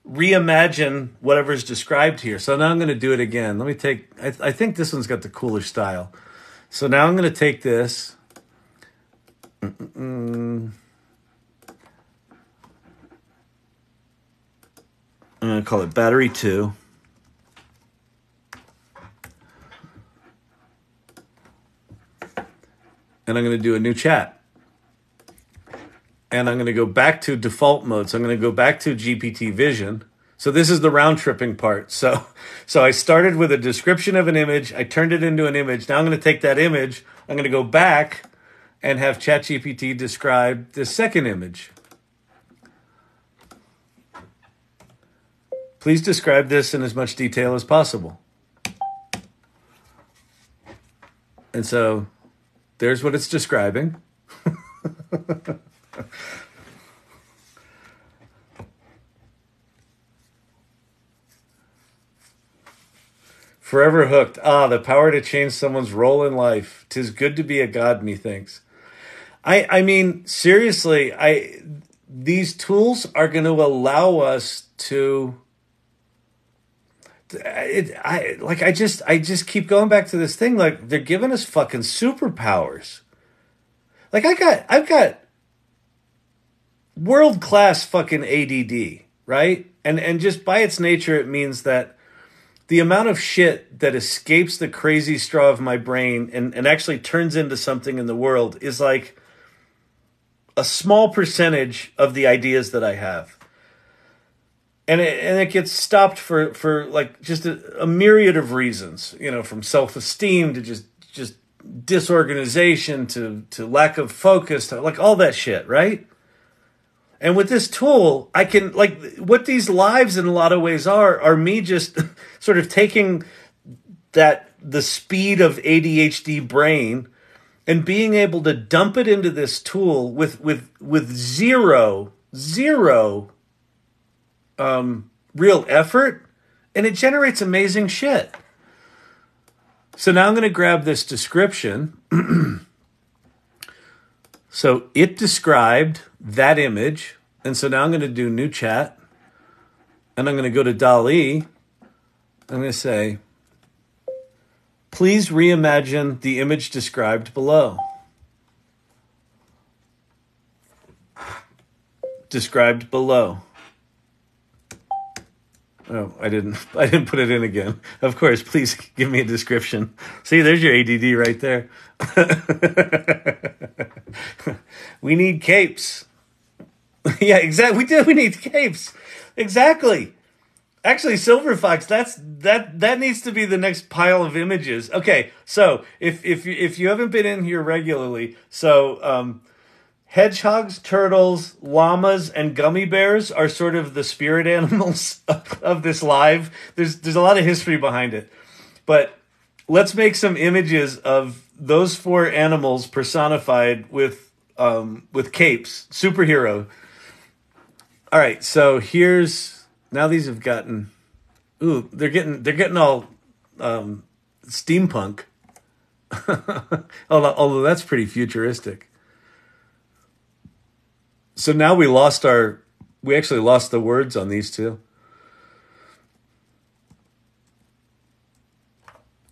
reimagine whatever's described here. So now I'm going to do it again. Let me take, I think this one's got the cooler style. So now I'm going to take this. I'm going to call it Battery 2. And I'm going to do a new chat. And I'm going to go back to default mode. So I'm going to go back to GPT Vision. So this is the round tripping part. So I started with a description of an image. I turned it into an image. Now I'm going to take that image. I'm going to go back and have ChatGPT describe the second image. Please describe this in as much detail as possible. And so there's what it's describing. Forever hooked. Ah, the power to change someone's role in life. 'Tis good to be a god, methinks. I mean, seriously, these tools are going to allow us to. I just keep going back to this thing. Like, they're giving us fucking superpowers. Like, I've got world class fucking ADD, right? And just by its nature, it means that the amount of shit that escapes the crazy straw of my brain and actually turns into something in the world is like a small percentage of the ideas that I have. And it gets stopped for like just a myriad of reasons, you know, from self-esteem to just disorganization to lack of focus, to like all that shit, right? And with this tool, I can, like, what these lives in a lot of ways are me just sort of taking the speed of ADHD brain and being able to dump it into this tool with zero real effort, and it generates amazing shit. So now I'm going to grab this description. So it described that image, and so now I'm going to do new chat, and I'm going to go to DALL-E. I'm going to say, please reimagine the image described below. Described below. Oh, I didn't put it in again. Of course, please give me a description. See, there's your ADD right there. We need capes. Yeah, exactly. We need capes. Exactly. Actually, Silver Fox, that needs to be the next pile of images. Okay, so if you haven't been in here regularly, so hedgehogs, turtles, llamas, and gummy bears are sort of the spirit animals of this live. There's a lot of history behind it. But let's make some images of those four animals personified with capes. Superhero. All right, so now these have gotten, they're getting all steampunk. Although that's pretty futuristic. So now we actually lost the words on these two.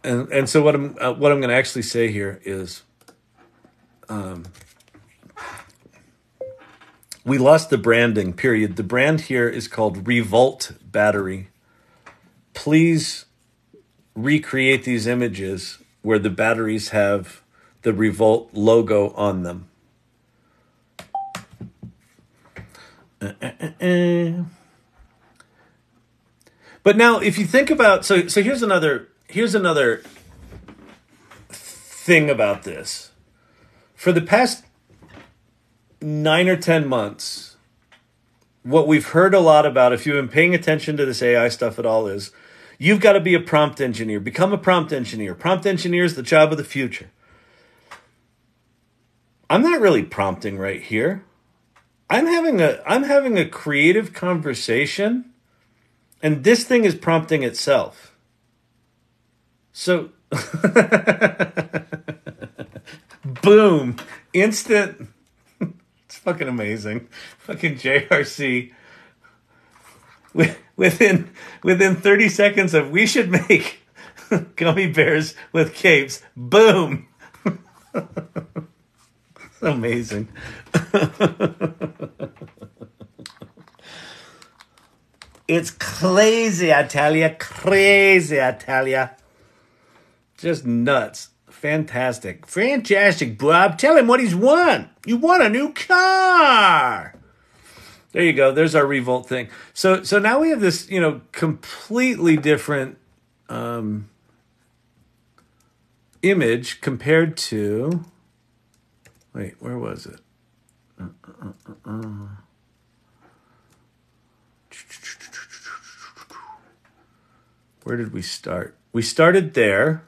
And so what I'm going to actually say here is, we lost the branding, period. The brand here is called Revolt Battery. Please recreate these images where the batteries have the Revolt logo on them. But now, if you think about, so here's another thing about this. For the past 9 or 10 months, what we've heard a lot about, if you've been paying attention to this AI stuff at all, is you've got to be a prompt engineer. Become a prompt engineer. Prompt engineer is the job of the future. I'm not really prompting right here. I'm having a creative conversation, and this thing is prompting itself. So, boom, instant. It's fucking amazing. Fucking JRC. Within 30 seconds of we should make gummy bears with capes. Boom. Amazing. It's crazy, I tell ya. Crazy, I tell ya. Just nuts. Fantastic. Fantastic, Bob. Tell him what he's won. You won a new car. There you go. There's our Revolt thing. So now we have this, completely different image compared to... Wait, where was it? Where did we start? We started there.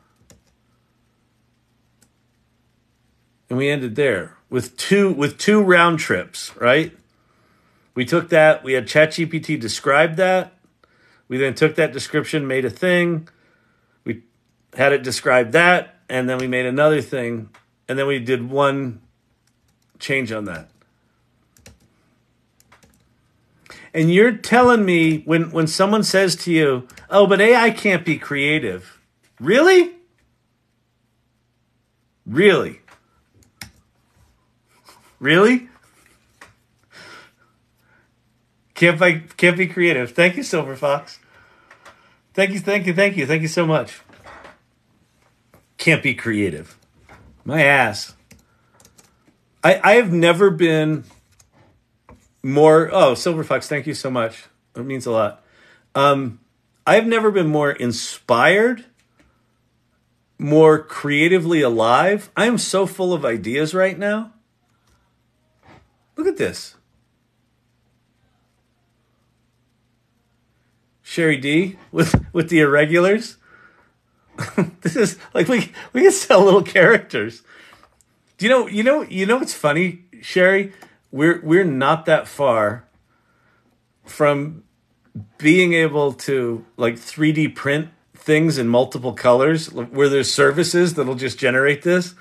And we ended there with two round trips, right? We took that. We had ChatGPT describe that. We then took that description, made a thing. We had it describe that, and then we made another thing, and then we did one change on that. And you're telling me when someone says to you, oh, but AI can't be creative. Really? Really? Really? Can't be creative. Thank you, Silver Fox. Thank you so much. Can't be creative. My ass. I have never been more... Oh, Silver Fox, thank you so much. It means a lot. I have never been more inspired, more creatively alive. I am so full of ideas right now. Look at this. Sherry D with the irregulars. This is like we can sell little characters. Do you know what's funny, Sherry? We're not that far from being able to like 3D print things in multiple colors where there's services that'll just generate this.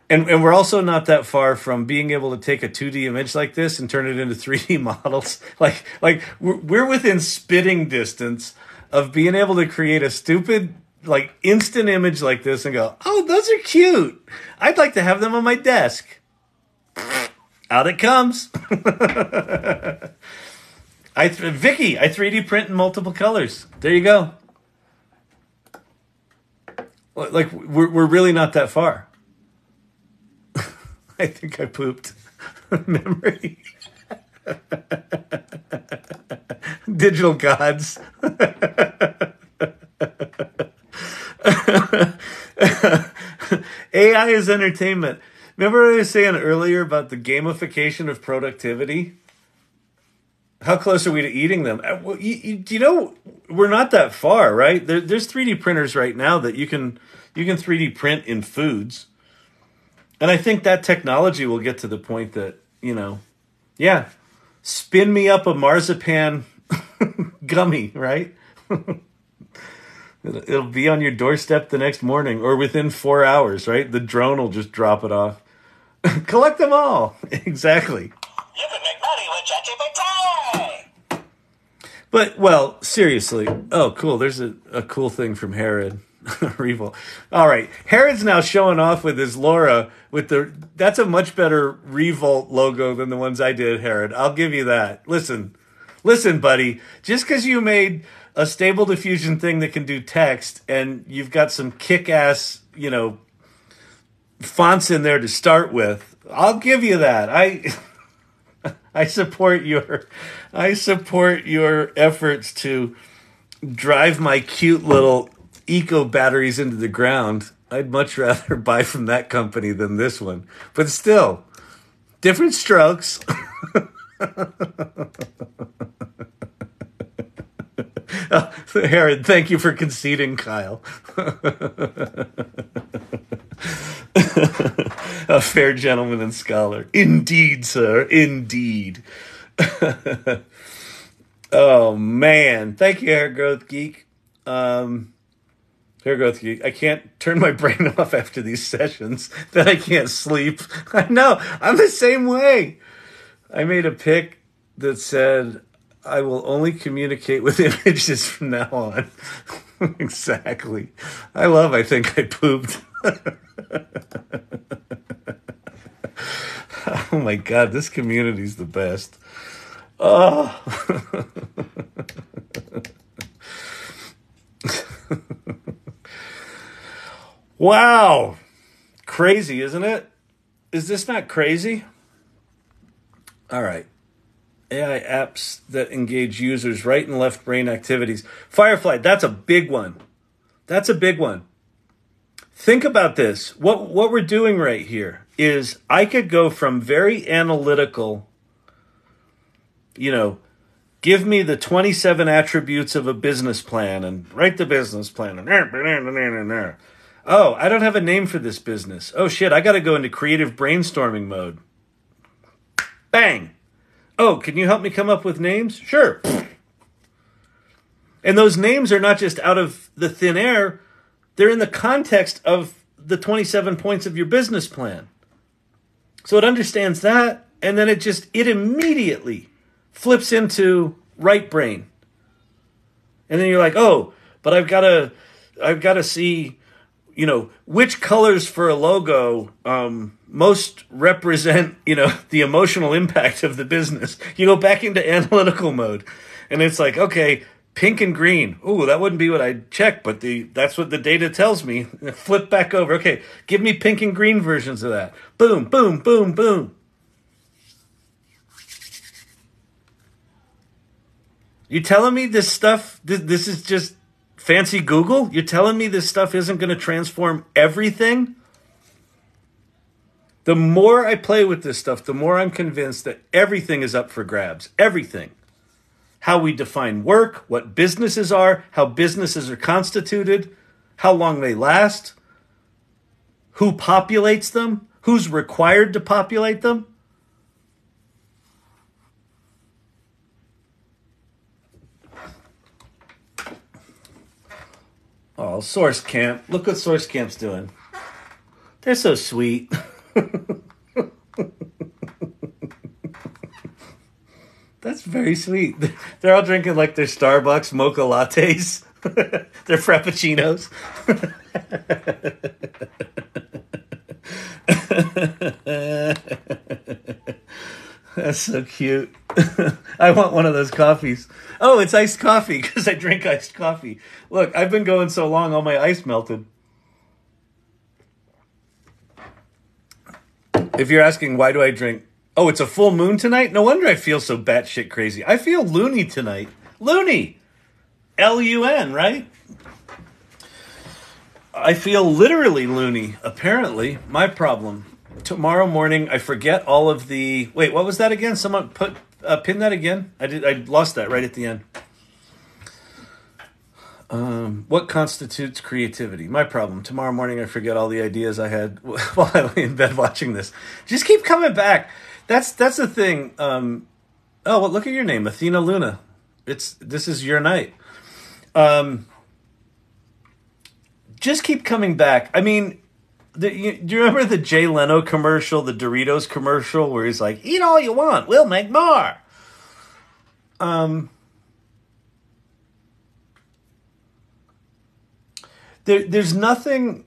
And we're also not that far from being able to take a 2D image like this and turn it into 3D models. Like we're within spitting distance of being able to create a stupid, like instant image like this and go, oh, those are cute. I'd like to have them on my desk. Out it comes. Vicky, I 3D print in multiple colors. There you go. Like we're really not that far. I think I pooped. Memory. Digital gods. AI is entertainment. Remember what I was saying earlier about the gamification of productivity? How close are we to eating them? Well, you know, we're not that far, right? There's 3D printers right now that you can 3D print in foods. And I think that technology will get to the point that, you know, yeah, spin me up a marzipan gummy, right? It'll be on your doorstep the next morning or within 4 hours, right? The drone will just drop it off. Collect them all. Exactly. You can make money with ChatGPT. But, well, seriously. Oh, cool. There's a cool thing from Herod. Revolt. All right. Herod's now showing off with his Laura with that's a much better Revolt logo than the ones I did, Herod. I'll give you that. Listen, buddy. Just because you made a stable diffusion thing that can do text and you've got some kick-ass, you know, fonts in there to start with, I'll give you that. I support your efforts to drive my cute little eco batteries into the ground. I'd much rather buy from that company than this one. But still, different strokes. Oh, Herod, thank you for conceding, Kyle. A fair gentleman and scholar. Indeed, sir. Indeed. Oh, man. Thank you, Hair Growth Geek. Hair Growth Geek. I can't turn my brain off after these sessions. Then I can't sleep. I know. I'm the same way. I made a pic that said, I will only communicate with images from now on. Exactly. I think I pooped. Oh my God, this community's the best. Oh. Wow. Crazy, isn't it? Is this not crazy? All right. AI apps that engage users' right and left brain activities. Firefly, that's a big one. That's a big one. Think about this. What we're doing right here is I could go from very analytical, you know, give me the 27 attributes of a business plan and write the business plan. Oh, I don't have a name for this business. Oh, shit, I got to go into creative brainstorming mode. Bang. Oh, can you help me come up with names? Sure. And those names are not just out of the thin air. They're in the context of the 27 points of your business plan. So it understands that, and then it immediately flips into right brain. And then you're like, oh, but I've got to see, which colors for a logo most represent, the emotional impact of the business. You go back into analytical mode, and it's like, okay, pink and green. Ooh, that wouldn't be what I'd check, but that's what the data tells me. Flip back over. Okay, give me pink and green versions of that. Boom, boom, boom, boom. You telling me this stuff, this is just fancy Google? You're telling me this stuff isn't going to transform everything? The more I play with this stuff, the more I'm convinced that everything is up for grabs. Everything. How we define work, what businesses are, how businesses are constituted, how long they last, who populates them, who's required to populate them. Oh, Source Camp. Look what Source Camp's doing. They're so sweet. That's very sweet. They're all drinking like their Starbucks mocha lattes. Their frappuccinos. That's so cute. I want one of those coffees. Oh, it's iced coffee because I drink iced coffee. Look, I've been going so long, all my ice melted. If you're asking, why do I drink? Oh, it's a full moon tonight? No wonder I feel so batshit crazy. I feel loony tonight. Loony. L-U-N, right? I feel literally loony, apparently. My problem. Tomorrow morning, I forget all of the... Wait, what was that again? Someone pin that again? I lost that right at the end. What constitutes creativity? My problem. Tomorrow morning, I forget all the ideas I had while I lay in bed watching this. Just keep coming back. That's the thing. Oh, well, look at your name, Athena Luna. This is your night. Just keep coming back. I mean, do you remember the Jay Leno commercial, the Doritos commercial, where he's like, "Eat all you want, we'll make more." There's nothing.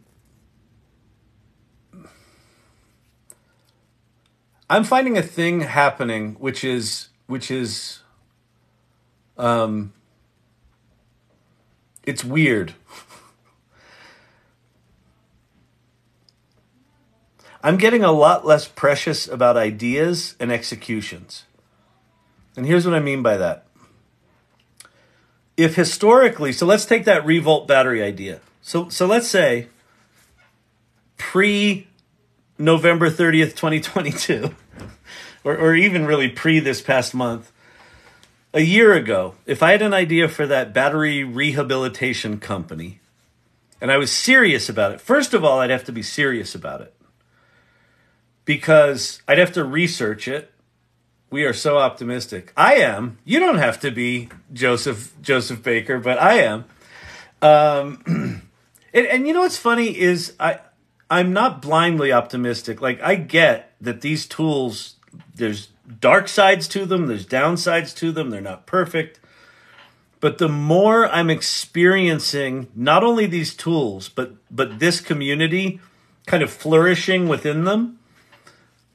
I'm finding a thing happening, which is, it's weird. I'm getting a lot less precious about ideas and executions. And here's what I mean by that. If historically, so let's take that Revolt battery idea. So let's say pre-November 30th, 2022, or even really pre this past month, a year ago, if I had an idea for that battery rehabilitation company, and I was serious about it, first of all, I'd have to be serious about it. Because I'd have to research it. We are so optimistic. I am. You don't have to be Joseph Baker, but I am. And you know what's funny is I'm not blindly optimistic. Like, I get that these tools, there's dark sides to them, there's downsides to them, they're not perfect. But the more I'm experiencing not only these tools, but this community kind of flourishing within them,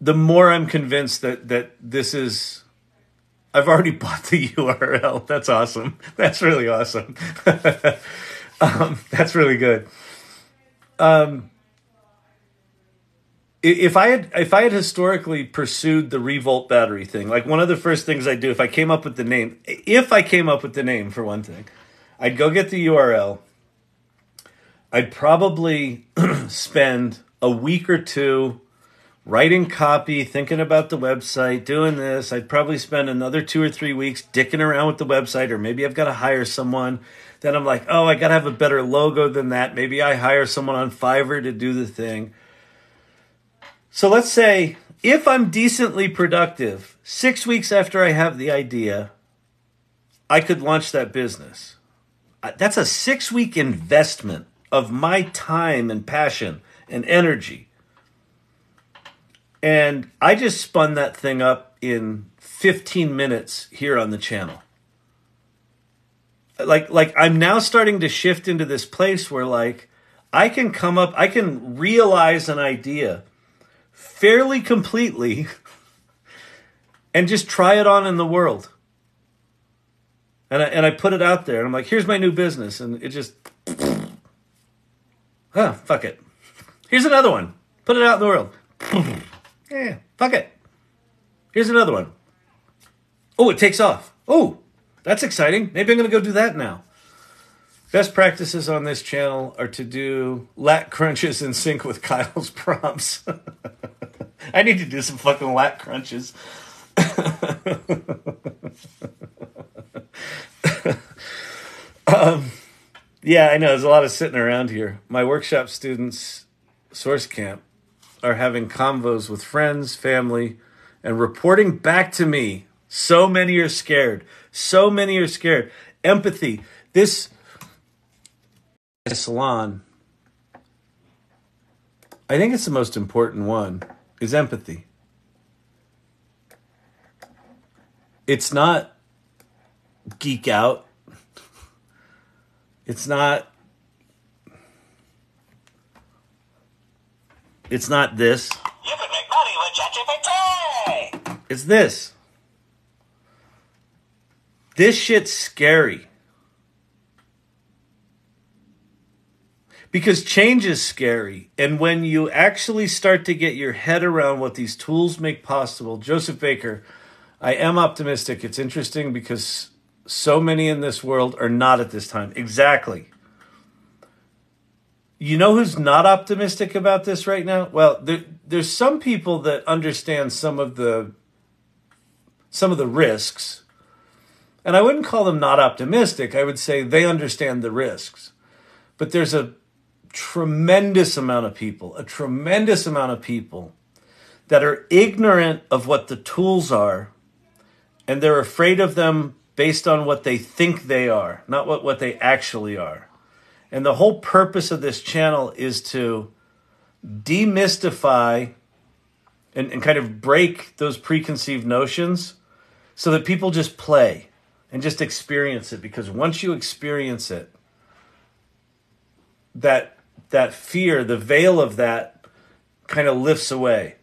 the more I'm convinced that this is... I've already bought the URL. That's awesome. That's really awesome. That's really good. If I had historically pursued the Revolt battery thing, like one of the first things I'd do if I came up with the name, for one thing, I'd go get the URL. I'd probably spend a week or two writing copy, thinking about the website, doing this. I'd probably spend another 2 or 3 weeks dicking around with the website, or maybe I've got to hire someone. Then I'm like, oh, I got to have a better logo than that. Maybe I hire someone on Fiverr to do the thing. So let's say if I'm decently productive, 6 weeks after I have the idea, I could launch that business. That's a 6-week investment of my time and passion and energy. And I just spun that thing up in 15 minutes here on the channel. Like I'm now starting to shift into this place where like I can realize an idea fairly completely and just try it on in the world. And I put it out there and I'm like, here's my new business. And it just, fuck it. Here's another one. Put it out in the world. Yeah, fuck it. Here's another one. Oh, it takes off. Oh, that's exciting. Maybe I'm going to go do that now. Best practices on this channel are to do lat crunches in sync with Kyle's prompts. I need to do some fucking lat crunches. Yeah, I know. There's a lot of sitting around here. My workshop students, Source Camp, are having convos with friends, family, and reporting back to me. So many are scared. So many are scared. Empathy. This salon, I think it's the most important one, is empathy. It's not geek out. It's not this. You can make money with ChatGPT. It's this. This shit's scary. Because change is scary. And when you actually start to get your head around what these tools make possible, Joseph Baker, I am optimistic. It's interesting because so many in this world are not at this time. Exactly. You know who's not optimistic about this right now? Well, there's some people that understand some of the risks. And I wouldn't call them not optimistic. I would say they understand the risks. But there's a tremendous amount of people that are ignorant of what the tools are, and they're afraid of them based on what they think they are, not what they actually are. And the whole purpose of this channel is to demystify and kind of break those preconceived notions so that people just play and just experience it. Because once you experience it, that fear, the veil of that kind of lifts away.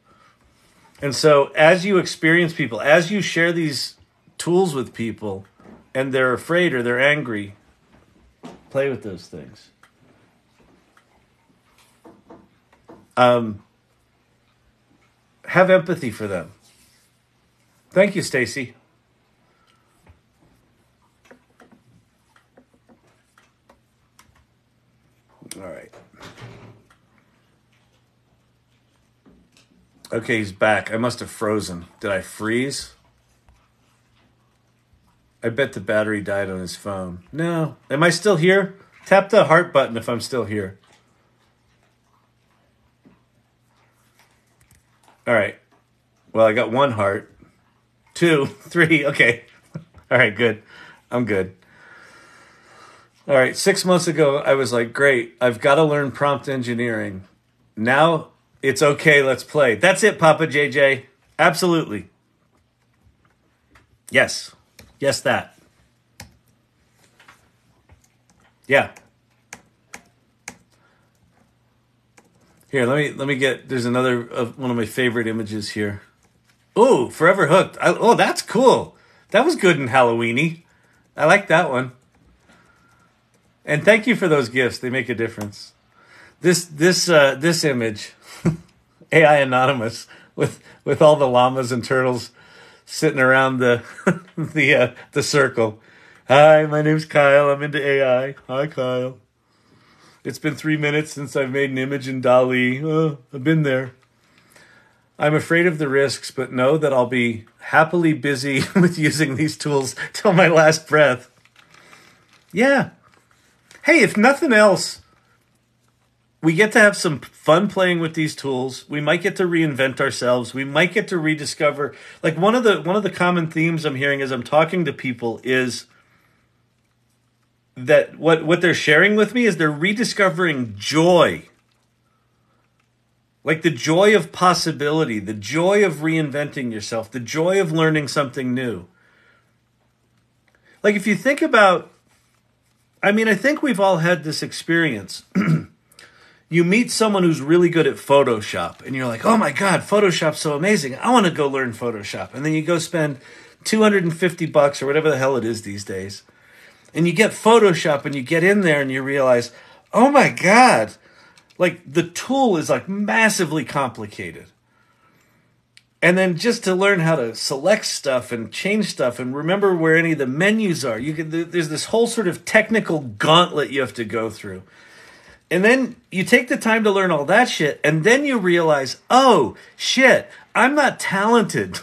And so as you experience people, as you share these tools with people and they're afraid or they're angry, play with those things. Have empathy for them. Thank you, Stacy. All right. Okay, he's back. I must have frozen. Did I freeze? I bet the battery died on his phone. No. Am I still here? Tap the heart button if I'm still here. All right. Well, I got 1 heart. 2, 3. Okay. All right, good. I'm good. All right. 6 months ago, I was like, great. I've got to learn prompt engineering. Now it's okay. Let's play. That's it, Papa JJ. Absolutely. Yes. Yes, that. Yeah. Here, let me get. There's another one of my favorite images here. Ooh, Forever Hooked. Oh, that's cool. That was good and Halloweeny. I like that one. And thank you for those gifts. They make a difference. This image, AI Anonymous, with all the llamas and turtles sitting around the the circle. Hi, my name's Kyle. I'm into AI. Hi, Kyle. It's been 3 minutes since I've made an image in DALL-E. Oh, I've been there. I'm afraid of the risks, but know that I'll be happily busy with using these tools till my last breath. Yeah. Hey, if nothing else, we get to have some fun playing with these tools. We might get to reinvent ourselves. We might get to rediscover. Like one of the common themes I'm hearing as I'm talking to people is that what they're sharing with me is they're rediscovering joy. Like the joy of possibility, the joy of reinventing yourself, the joy of learning something new. Like if you think about, I mean, I think we've all had this experience. You meet someone who's really good at Photoshop and you're like, oh my God, Photoshop's so amazing. I want to go learn Photoshop. And then you go spend $250 or whatever the hell it is these days. And you get Photoshop and you get in there and you realize, oh my God, like the tool is like massively complicated. And then just to learn how to select stuff and change stuff and remember where any of the menus are, there's this whole sort of technical gauntlet you have to go through. And then you take the time to learn all that shit, and then you realize, oh, shit, I'm not talented.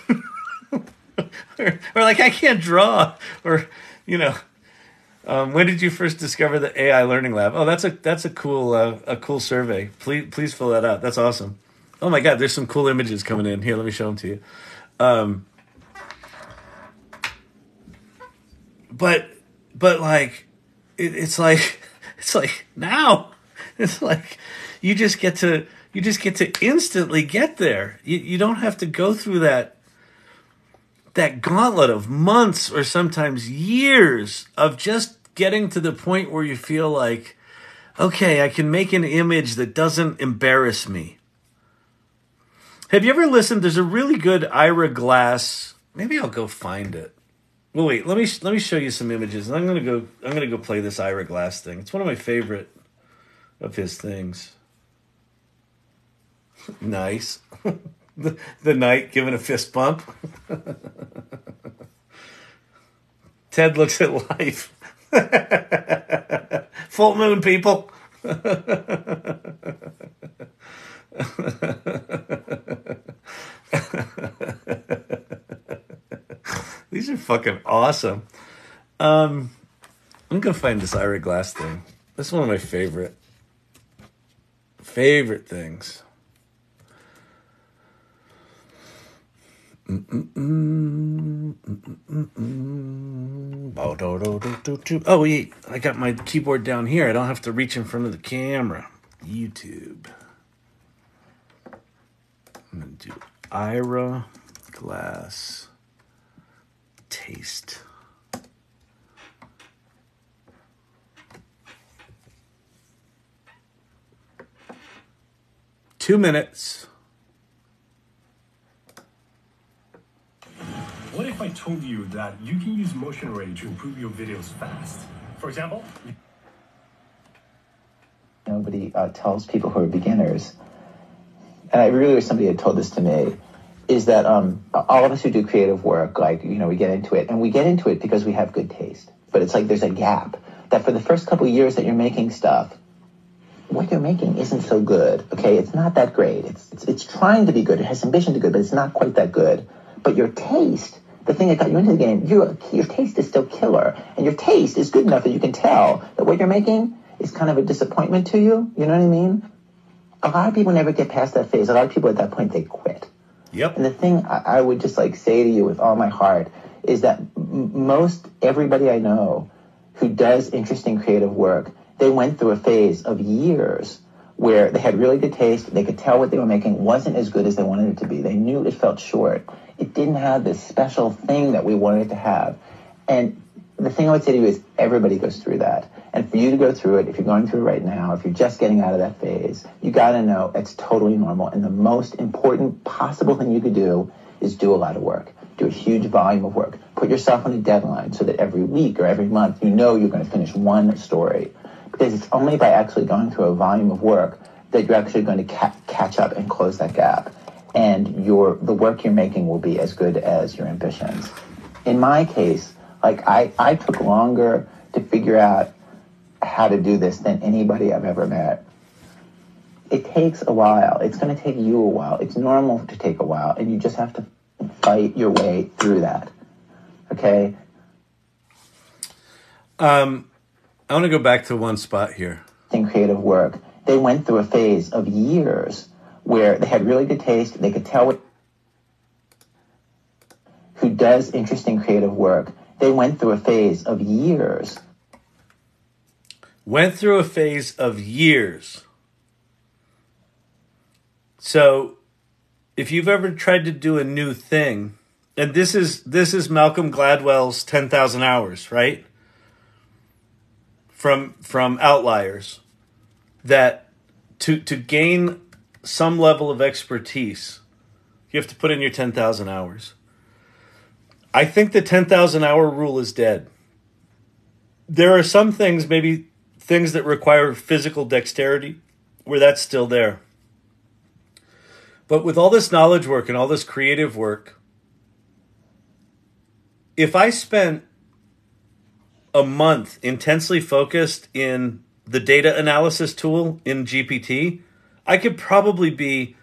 or like, I can't draw. Or, you know, when did you first discover the AI Learning Lab? Oh, that's a cool survey. Please fill that out. That's awesome. Oh, my God, there's some cool images coming in. Here, let me show them to you. But like, it's like now. It's like you just get to instantly get there. You don't have to go through that gauntlet of months or sometimes years of just getting to the point where you feel like, okay, I can make an image that doesn't embarrass me. Have you ever listened? There's a really good Ira Glass. Maybe I'll go find it. Well, wait. Let me show you some images. And I'm gonna go play this Ira Glass thing. It's one of my favorite of his things. Nice. the knight giving a fist bump. Ted looks at life. Full moon, people. These are fucking awesome. I'm gonna find this Ira Glass thing. This is one of my favorite things. Oh, wait, I got my keyboard down here. I don't have to reach in front of the camera. YouTube. I'm going to do Ira Glass taste. Two minutes. What if I told you that you can use motion array to improve your videos fast? For example, nobody tells people who are beginners, and I really wish somebody had told this to me, is that all of us who do creative work, like, you know, we get into it, and we get into it because we have good taste. But it's like there's a gap that for the first couple of years that you're making stuff, what you're making isn't so good, okay? It's not that great. It's trying to be good. It has ambition to be good, but it's not quite that good. But your taste, the thing that got you into the game, your taste is still killer. And your taste is good enough that you can tell that what you're making is kind of a disappointment to you. You know what I mean? A lot of people never get past that phase. A lot of people at that point, they quit. Yep. And the thing I would just like say to you with all my heart is that most everybody I know who does interesting creative work, they went through a phase of years where they had really good taste. They could tell what they were making wasn't as good as they wanted it to be. They knew it felt short. It didn't have this special thing that we wanted it to have. And the thing I would say to you is everybody goes through that. And for you to go through it, if you're going through it right now, if you're just getting out of that phase, you got to know it's totally normal. And the most important possible thing you could do is do a lot of work. Do a huge volume of work. Put yourself on a deadline so that every week or every month you know you're going to finish one story. Because it's only by actually going through a volume of work that you're actually going to catch up and close that gap. And the work you're making will be as good as your ambitions. In my case, like I took longer to figure out how to do this than anybody I've ever met. It takes a while. It's going to take you a while. It's normal to take a while, and you just have to fight your way through that. Okay? I want to go back to one spot here. In creative work, they went through a phase of years where they had really good taste. They could tell who does interesting creative work. They went through a phase of years went through a phase of years. So if you've ever tried to do a new thing, and this is Malcolm Gladwell's 10,000 hours, right? From Outliers, that to gain some level of expertise, you have to put in your 10,000 hours. I think the 10,000 hour rule is dead. There are some things, maybe things that require physical dexterity, where that's still there. But with all this knowledge work and all this creative work, if I spent a month intensely focused in the data analysis tool in GPT, I could probably be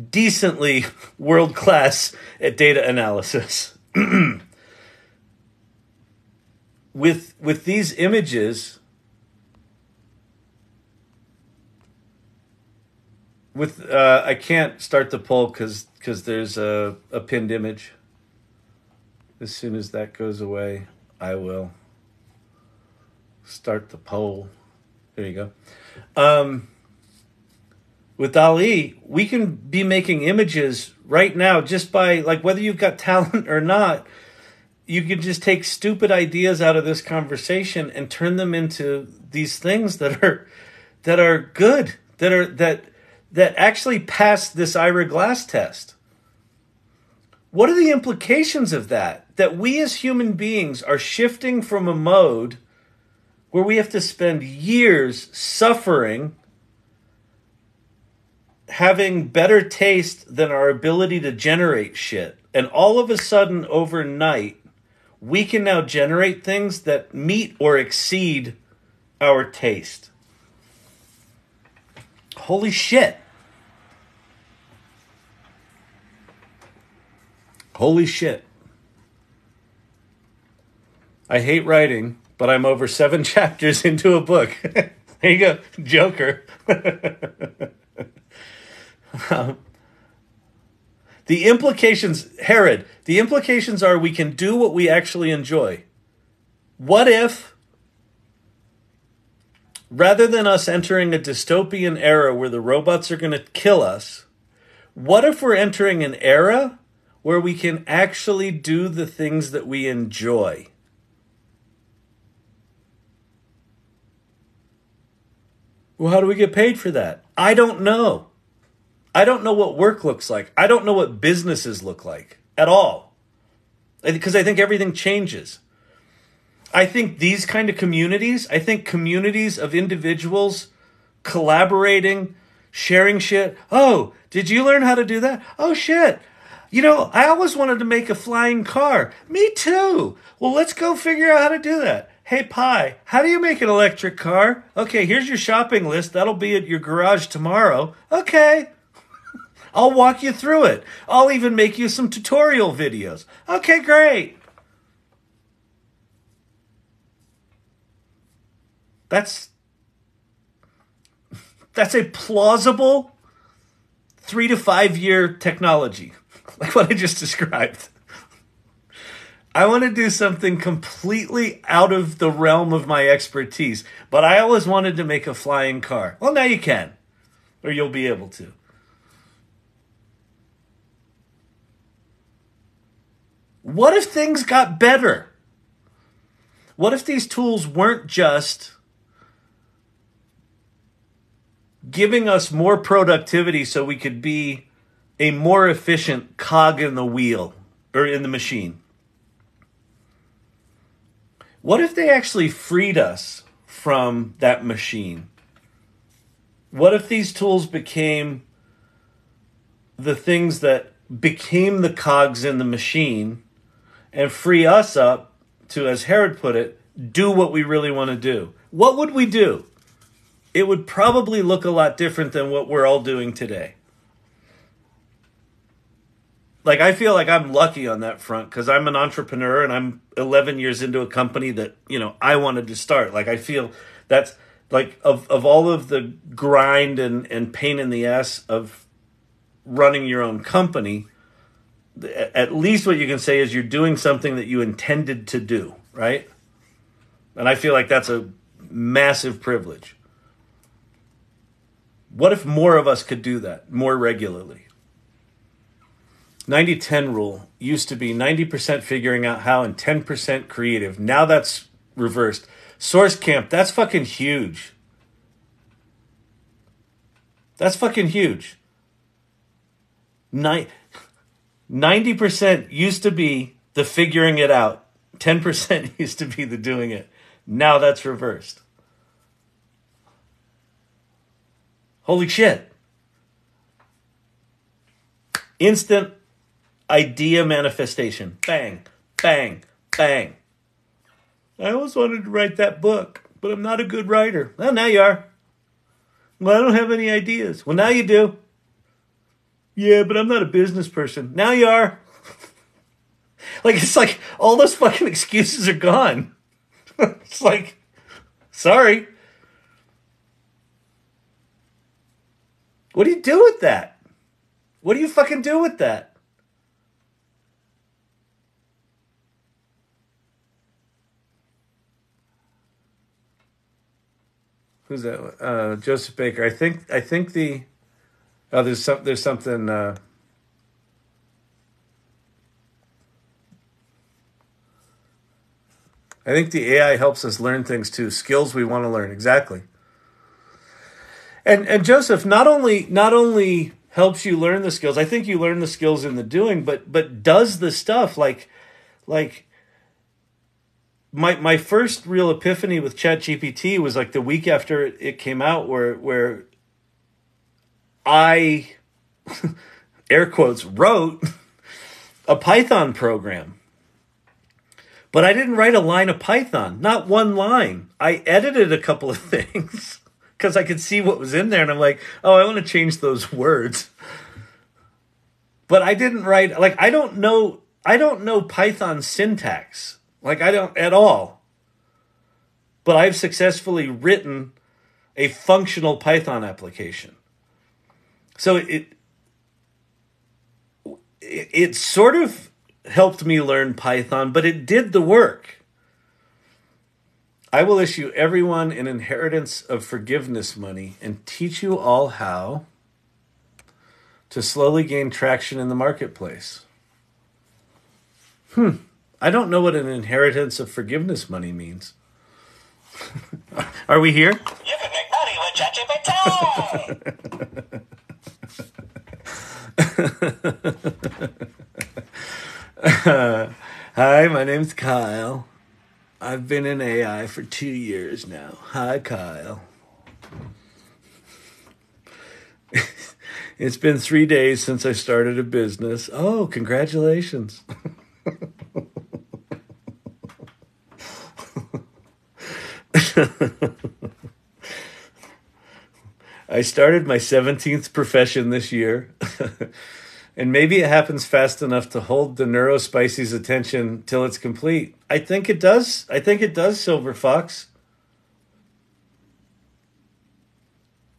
decently world-class at data analysis. With these images, I can't start the poll because there's a pinned image. As soon as that goes away, I will start the poll. There you go. With DALL-E, we can be making images right now just by, like, whether you've got talent or not. You can just take stupid ideas out of this conversation and turn them into these things that are good, that actually pass this Ira Glass test. What are the implications of that? That we as human beings are shifting from a mode where we have to spend years suffering, having better taste than our ability to generate shit. And all of a sudden, overnight, we can now generate things that meet or exceed our taste. Holy shit. Holy shit. I hate writing, but I'm over 7 chapters into a book. There you go, Joker. The implications, Herod, the implications are we can do what we actually enjoy. What if, rather than us entering a dystopian era where the robots are going to kill us, what if we're entering an era where we can actually do the things that we enjoy? Well, how do we get paid for that? I don't know. I don't know what work looks like. I don't know what businesses look like at all. Because I think everything changes. I think these kind of communities, I think communities of individuals collaborating, sharing shit. Oh, did you learn how to do that? Oh, shit. You know, I always wanted to make a flying car. Me too. Well, let's go figure out how to do that. Hey, Pi, how do you make an electric car? Okay, here's your shopping list. That'll be at your garage tomorrow. Okay. I'll walk you through it. I'll even make you some tutorial videos. Okay, great. That's a plausible 3 to 5 year technology, like what I just described. I want to do something completely out of the realm of my expertise, but I always wanted to make a flying car. Well, now you can, or you'll be able to. What if things got better? What if these tools weren't just giving us more productivity so we could be a more efficient cog in the wheel or in the machine? What if they actually freed us from that machine? What if these tools became the things that became the cogs in the machine and free us up to, as Herod put it, do what we really want to do? What would we do? It would probably look a lot different than what we're all doing today. Like, I feel like I'm lucky on that front because I'm an entrepreneur and I'm 11 years into a company that, you know, I wanted to start. Like, I feel that's like of all of the grind and pain in the ass of running your own company, at least what you can say is you're doing something that you intended to do, right? And I feel like that's a massive privilege. What if more of us could do that more regularly? 90-10 rule used to be 90% figuring out how and 10% creative. Now that's reversed. Source camp, that's fucking huge. That's fucking huge. 90% used to be the figuring it out. 10% used to be the doing it. Now that's reversed. Holy shit. Instant idea manifestation. Bang, bang, bang. I always wanted to write that book, but I'm not a good writer. Well, now you are. Well, I don't have any ideas. Well, now you do. Yeah, but I'm not a business person. Now you are. It's like all those fucking excuses are gone. It's like, sorry. What do you do with that? What do you fucking do with that? Who's that? Joseph Baker. I think the there's something. I think the AI helps us learn things too. Skills we want to learn. Exactly. And Joseph not only helps you learn the skills. I think you learn the skills in the doing, but does the stuff like my first real epiphany with ChatGPT was like the week after it came out, where I air quotes wrote a Python program. But I didn't write a line of Python, not one line. I edited a couple of things because I could see what was in there, and I'm like, oh, I want to change those words. But I didn't write, I don't know Python syntax. I don't at all. But I've successfully written a functional Python application. So it sort of helped me learn Python, but it did the work. I will issue everyone an inheritance of forgiveness money and teach you all how to slowly gain traction in the marketplace. I don't know what an inheritance of forgiveness money means. Are we here? You can make money with ChatGPT. Hi, my name's Kyle. I've been in AI for 2 years now. Hi, Kyle. It's been 3 days since I started a business. Oh, congratulations. I started my 17th profession this year. And maybe it happens fast enough to hold the neurospicy's attention till it's complete. I think it does. Silver Fox.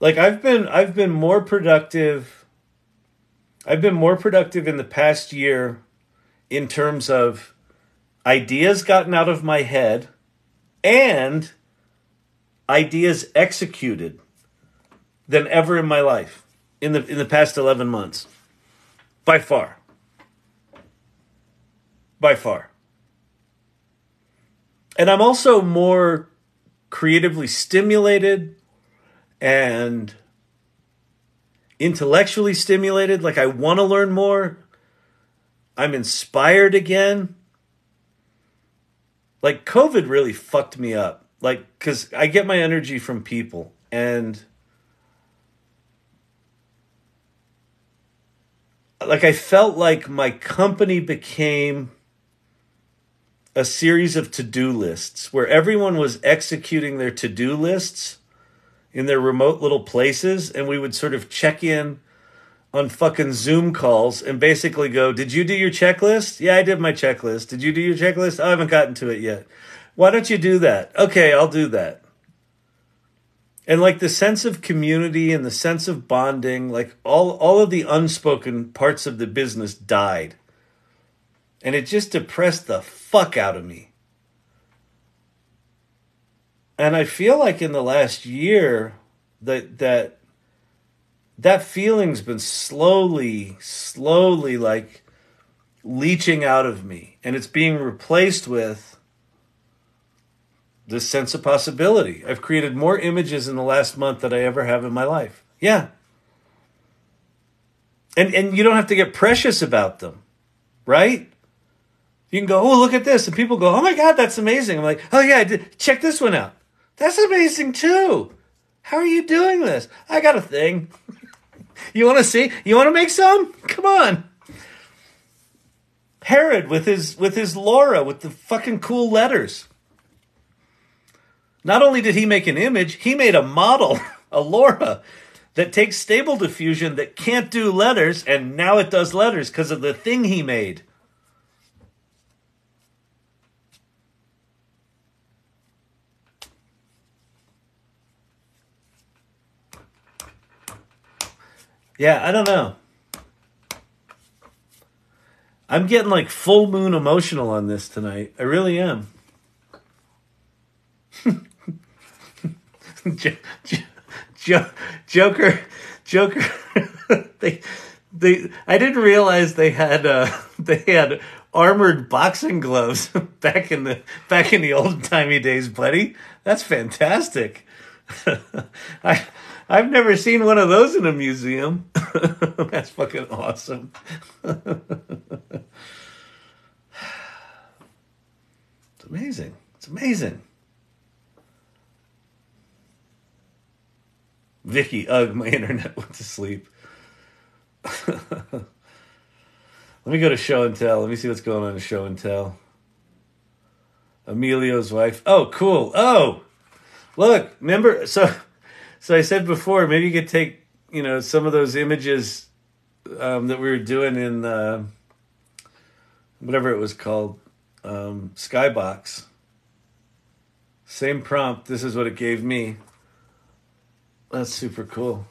I've been more productive. I've been more productive in the past year in terms of ideas gotten out of my head and ideas executed than ever in my life in the past 11 months. By far. And I'm also more creatively stimulated and intellectually stimulated. I want to learn more. I'm inspired again. COVID really fucked me up. Because I get my energy from people. And I felt like my company became a series of to-do lists where everyone was executing their to-do lists in their remote little places, and we would sort of check in on fucking Zoom calls and basically go, did you do your checklist? Yeah, I did my checklist. Did you do your checklist? I haven't gotten to it yet. Why don't you do that? Okay, I'll do that. And the sense of community and the sense of bonding, all of the unspoken parts of the business died. And it just depressed the fuck out of me. And I feel like in the last year that feeling's been slowly like leaching out of me. And it's being replaced with this sense of possibility. I've created more images in the last month than I ever have in my life. Yeah. And you don't have to get precious about them, right? You can go, oh, look at this. And people go, oh my God, that's amazing. I'm like, oh yeah, I did. Check this one out. That's amazing too. How are you doing this? I got a thing. You want to see? You want to make some? Come on. Herod with his Laura with the fucking cool letters. Not only did he make an image, he made a model, a Laura, that takes stable diffusion that can't do letters, and now it does letters because of the thing he made. Yeah, I don't know. I'm getting like full moon emotional on this tonight. I really am. Joker. I didn't realize they had armored boxing gloves back in the old timey days, buddy. That's fantastic. I've never seen one of those in a museum. That's fucking awesome. It's amazing. It's amazing. Vicky, ugh, my internet went to sleep. Let me go to show and tell. Let me see what's going on in show and tell. Emilio's wife. Oh, cool. Oh, look, remember, so I said before, maybe you could take, some of those images that we were doing in whatever it was called, Skybox. Same prompt. This is what it gave me. That's super cool.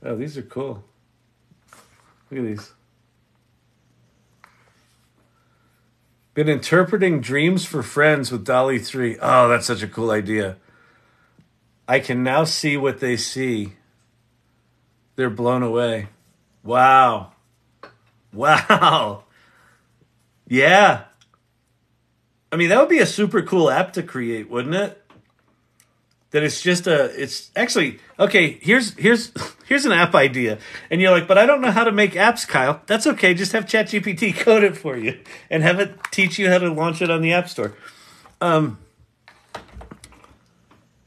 Oh, these are cool. Look at these. Been interpreting dreams for friends with DALL-E 3. Oh, that's such a cool idea. I can now see what they see. They're blown away. Wow. Wow. Yeah. I mean, that would be a super cool app to create, wouldn't it? That it's actually, okay, here's an app idea. And you're like, but I don't know how to make apps, Kyle. That's okay. Just have ChatGPT code it for you and have it teach you how to launch it on the App Store.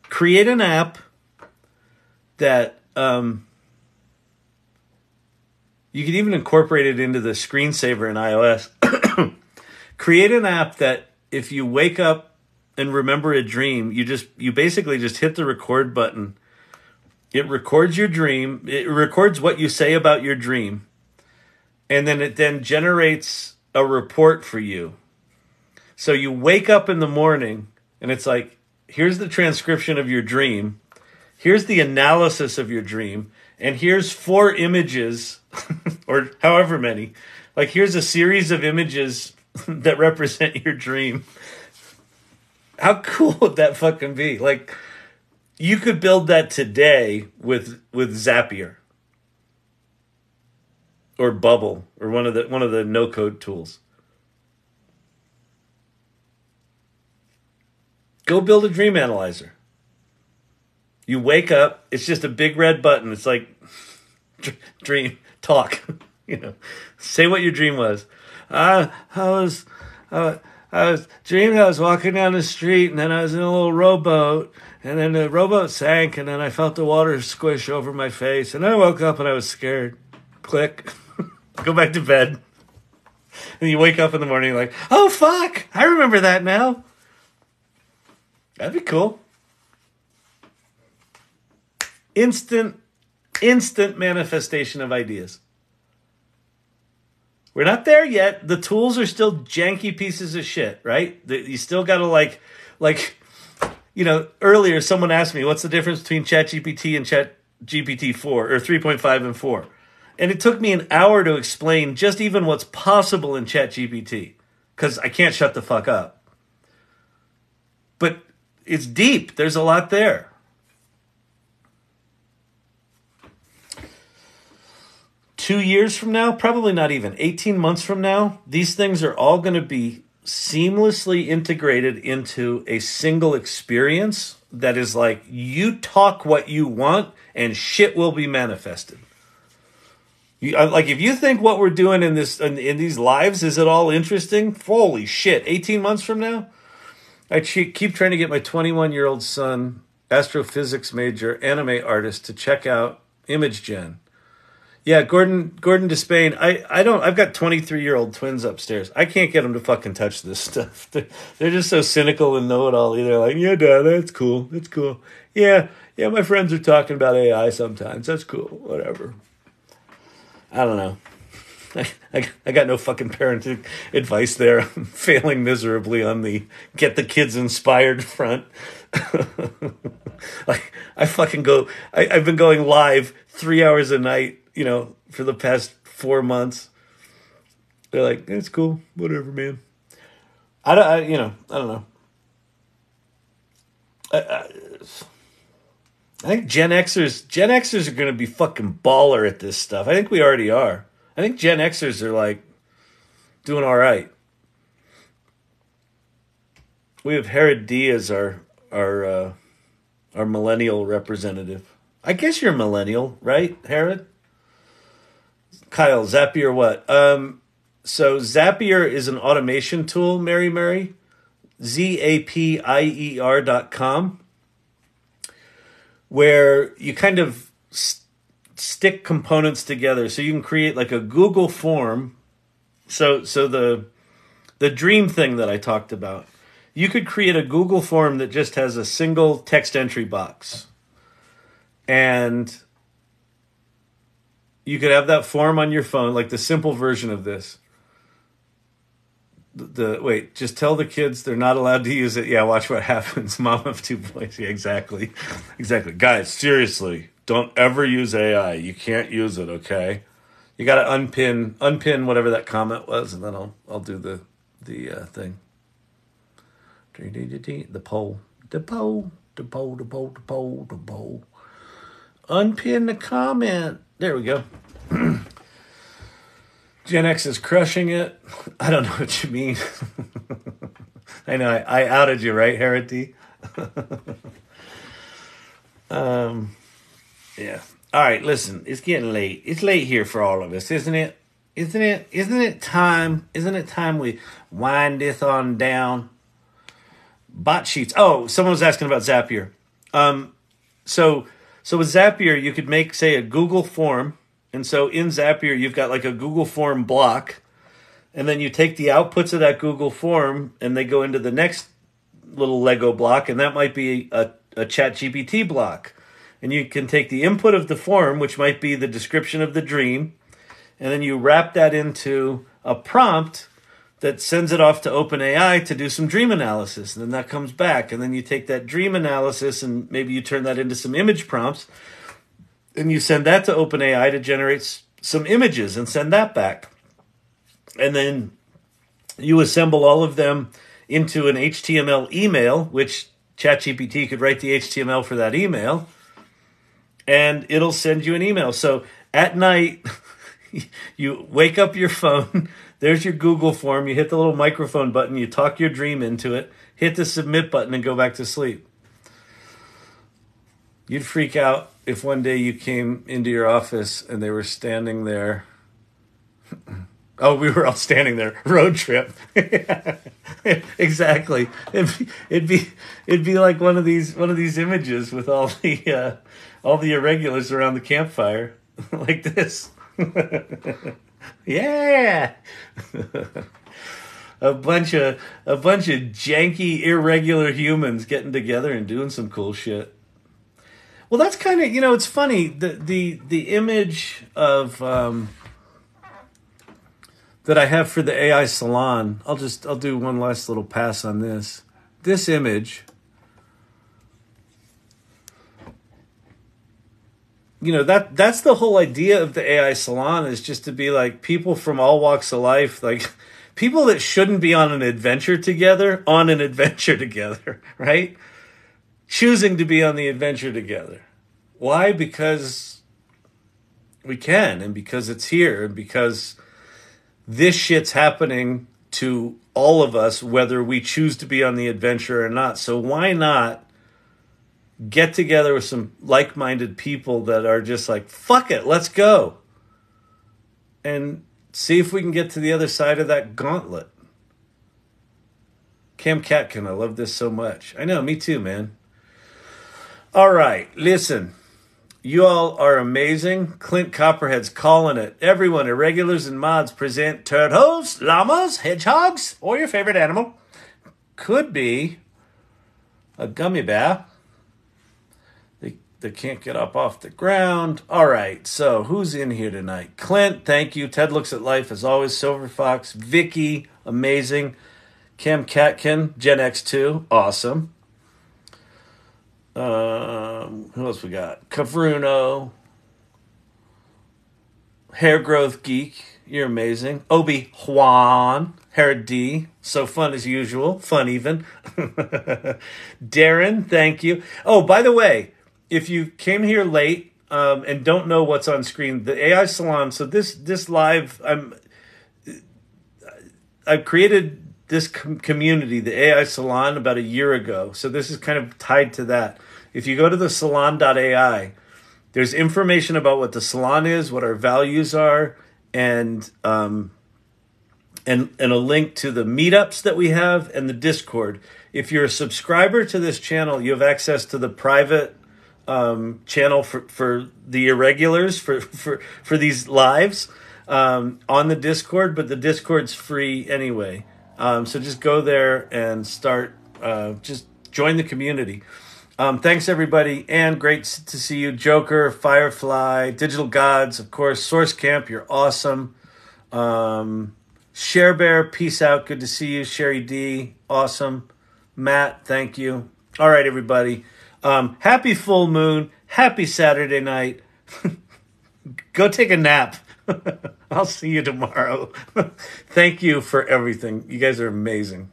Create an app that you can even incorporate it into the screensaver in iOS. Create an app that if you wake up and remember a dream, you basically just hit the record button. It records your dream. It records what you say about your dream. And then it then generates a report for you. So you wake up in the morning and it's like, here's the transcription of your dream. Here's the analysis of your dream. And here's 4 images or however many. Like here's a series of images that represent your dream. How cool would that fucking be? Like, you could build that today with Zapier or Bubble or one of the no-code tools. Go build a dream analyzer. You wake up, it's just a big red button. It's like dream talk. Say what your dream was. I was dreaming I was walking down the street, and then I was in a little rowboat, and then the rowboat sank, and then I felt the water squish over my face, and I woke up and I was scared. Click. Go back to bed. And you wake up in the morning like, oh, fuck, I remember that now. That'd be cool. Instant manifestation of ideas. We're not there yet. The tools are still janky pieces of shit, right? You still got to earlier someone asked me, what's the difference between ChatGPT and ChatGPT 4 or 3.5 and 4? And it took me an hour to explain just even what's possible in ChatGPT. because I can't shut the fuck up. But it's deep. There's a lot there. Two years from now, probably not even, 18 months from now, these things are all going to be seamlessly integrated into a single experience that is like, you talk what you want and shit will be manifested. Like, if you think what we're doing in these lives is at all interesting, holy shit, 18 months from now, I keep trying to get my 21-year-old son, astrophysics major, anime artist, to check out ImageGen. Yeah, Gordon Despain. I've got 23-year-old twins upstairs. I can't get them to fucking touch this stuff. They're just so cynical and know-it-all. They're like, yeah, Dad, that's cool. That's cool. Yeah, my friends are talking about AI sometimes. That's cool. Whatever. I don't know. I got no fucking parenting advice there. I'm failing miserably on the get the kids inspired front. Like, I've been going live 3 hours a night, for the past 4 months. They're like, it's cool, whatever, man. I don't know. I think Gen Xers are going to be fucking baller at this stuff. I think we already are. I think Gen Xers are like doing all right. We have Herod D as our millennial representative. I guess you're a millennial, right, Herod? Kyle, Zapier what? So Zapier is an automation tool, Mary. ZAPIER.com, where you kind of stick components together. So you can create like a Google form. So the dream thing that I talked about, you could create a Google form that just has a single text entry box. And you could have that form on your phone, like the simple version of this. Just tell the kids they're not allowed to use it. Yeah, watch what happens. Mom of 2 boys. Yeah, exactly. Guys, seriously, don't ever use AI. You can't use it, okay? You got to unpin whatever that comment was, and then I'll do the thing. The poll. Unpin the comment. There we go. Gen X is crushing it. I don't know what you mean. I know I outed you, right, Herod D? Yeah. All right, listen, it's getting late. It's late here for all of us, isn't it? Isn't it time we wind this on down? Bot sheets. Oh, someone was asking about Zapier. So with Zapier, you could make, say, a Google form. And so in Zapier, you've got like a Google form block. And then you take the outputs of that Google form and they go into the next little Lego block. And that might be a ChatGPT block. And you can take the input of the form, which might be the description of the dream. And then you wrap that into a prompt that sends it off to OpenAI to do some dream analysis. And then that comes back. And then you take that dream analysis and maybe you turn that into some image prompts. And you send that to OpenAI to generate some images and send that back. And then you assemble all of them into an HTML email, which ChatGPT could write the HTML for that email. And it'll send you an email. So at night, you wake up your phone. There's your Google form. You hit the little microphone button. You talk your dream into it. Hit the submit button and go back to sleep. You'd freak out if one day you came into your office and they were standing there. Oh, we were all standing there. Road trip. Exactly. It'd be like one of these images with all the irregulars around the campfire, like this. Yeah. a bunch of janky, irregular humans getting together and doing some cool shit. Well, that's kind of, it's funny, the image of that I have for the AI salon. I'll do one last little pass on this. This image, that's the whole idea of the AI salon, is just to be like people from all walks of life. Like, people that shouldn't be on an adventure together, right? Choosing to be on the adventure together. Why? Because we can, and because it's here, and because this shit's happening to all of us, whether we choose to be on the adventure or not. So why not get together with some like-minded people that are just like, fuck it, let's go. And see if we can get to the other side of that gauntlet. Cam Catkin, I love this so much. I know, me too, man. All right, listen. You all are amazing. Clint Copperhead's calling it. Everyone, irregulars and mods, present turtles, llamas, hedgehogs, or your favorite animal. Could be a gummy bear. They can't get up off the ground. All right, so who's in here tonight? Clint, thank you. Ted looks at life as always. Silver Fox, Vicky, amazing. Cam Catkin, Gen X2, awesome. Who else we got? Cavruno, Hair Growth Geek, you're amazing. Obi Juan, Hair D, so fun as usual, fun even. Darren, thank you. Oh, by the way, if you came here late and don't know what's on screen, the AI Salon. So this live, I've created this community, the AI Salon, about a year ago. So this is kind of tied to that. If you go to the salon.ai, there's information about what the salon is, what our values are, and a link to the meetups that we have and the Discord. If you're a subscriber to this channel, you have access to the private channel for the irregulars for these lives on the Discord, but the Discord's free anyway. So just go there and start, just join the community. Thanks everybody, and great to see you. Joker, Firefly, Digital Gods, of course, Source Camp, you're awesome. Share Bear, peace out, good to see you. Sherry D, awesome. Matt, thank you. All right, everybody. Happy full moon, happy Saturday night. Go take a nap. I'll see you tomorrow. Thank you for everything. You guys are amazing.